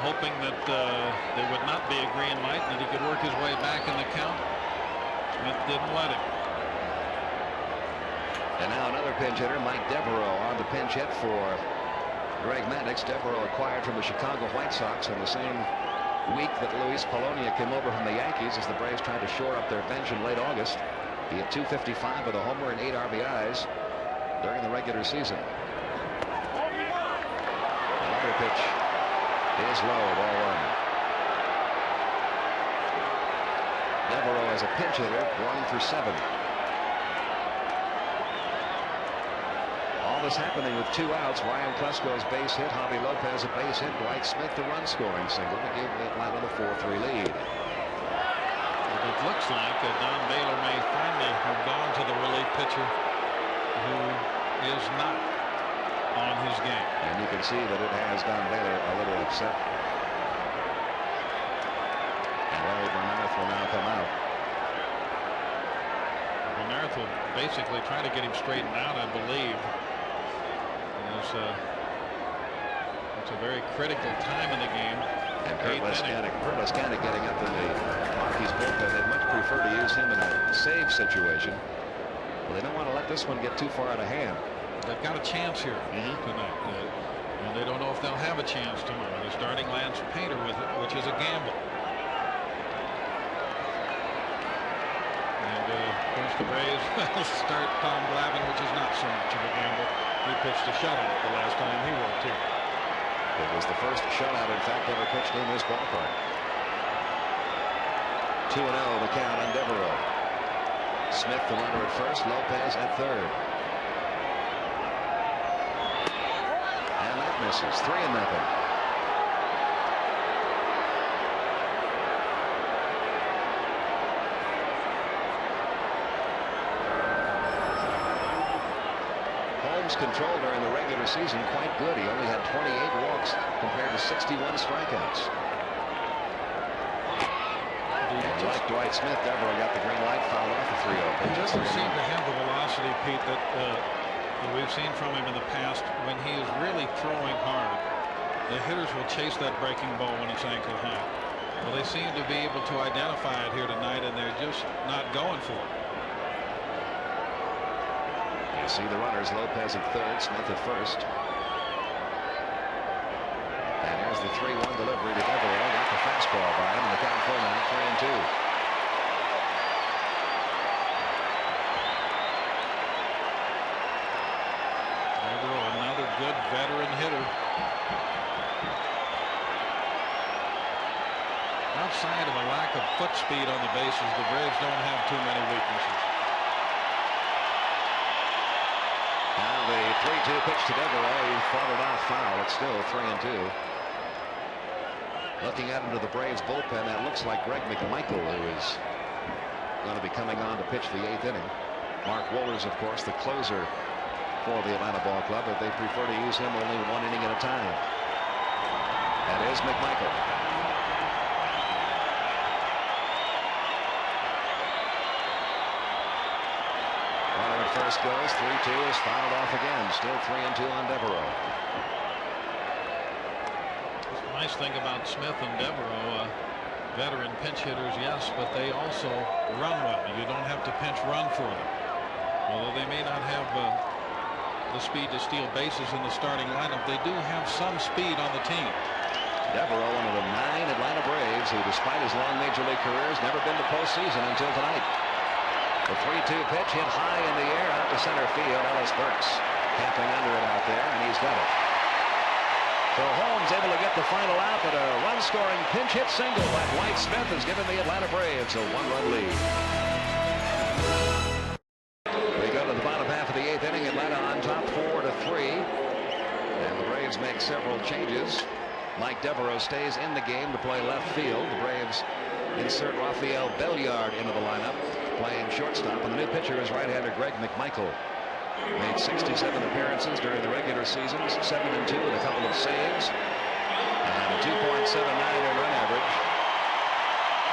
Hoping that there would not be a green light and that he could work his way back in the count. Smith didn't let him. And now another pinch hitter, Mike Devereaux, on the pinch hit for Greg Maddux. Devereaux acquired from the Chicago White Sox on the same week that Luis Polonia came over from the Yankees as the Braves tried to shore up their bench in late August. He had 255 with a homer and 8 RBIs during the regular season. Another pitch is low, ball 1. Devereaux as a pinch hitter, 1 for 7. All this happening with 2 outs. Ryan Klesko's base hit, Javi Lopez a base hit, Dwight Smith the run scoring single to give Atlanta the 4-3 lead. It looks like Don Baylor may finally have gone to the relief pitcher who is not on his game. And you can see that it has Don Baylor a little upset. And Larry Bernarth will now come out. Bernarth will basically try to get him straightened out, I believe. It's a very critical time in the game. And Kurt Lescanic getting up in the Marquis bullpen. They'd much prefer to use him in a save situation. Well, they don't want to let this one get too far out of hand. They've got a chance here tonight. And they don't know if they'll have a chance tomorrow. They're starting Lance Painter with it, which is a gamble. And of course the Braves will start Tom Glavine, which is not so much of a gamble. He pitched a shutout the last time he worked here. It was the first shutout, in fact, ever pitched in this ballpark. 2-0 the count on Devereaux. Smith the runner at first, Lopez at third. And that misses. 3-0. Control during the regular season quite good. He only had 28 walks compared to 61 strikeouts. And like Dwight Smith, Devereaux got the green light, fouled off the 3-0. He doesn't seem to have the velocity, Pete, that we've seen from him in the past. When he is really throwing hard, the hitters will chase that breaking ball when it's ankle high. Well, they seem to be able to identify it here tonight, and they're just not going for it. You see the runners, Lopez at third, Smith at first. And here's the 3-1 delivery to Devereaux. Got the fastball by him, and the count full now, 3-2. Devereaux, another good veteran hitter. Outside of a lack of foot speed on the bases, the Braves don't have too many weaknesses. Now the 3-2 pitch to Devereaux. He fought it off foul. It's still 3-2. Looking out into the Braves bullpen, that looks like Greg McMichael, who is going to be coming on to pitch the 8th inning. Mark Wohlers, of course, the closer for the Atlanta Ball Club, but they prefer to use him only 1 inning at a time. That is McMichael. First goes, 3-2 is fouled off again. Still 3-2 on Devereaux. The nice thing about Smith and Devereaux, veteran pinch hitters, yes, but they also run well. You don't have to pinch run for them. Although they may not have the speed to steal bases in the starting lineup, they do have some speed on the team. Devereaux, one of the 9 Atlanta Braves who, despite his long major league career, has never been to postseason until tonight. The 3-2 pitch hit high in the air out to center field. Ellis Burks camping under it out there, and he's got it. So Holmes able to get the final out, but a run-scoring pinch hit single by Dwight Smith has given the Atlanta Braves a 1-run lead. We go to the bottom half of the 8th inning. Atlanta on top 4-3, and the Braves make several changes. Mike Devereaux stays in the game to play left field. The Braves insert Rafael Belliard into the lineup, playing shortstop, and the new pitcher is right-hander Greg McMichael. Made 67 appearances during the regular season, 7-2 with a couple of saves, and a 2.79 in run average.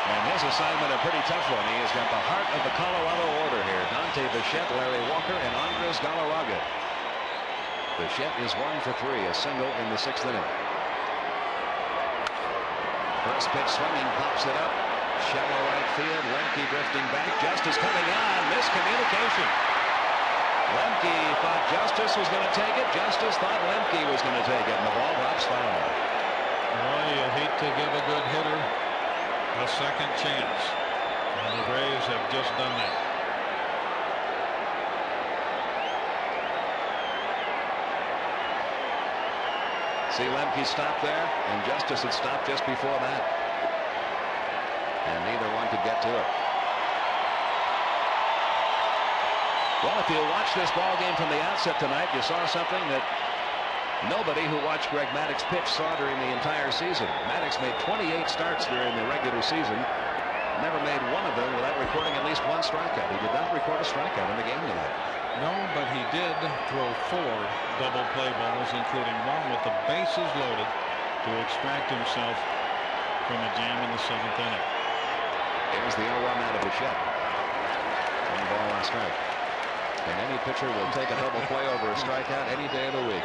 And his assignment a pretty tough one. He has got the heart of the Colorado order here: Dante Bichette, Larry Walker, and Andres Galarraga. Bichette is 1 for 3, a single in the 6th inning. First pitch swinging, pops it up. Shallow right field. Lemke drifting back. Justice coming on. Miscommunication. Lemke thought Justice was going to take it. Justice thought Lemke was going to take it, and the ball drops foul. Well, you hate to give a good hitter a second chance, and the Braves have just done that. See Lemke stop there, and Justice had stopped just before that, and neither one could get to it. Well, if you watch this ball game from the outset tonight, you saw something that nobody who watched Greg Maddux pitch saw during the entire season. Maddux made 28 starts during the regular season, never made one of them without recording at least one strikeout. He did not record a strikeout in the game tonight. No, but he did throw 4 double play balls, including one with the bases loaded to extract himself from a jam in the 7th inning. Here's the 0-1 out of Bichette. 1 ball, 1 strike. And any pitcher will take a double play over a strikeout any day of the week.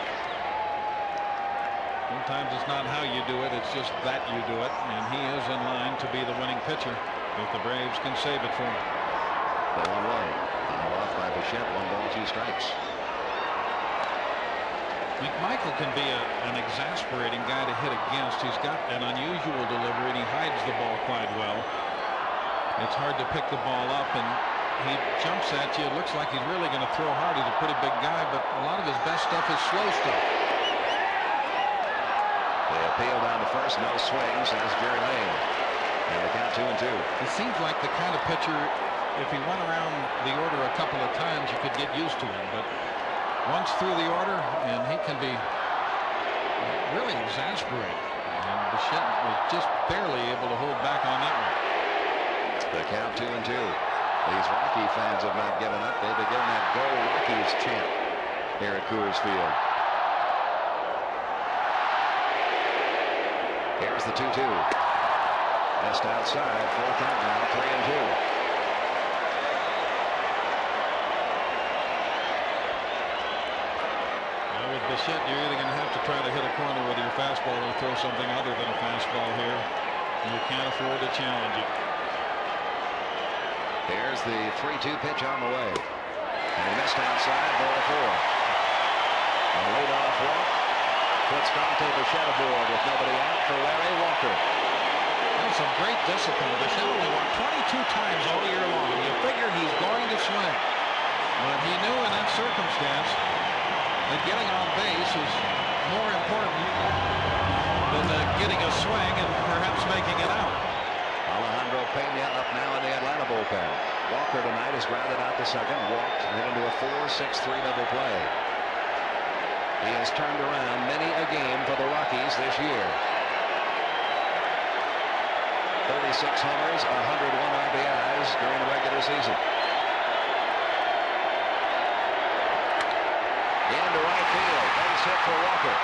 Sometimes it's not how you do it, it's just that you do it, and he is in line to be the winning pitcher if the Braves can save it for him. The 1-1. Foul off by Bichette. 1 ball, 2 strikes. McMichael can be an exasperating guy to hit against. He's got an unusual delivery, and he hides the ball quite well. It's hard to pick the ball up, and he jumps at you. It looks like he's really going to throw hard. He's a pretty big guy, but a lot of his best stuff is slow stuff. They appeal down to first. No swings. That's Jerry Lane. And the count 2-2. It seems like the kind of pitcher, if he went around the order a couple of times, you could get used to him. But once through the order, and he can be really exasperating. And Bichette was just barely able to hold back on that one. The count 2-2. These Rocky fans have not given up. They begin that Go Rockies chant here at Coors Field. Here's the 2-2. Missed outside. Full count now. 3-2. Well, with Bichette, you're either going to have to try to hit a corner with your fastball or throw something other than a fastball here. You can't afford to challenge it. Here's the 3-2 pitch on the way. And he missed outside, ball 4. A leadoff walk puts Dante Bichette aboard with nobody out for Larry Walker. That's some great discipline. Bichette only walked 22 times all year long. You figure he's going to swing. But he knew in that circumstance that getting on base is more important than getting a swing and perhaps making it out. Alejandro Pena up now in the Atlanta bullpen. Walker tonight is grounded out to second, walked, and hit into a 4-6-3 double play. He has turned around many a game for the Rockies this year. 36 homers, 101 RBIs during the regular season. Into right field, base hit for Walker.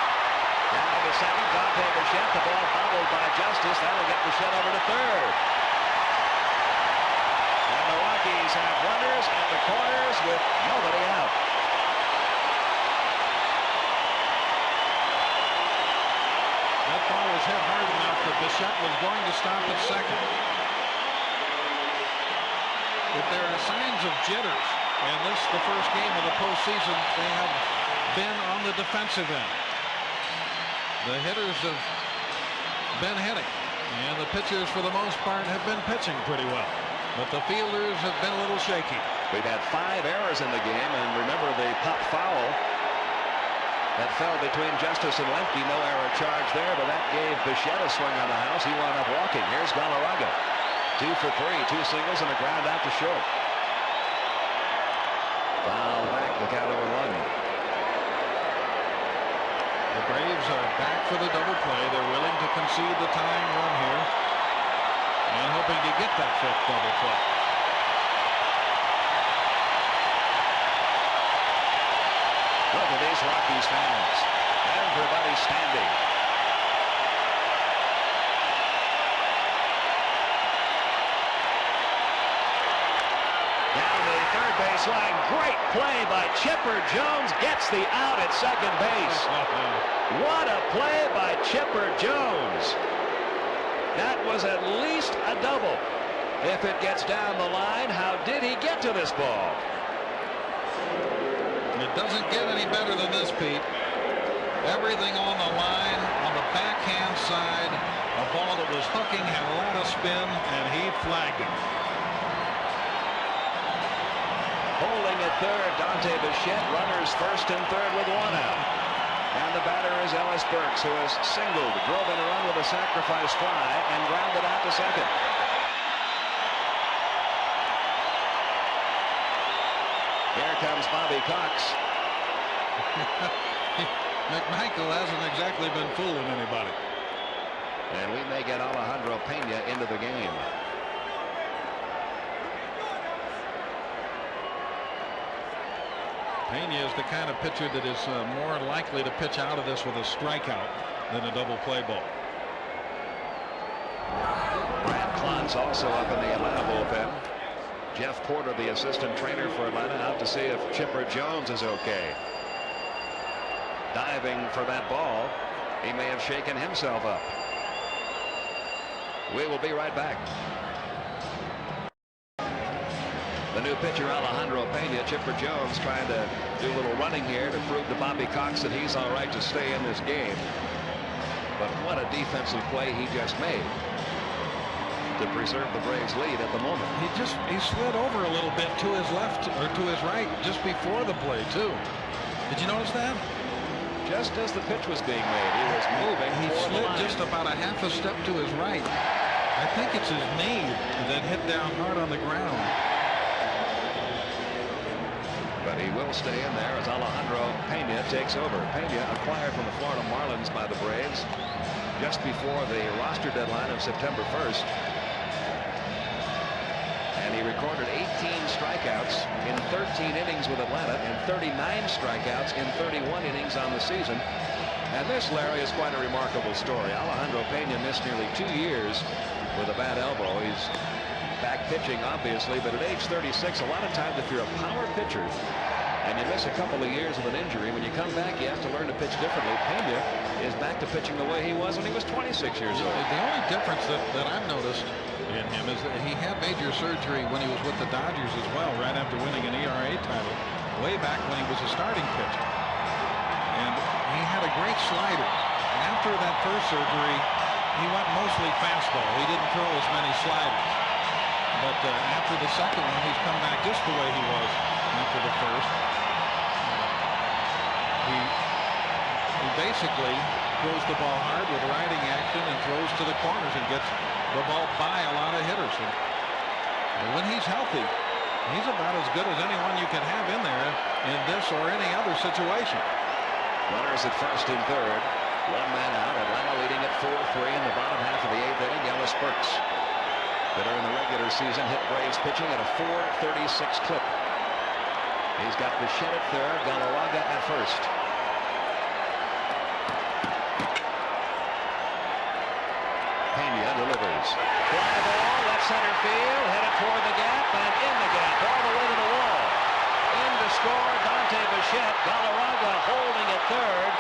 Down to second, Dante Bichette. The ball bobbled by Justice. That'll get Bichette over to third. And the Rockies have runners at the corners with nobody out. That ball was hit hard enough that Bichette was going to stop at second. If there are signs of jitters, and this is the first game of the postseason, they have been on the defensive end. The hitters have been hitting, and the pitchers, for the most part, have been pitching pretty well. But the fielders have been a little shaky. We've had 5 errors in the game, and remember the pop foul that fell between Justice and Lemke. No error charge there, but that gave Bichette a swing on the house. He wound up walking. Here's Galarraga. 2 for 3, 2 singles and a ground out to short. Foul back, the count 0-1. The Braves are back for the double play. They're willing to concede the tying run here and hoping to get that 5th double play. Look at these Rockies fans. Everybody standing. Down the third base line. Great play by Chipper Jones. Gets the out at second base. What a play by Chipper Jones. That was at least a double. If it gets down the line, how did he get to this ball? It doesn't get any better than this, Pete. Everything on the line, on the backhand side, a ball that was hooking, had a lot of spin, and he flagged it. Holding at third, Dante Bichette. Runners first and third with one out. And the batter is Ellis Burks, who has singled, drove in a run with a sacrifice fly, and grounded out to second. Here comes Bobby Cox. McMichael hasn't exactly been fooling anybody. And we may get Alejandro Pena into the game. Pena is the kind of pitcher that is more likely to pitch out of this with a strikeout than a double play ball. Brad Klontz also up in the Atlanta bullpen. Jeff Porter, the assistant trainer for Atlanta, out to see if Chipper Jones is okay. Diving for that ball. He may have shaken himself up. We will be right back. The new pitcher, Alejandro Pena. Chipper Jones trying to do a little running here to prove to Bobby Cox that he's all right to stay in this game. But what a defensive play he just made to preserve the Braves' lead at the moment. He slid over a little bit to his left or to his right just before the play too. Did you notice that? Just as the pitch was being made, he was moving. He slid just about a half a step to his right. I think it's his knee that hit down hard on the ground. But he will stay in there as Alejandro Pena takes over. Pena acquired from the Florida Marlins by the Braves just before the roster deadline of September 1st. And he recorded 18 strikeouts in 13 innings with Atlanta and 39 strikeouts in 31 innings on the season. And this, Larry, is quite a remarkable story. Alejandro Pena missed nearly 2 years with a bad elbow. He's back pitching, obviously, but at age 36, a lot of times if you're a power pitcher and you miss a couple of years with an injury, when you come back, you have to learn to pitch differently. Pena is back to pitching the way he was when he was 26 years old. The only difference that I've noticed in him is that he had major surgery when he was with the Dodgers as well, right after winning an ERA title, way back when he was a starting pitcher. And he had a great slider. After that first surgery, he went mostly fastball. He didn't throw as many sliders. But after the second one, he's come back just the way he was after the first. He basically throws the ball hard with riding action and throws to the corners and gets the ball by a lot of hitters. And when he's healthy, he's about as good as anyone you can have in there in this or any other situation. Runners at first and third. One man out. Atlanta leading at 4-3 in the bottom half of the 8th inning. Ellis Burks, that are in the regular season, hit Braves pitching at a .436 clip. He's got Bichette at third, Galarraga at first. Pena delivers. Fly ball, left center field, headed toward the gap, and in the gap, all the way to the wall. In to score, Dante Bichette. Galarraga holding at third.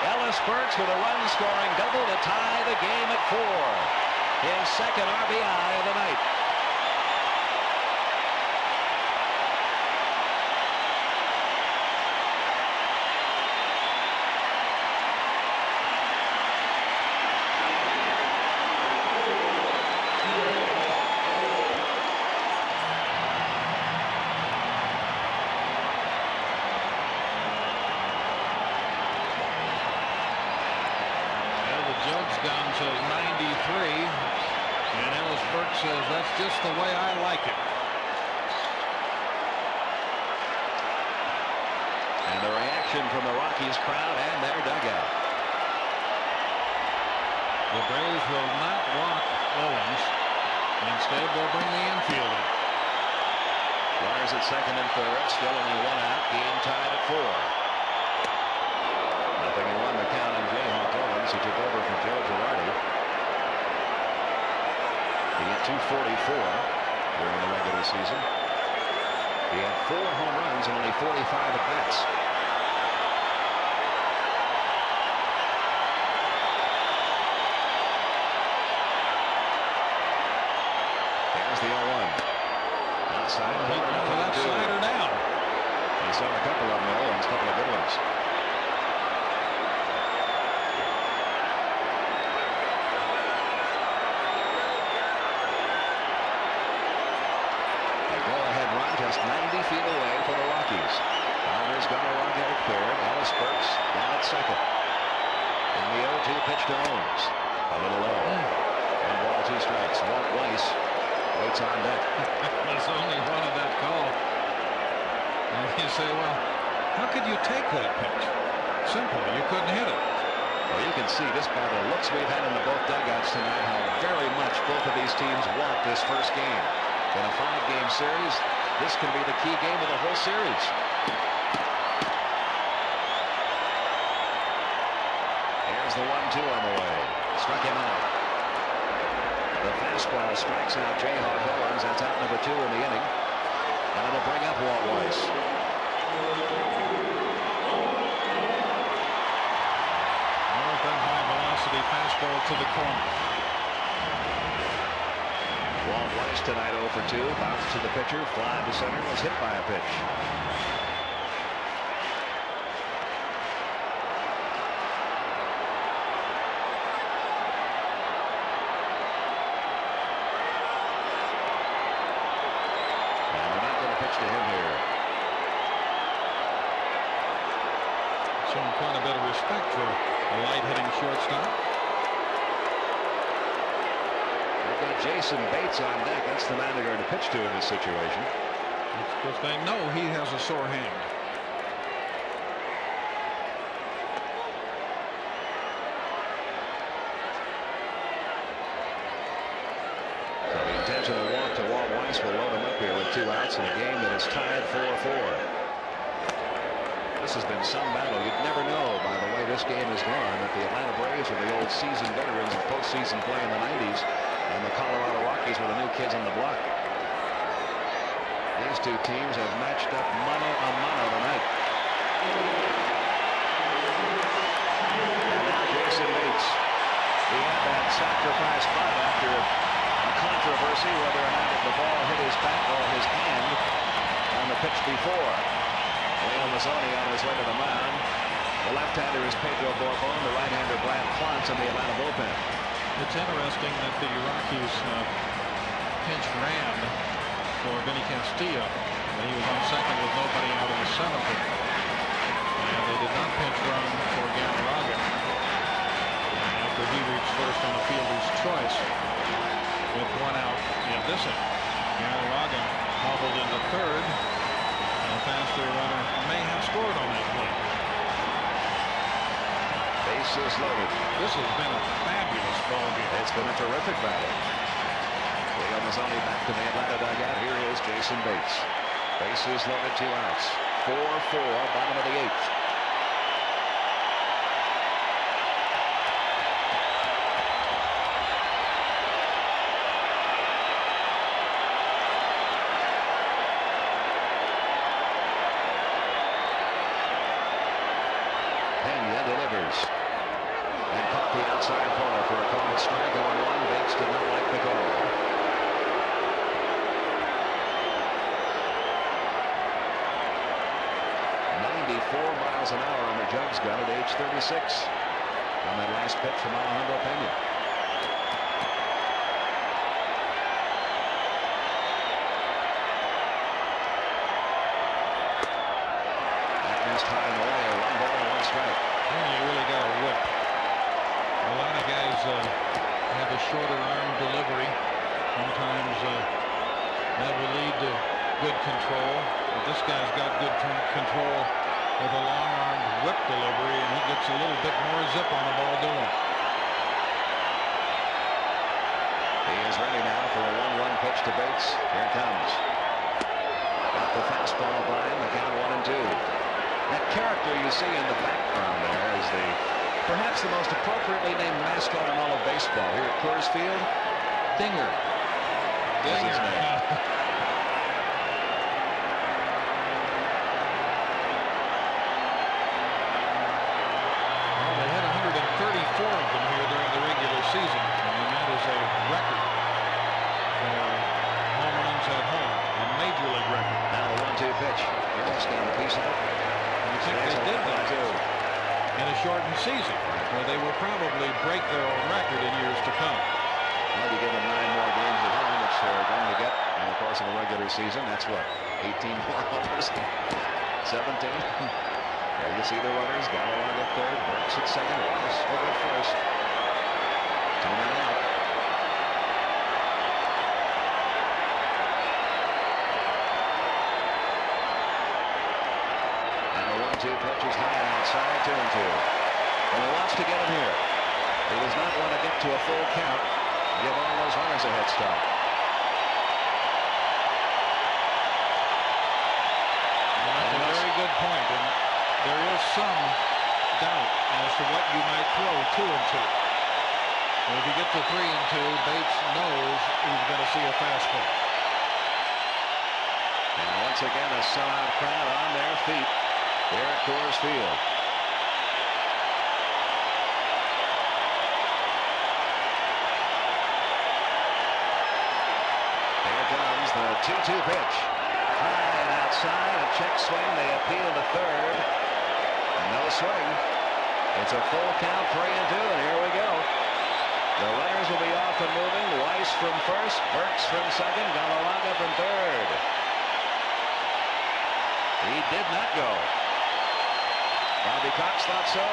Ellis Burks with a run-scoring double to tie the game at 4. His second RBI of the night. Judge gun says 93, and Ellis Burks says that's just the way I like it. And the reaction from the Rockies crowd and their dugout. The Braves will not walk Owens. Instead, they'll bring the infield in. Runners at second and third, still only one out. Game tied at 4. 0-1 the count on Jayhawk Owens, who took over for Joe Girardi. He hit .244 during the regular season. He had 4 home runs and only 45 at-bats. There's the 0-1. Outside. That slider down. He saw a couple of them, Owens, a couple of good ones. just 90 feet away for the Rockies. There's Colorado get it cleared. Ellis Burks down at second. And the 0-2 pitch to Owens. A little low. 1 ball, 2 strikes. Walt Weiss waits on deck. There's only one of that call. And you say, well, how could you take that pitch? Simple. You couldn't hit it. Well, you can see just by the looks we've had in the both dugouts tonight how very much both of these teams want this first game. In a 5-game series, this can be the key game of the whole series. Here's the 1-2 on the way. Struck him out. The fastball strikes out Jayhawk Owens. That's out number 2 in the inning. And it'll bring up Walt Weiss. Fastball to the corner. Walt Weiss tonight 0 for 2. Bounce to the pitcher. Fly to center. Was hit by a pitch. And they're not going to pitch to him here. Showing quite a bit of respect for a light hitting shortstop. They've got Jason Bates on deck. That's the man they're going to pitch to in this situation. It's because they know he has a sore hand. So the intentional walk to Walt Weiss will load him up here with 2 outs in a game that is tied 4-4. This has been some battle. You'd never know by the way this game has gone that the Atlanta Braves are the old seasoned veterans of postseason play in the 90s, and the Colorado Rockies were the new kids on the block. These two teams have matched up mano a mano tonight. And now Jason Bates. He had that sacrifice bunt after a controversy whether or not the ball hit his bat or his hand on the pitch before. Leo Mazzoni on his way to the mound. The left-hander is Pedro Borbon. The right-hander Brad Plantz in the Atlanta bullpen. It's interesting that the Rockies pinch ran for Vinny Castillo. And he was on second with nobody out of the seventh. And they did not pinch run for Galarraga after he reached first on a fielder's choice with 1 out in this inning. Galarraga hobbled into third. A faster runner may have scored on that play. Bases loaded. This has been a fabulous ball game. It's been a terrific battle. Leo Mazzoni back to the Atlanta dugout. Here is Jason Bates. Bases loaded, 2 outs. 4-4, bottom of the 8th. Delivers and caught the outside corner for a called strike on 1. Bates did not like the call. Miles an hour on the Jugs gun at age 36 on that last pitch from Alejandro Pena. That missed high and away. 1 ball and 1 strike. You really got a whip. A lot of guys have a shorter arm delivery. Sometimes that will lead to good control. But this guy's got good control with a long-armed whip delivery, and he gets a little bit more zip on the ball doing it. He is ready now for a 1-1 pitch to Bates. Here it comes. Got the fastball by him. The count 1-2. That character you see in the background there is perhaps the most appropriately named mascot in all of baseball here at Coors Field. Dinger. Is his name. Of them here during the regular season, and that is a record for home runs at home, a major league record. Now the 1-2 pitch. Harris got a piece of it. You think they did that in a shortened season, where they will probably break their own record in years to come. Well, you give them 9 more games at home, which are going to get in the course of a regular season. That's what, 18 more homers, 17. There you see the runners. Galloway at third, Burks at second, Ross over at first. 2 men out. And the 1-2 pitch is high and outside, 2-2. And he wants to get him here. He does not want to get to a full count. Give all those runners a head start. And that's a very good point. And there is some doubt as to what you might throw 2-2. Well, if you get to 3-2, Bates knows he's going to see a fastball. And once again, a sellout crowd on their feet here at Coors Field. Here comes the 2-2 pitch. High and outside, a check swing. They appeal to third. No swing. It's a full count, 3-2, and here we go. The runners will be off and moving. Weiss from first, Burks from second, Galarraga from third. He did not go. Bobby Cox thought so,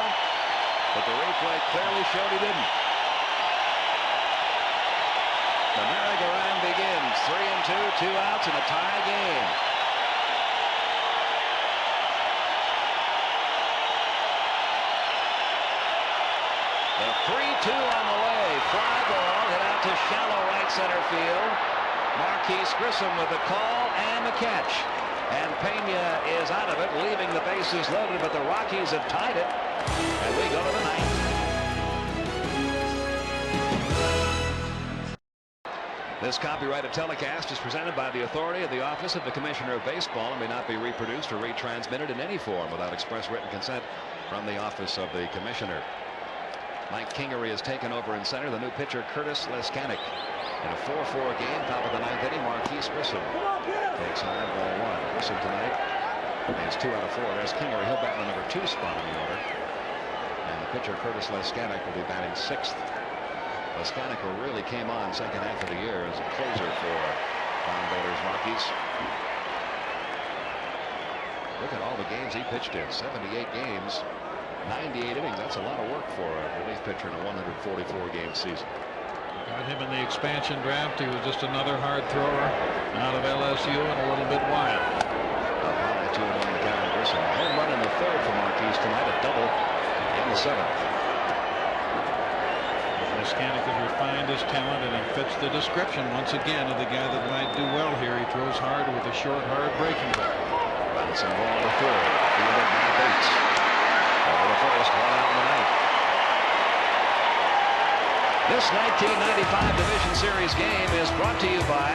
but the replay clearly showed he didn't. The merry-go-round begins. 3-2, 2 outs, and a tie game. The 3-2 on the way. Fly ball hit out to shallow right center field. Marquis Grissom with the call and the catch. And Pena is out of it, leaving the bases loaded, but the Rockies have tied it. And we go to the ninth. This copyrighted telecast is presented by the authority of the Office of the Commissioner of Baseball and may not be reproduced or retransmitted in any form without express written consent from the Office of the Commissioner. Mike Kingery has taken over in center. The new pitcher, Curtis Leskanik. In a 4-4 game, top of the ninth inning, Marquis Grissom takes high, ball 1. Grissom tonight is 2 out of 4. As Kingery, he'll bat in the number 2 spot in the order. And the pitcher, Curtis Leskanik, will be batting 6th. Leskanik really came on second half of the year as a closer for Don Bader's Rockies. Look at all the games he pitched in. 78 games. 98 innings. That's a lot of work for a relief pitcher in a 144-game season. Got him in the expansion draft. He was just another hard thrower out of LSU and a little bit wild. Up high, 2-1 to Karen Grissom. Home run in the third for Marquis tonight. A double in the seventh. Leskanik has refined his talent, and he fits the description once again of the guy that might do well here. He throws hard with a short, hard breaking ball. Bouncing ball to third. Fielded by Bates. Over the first, 1 out in the ninth. This 1995 Division Series game is brought to you by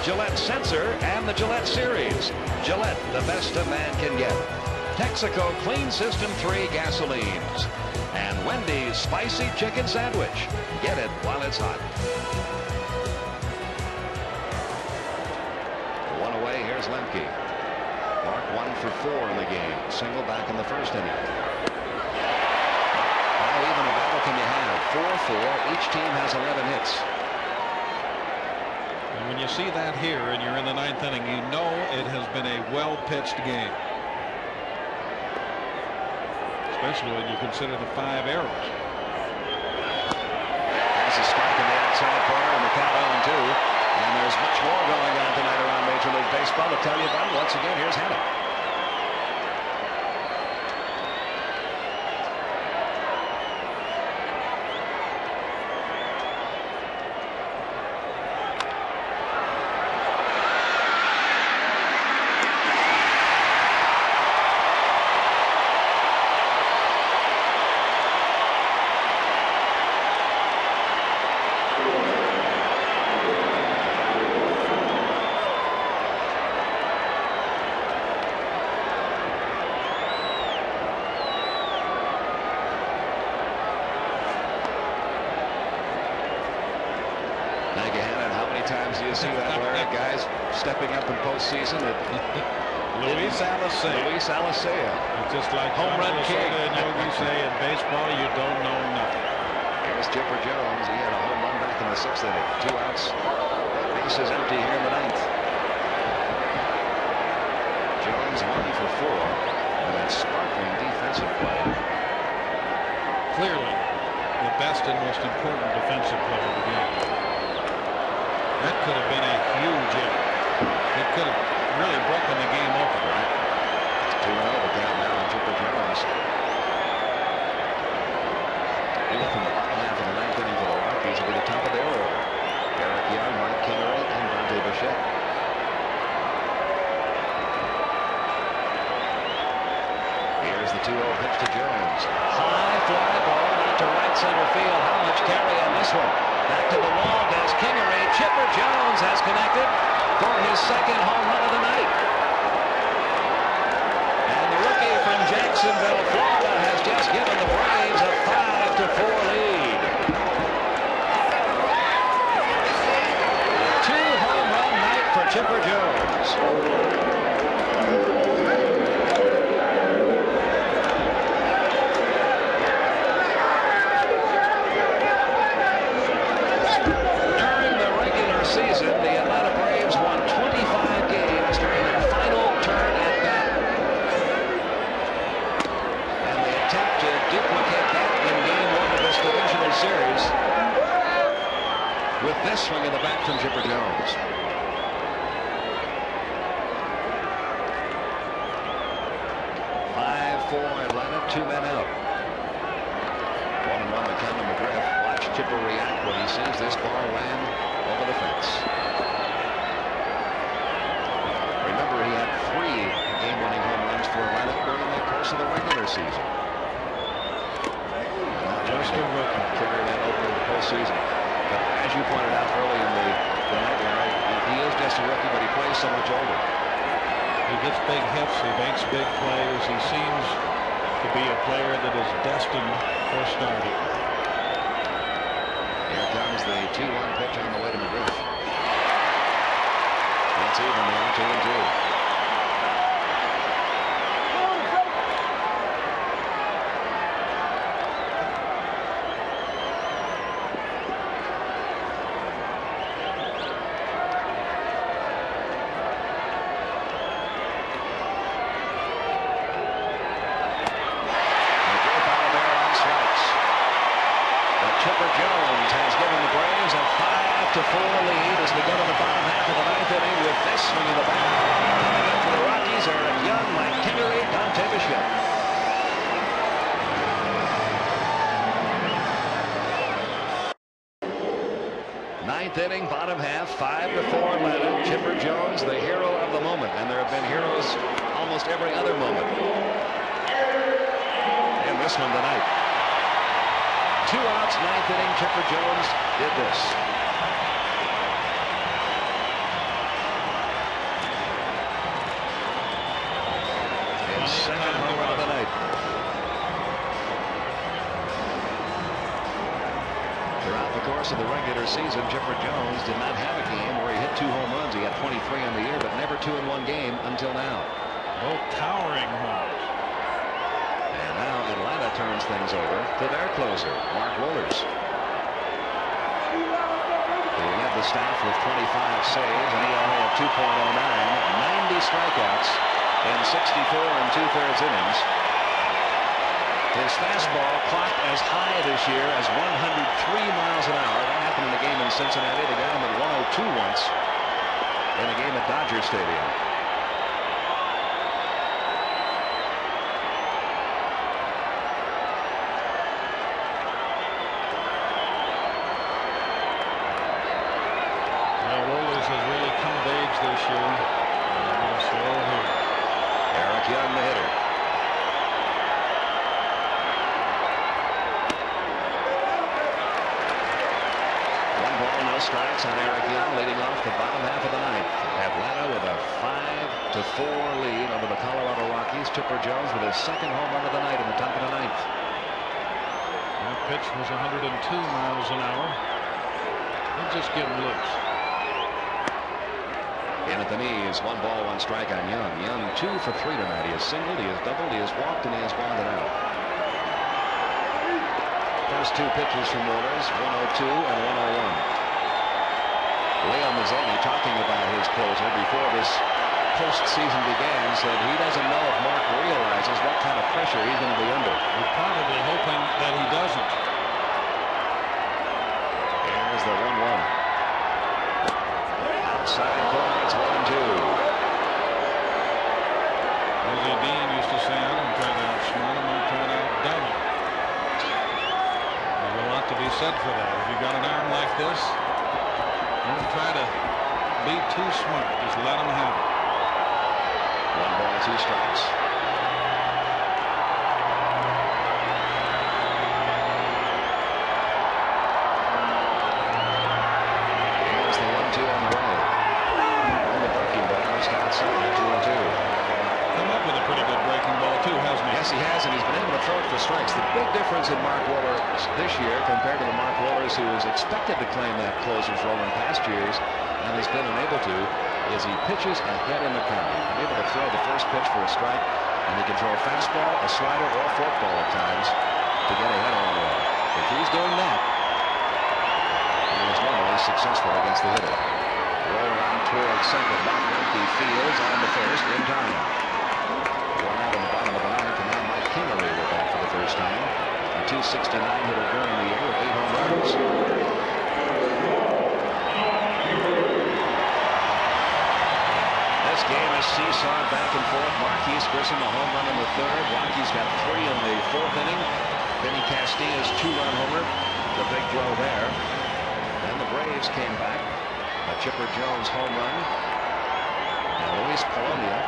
Gillette Sensor and the Gillette Series. Gillette, the best a man can get. Texaco Clean System 3 gasolines. And Wendy's Spicy Chicken Sandwich. Get it while it's hot. One away, here's Lemke. Mark 1 for 4 in the game. Single back in the first inning. How even a battle can you have? 4-4. Each team has 11 hits. And when you see that here and you're in the ninth inning, you know it has been a well-pitched game. Especially when you consider the 5 errors. There's a strike in the outside corner and the count 0-2. And there's much more going on tonight around Major League Baseball to tell you about. Once again, here's Hanna. Times do you see that, Larry? Guys stepping up in postseason. Luis Alicea. It's just like home run king. And Yogi say in baseball, you don't know nothing. Here's Chipper Jones. He had a home run back in the 6th inning. 2 outs. base is empty here in the ninth. Jones 1 for 4. And that sparkling defensive play. Clearly the best and most important defensive play of the game. That could have been a huge hit. It could have really broken the game open. Right. 2-0 the count now on Chipper Jones. Even from the bottom half of the ninth inning for the Rockies will be the top of their order. Eric Young, Mike Kingery, and Dante Bichette. Here's the 2-0 pitch to Jones. High fly ball out to right center field. How much carry on this one? Back to the wall goes Kingery. Chipper Jones has connected for his second home run of the night. And the rookie from Jacksonville, Florida, has just given the Braves a 5-4 lead. 2-home run night for Chipper Jones. Season, the Atlanta Braves won 25 games during their final turn at bat. And they attempt to duplicate that in game 1 of this divisional series with this swing of the bat from Chipper Jones. 5-4 Atlanta, 2 men out. 1-1 to Conor McGriff. Watch Chipper react when he sees this ball land over the fence. Remember, he had 3 game-winning home runs for Atlanta during the course of the regular season. Just a rookie. Carry that over the postseason. But as you pointed out early in the night, he is just a rookie, but he plays so much older. He gets big hits. He makes big plays. He seems to be a player that is destined for starting. Here comes the 2-1 pitch on the way to McGriff. It's even now, 2-2. Chipper Jones has given the Braves a 5-4 lead as we go to the bottom half of the ninth inning with this swing of the bat. Coming up for the Rockies, Eric Young, Mike Kingery, Dante Bichette. Ninth inning, bottom half, 5-4 Atlanta. Chipper Jones, the hero of the moment, and there have been heroes almost every other moment. And this one tonight. 2 outs, ninth inning. Chipper Jones did this. His second home run of the night. Throughout the course of the regular season, Chipper Jones did not have a game where he hit 2 home runs. He had 23 on the year, but never 2 in 1 game until now. Both towering homers. And now Atlanta turns things over to their closer, Mark Wohlers. He led the staff with 25 saves, and ERA of 2.09, 90 strikeouts in 64 2/3 innings. His fastball clocked as high this year as 103 miles an hour. That happened in the game in Cincinnati. They got him at 102 once in a game at Dodger Stadium. This year. Eric Young, the hitter. One ball, no strikes on Eric Young, leading off the bottom half of the ninth. Atlanta with a 5-4 lead over the Colorado Rockies. Chipper Jones with his second home run of the night in the top of the ninth. That pitch was 102 miles an hour. He'll just get him loose. In at the knees, 1 ball, 1 strike on Young. Young 2 for 3 tonight. He has singled, he has doubled, he has walked, and he has grounded out. First 2 pitches from Wohlers, 102 and 101. Leo Mazzoni, talking about his closer before this postseason began, said he doesn't know if Mark realizes what kind of pressure he's going to be under. He's probably hoping that he doesn't. Here's the 1-1. Outside corner, it's 1-2. As Dean used to say, I don't try to outsmart him, I try to outdone him. There's a lot to be said for that. If you got an arm like this, don't try to be too smart. Just let him have it. 1 ball, 2 strikes. Here's the 1-2 on the way. And the breaking ball is outside, 2-2. Come up with a pretty good breaking ball too, hasn't he? Yes, he has, and he's been able to throw it for strikes. The big difference in Mark Wohlers this year compared to the Mark Wohlers who was expected to claim that closer's role in past years and has been unable to is he pitches ahead in the count. He's able to throw the first pitch for a strike, and he can throw a fastball, a slider, or a forkball at times to get ahead on the run. If he's doing that, he is normally successful against the hitter. Roll out toward second. Marquis fields on to first in time. 1 out in the bottom of the ninth, and now Mike Kingery will bat for the first time. A .269 hitter during the year with 8 home runs. This game is seesawed back and forth. Marquis Grissom a home run in the third. Rockies got 3 in the 4th inning. Benny Castilla's 2-run homer. The big throw there. Then the Braves came back. A Chipper Jones home run. And Luis Polonia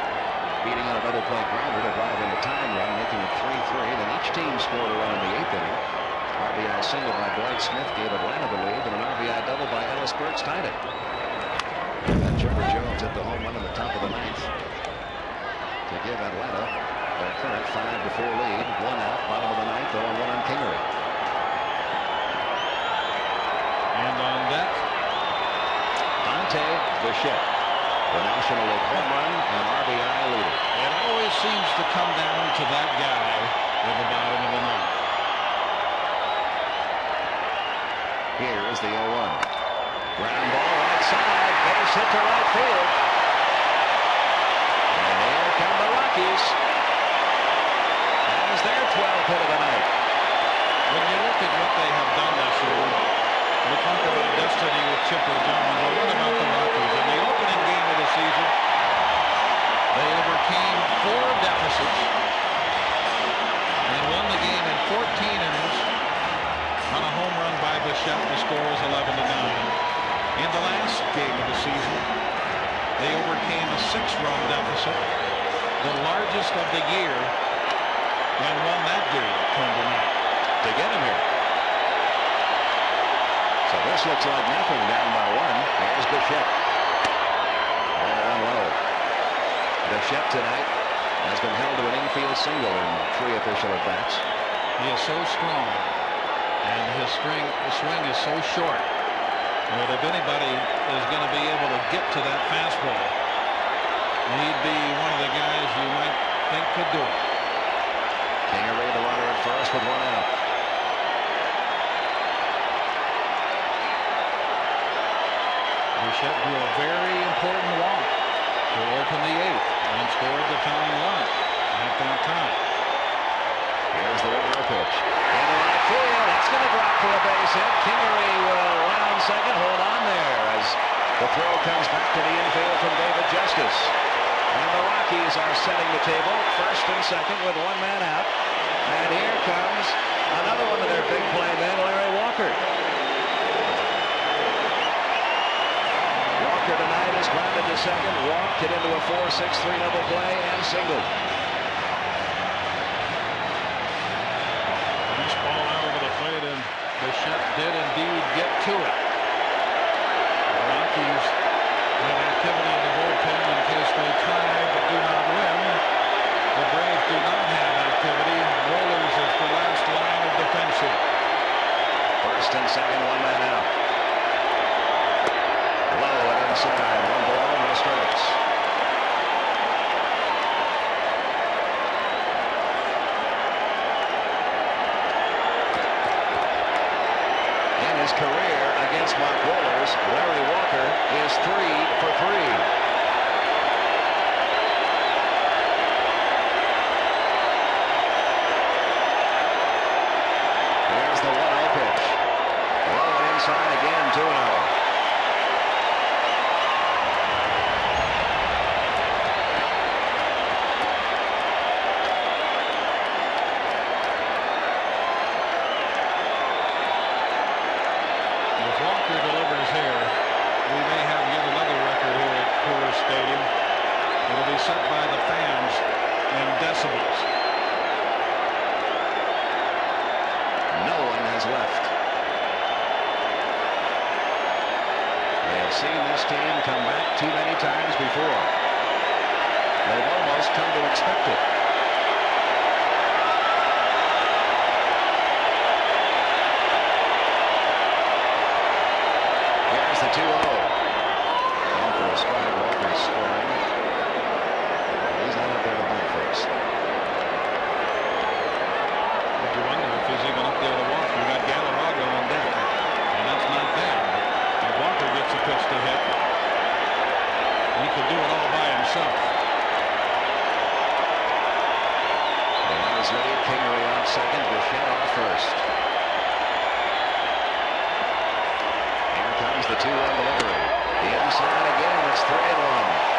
beating on a double play grounder to drive in the tying run, making it 3-3. Then each team scored a run in the 8th inning. RBI single by Dwight Smith gave Atlanta the lead, and an RBI double by Ellis Burks tied it. And then Chipper Jones hit the home run in the top of the 9th to give Atlanta their current 5-4 lead. 1 out, bottom of the 9th, 0-1 on Kingery. And on deck, Dante Bichette, the National League home run and RBI leader. it always seems to come down to that guy at the bottom of the 9th. Here is the 0-1. Ground ball right side, base hit to right field. And here come the Rockies. That is their 12th hit of the night. When you look at what they have done this year, we talk about destiny with Chipper Jones. Well, what about the Rockies? In the opening game of the season, they overcame 4 deficits and won the game in 14 innings on a home run by Bichette. The score was 11-9. In the last game of the season, they overcame a 6-run deficit, the largest of the year, and won that game 10-9. To get him here. So this looks like nothing, down by 1. Here's Bichette. And low. Bichette tonight has been held to an infield single in 3 official at-bats. He is so strong, and his swing is so short. But if anybody is going to be able to get to that fastball, he'd be one of the guys you might think could do it. Kingery, the runner at first with 1 out. Bichette drew a very important walk to open the 8th and scored the tying run at that time. Here's the 1-0 pitch. Into right field. That's going to drop for a base hit. Kingery will round second. Hold on there as the throw comes back to the infield from David Justice. And the Rockies are setting the table, first and second with 1 man out. And here comes another one of their big play men, Larry Walker. Walker tonight is grounded to second, walked it into a 4-6-3 double play and singled. Nice ball out over the plate, and Bichette did indeed get to it. The Rockies have activity in the bullpen in case they tie but do not win. The Braves do not have activity. Wohlers is the last line of defense here. First and second, 1 man out. Low and inside, 1 ball, no strikes. In his career against Mark Wohlers. Larry Walker is 3 for 3. Here's the 1-0 pitch. Low and inside again, 2-0. Set by the fans in decibels. No one has left. They have seen this team come back too many times before. They've almost come to expect it. Here's the 2-0. Walker is scoring. Walker is scoring. He's not up there to bat first. But you wonder if he's even up there to walk. You got Galarraga on deck, and that's not bad. If Walker gets a pitch to hit, he could do it all by himself. The runners lead. Kingery on second. Bichette off first. Here comes the 2-1 delivery. The inside again. It's 3-1.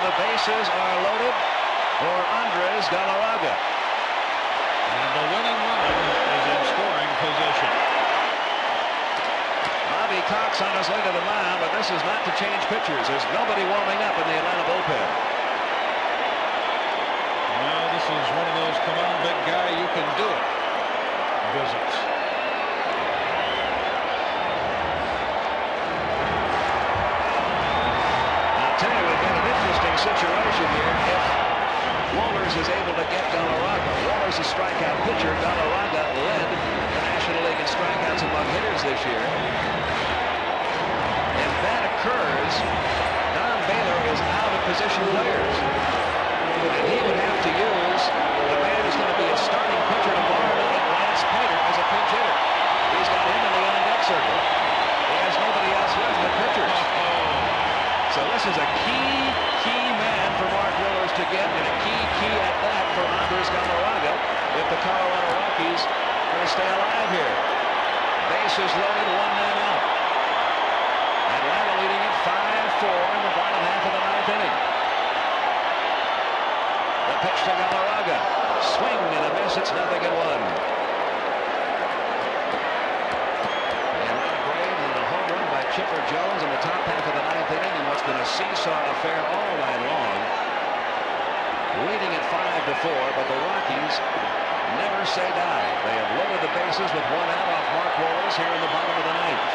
Bases are loaded for Andres Galarraga. And the winning run is in scoring position. Bobby Cox on his way to the mound, but this is not to change pitchers. There's nobody warming up in the Atlanta bullpen. Well, this is one of those come on big guy, you can do it visits. Situation here if Wohlers is able to get Galarraga. Wohlers is a strikeout pitcher. Galarraga led the National League in strikeouts among hitters this year. If that occurs, Don Baylor is out of position players. And he would have to use the man who's going to be a starting pitcher tomorrow night, Lance Painter, as a pinch hitter. He's got him in the on-deck circle. He has nobody else left but pitchers. So this is a key man for Mark Wohlers to get, and a key at that for Andres Galarraga if the Colorado Rockies are going to stay alive here. Bases loaded, 1 man out. Atlanta leading it 5-4 in the bottom half of the 9th inning. The pitch to Galarraga. Swing and a miss. It's 0-1. Chipper Jones in the top half of the 9th inning in what's been a seesaw affair all night long. Leading at 5-4, but the Rockies never say die. They have loaded the bases with 1 out off Mark Wohlers here in the bottom of the 9th.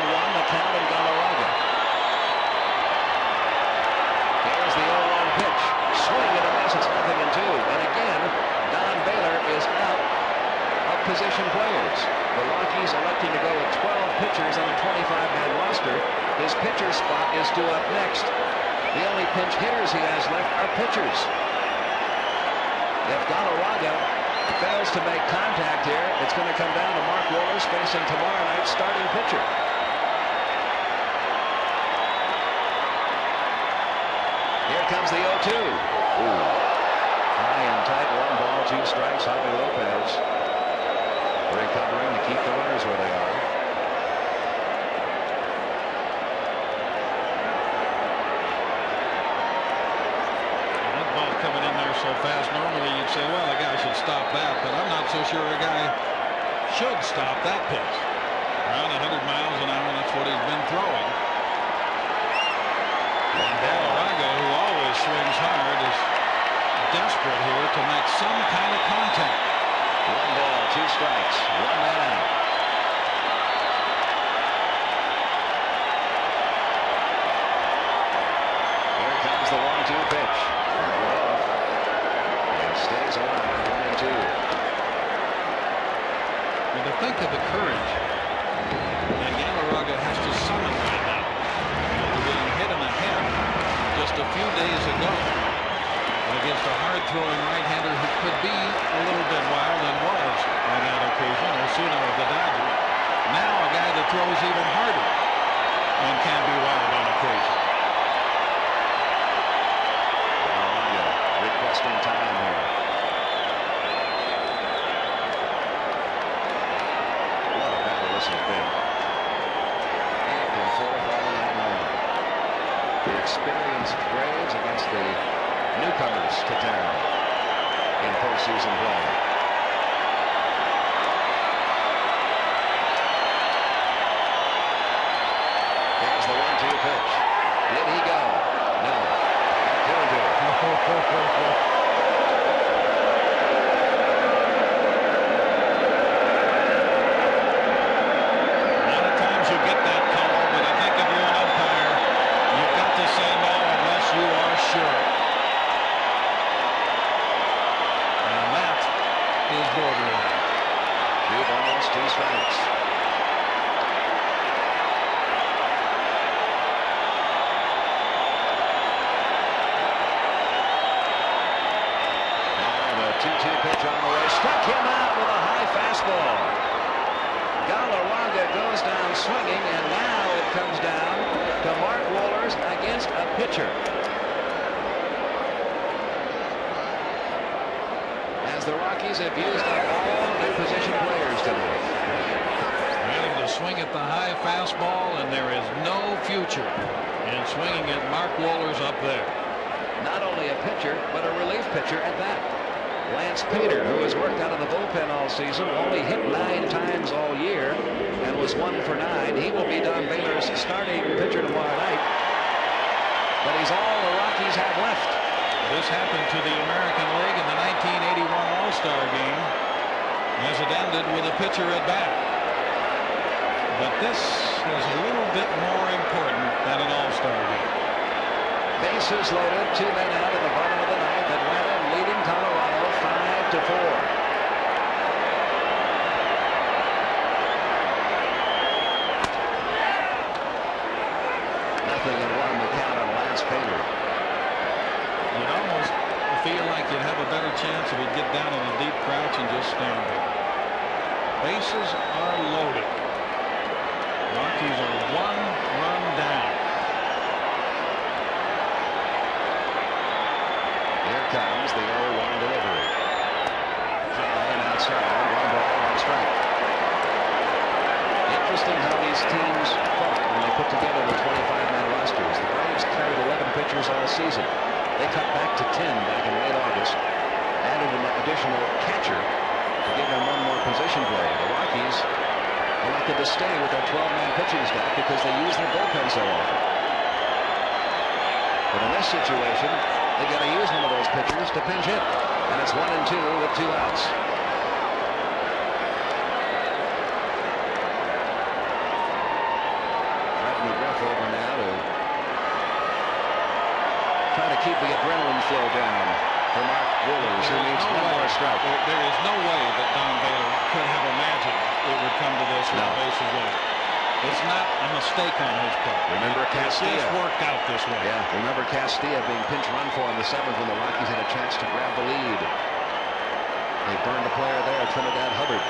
0-1 the count in Galarraga. Here's the 0-1 pitch. Swing and a miss. It's 0-2. And again, Don Baylor is out of position players. The Rockies electing to go with 12 pitchers on a 25-man roster. His pitcher spot is due up next. The only pinch hitters he has left are pitchers. If Galarraga fails to make contact here, it's going to come down to Mark Wohlers facing tomorrow night's starting pitcher. Here comes the 0-2. High and tight, 1 ball, 2 strikes. Javi Lopez recovering to keep the runners where they are. That ball coming in there so fast, normally you'd say, well, the guy should stop that, but I'm not so sure a guy should stop that pitch. Around 100 miles an hour, that's what he's been throwing. And Galarraga, who always swings hard, is desperate here to make some kind of contact. 1 ball, 2 strikes, 1 man out. And to think of the courage that Galarraga has to summon right now after being hit in the head just a few days ago against a hard-throwing right-hander who could be a little bit wild and was on that occasion, Osuna of the Dodgers. Now a guy that throws even harder and can be wild on occasion. Requesting time here. What a battle this has been. Back and forth all night long. The experienced Braves against the newcomers to town in postseason play. Here's the 1-2 pitch. Did he go? No. 2-2. The Rockies have used up all their position players tonight. Ready to swing at the high fastball, and there is no future in swinging at Mark Wohlers up there. Not only a pitcher, but a relief pitcher at that. Lance Pater, who has worked out of the bullpen all season, only hit 9 times all year and was 1 for 9. He will be Don Baylor's starting pitcher tomorrow night. But he's all the Rockies have left. This happened to the American League in the 1981 All-Star game as it ended with a pitcher at bat. But this is a little bit more important than an All-Star game. Bases loaded, 2 men out in the bottom of the ninth. Atlanta leading Colorado 5-4. Nothing and 1 the count on Lance Pater. You'd almost feel like you'd have a better chance if you'd get down in a deep crouch and just stand there. Bases are loaded. Rockies are 1 run down. Here comes the 0-1 delivery. High and outside, 1 ball, 1 strike. Interesting how these teams fought when they put together the 25-man rosters. The Braves carried 11 pitchers all season. They cut back to 10 back in late August, added an additional catcher to give them 1 more position player. The Rockies elected to stay with their 12-man pitching staff because they use their bullpen so often. But in this situation, they got to use one of those pitchers to pinch hit, and it's 1-2 with 2 outs. Fred McGriff over now to try to keep the adrenaline flow down for Mark Wohlers, who needs 1 more strike. There is no way that Don Baylor could have imagined it would come to this with the bases loaded. It's not a mistake on his part. Remember Castilla. It's worked out this way. Yeah, remember Castilla being pinch run for in the 7th when the Rockies had a chance to grab the lead. They burned a player there, Trinidad Hubbard.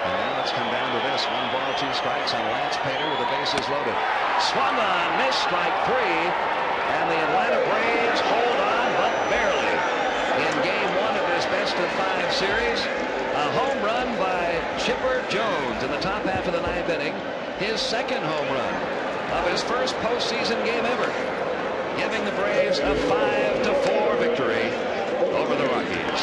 And now it's come down to this. 1 ball, 2 strikes on Lance Pater with the bases loaded. Swung on, missed, strike 3. And the Atlanta Braves hold on, but barely. In game 1 of this best-of-5 series, a home run by Chipper Jones in the top half of the 9th inning. His 2nd home run of his first postseason game ever, giving the Braves a 5-4 victory over the Rockies.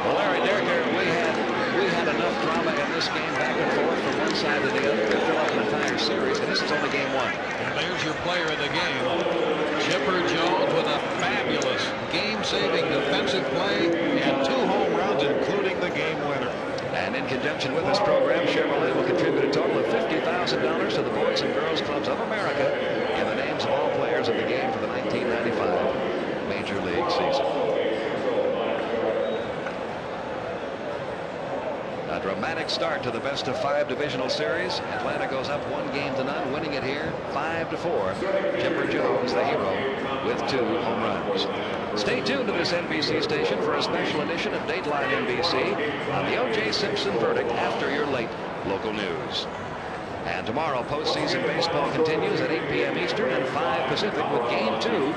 Well, Larry Derricker, we had enough drama in this game back and forth from one side to the other to fill up an entire series, and this is only game 1. And there's your player of the game, Chipper Jones, with a fabulous game-saving defensive play and 2 home runs, including the game winner. And in conjunction with this program, Chevrolet will contribute a total of $50,000 to the Boys and Girls Clubs of America in the names of all players of the game for the 1995 A dramatic start to the best-of-5 divisional series. Atlanta goes up 1-0, winning it here 5-4. Chipper Jones, the hero, with 2 home runs. Stay tuned to this NBC station for a special edition of Dateline NBC on the O.J. Simpson verdict after your late local news. And tomorrow, postseason baseball continues at 8 p.m. Eastern and 5 Pacific with Game 2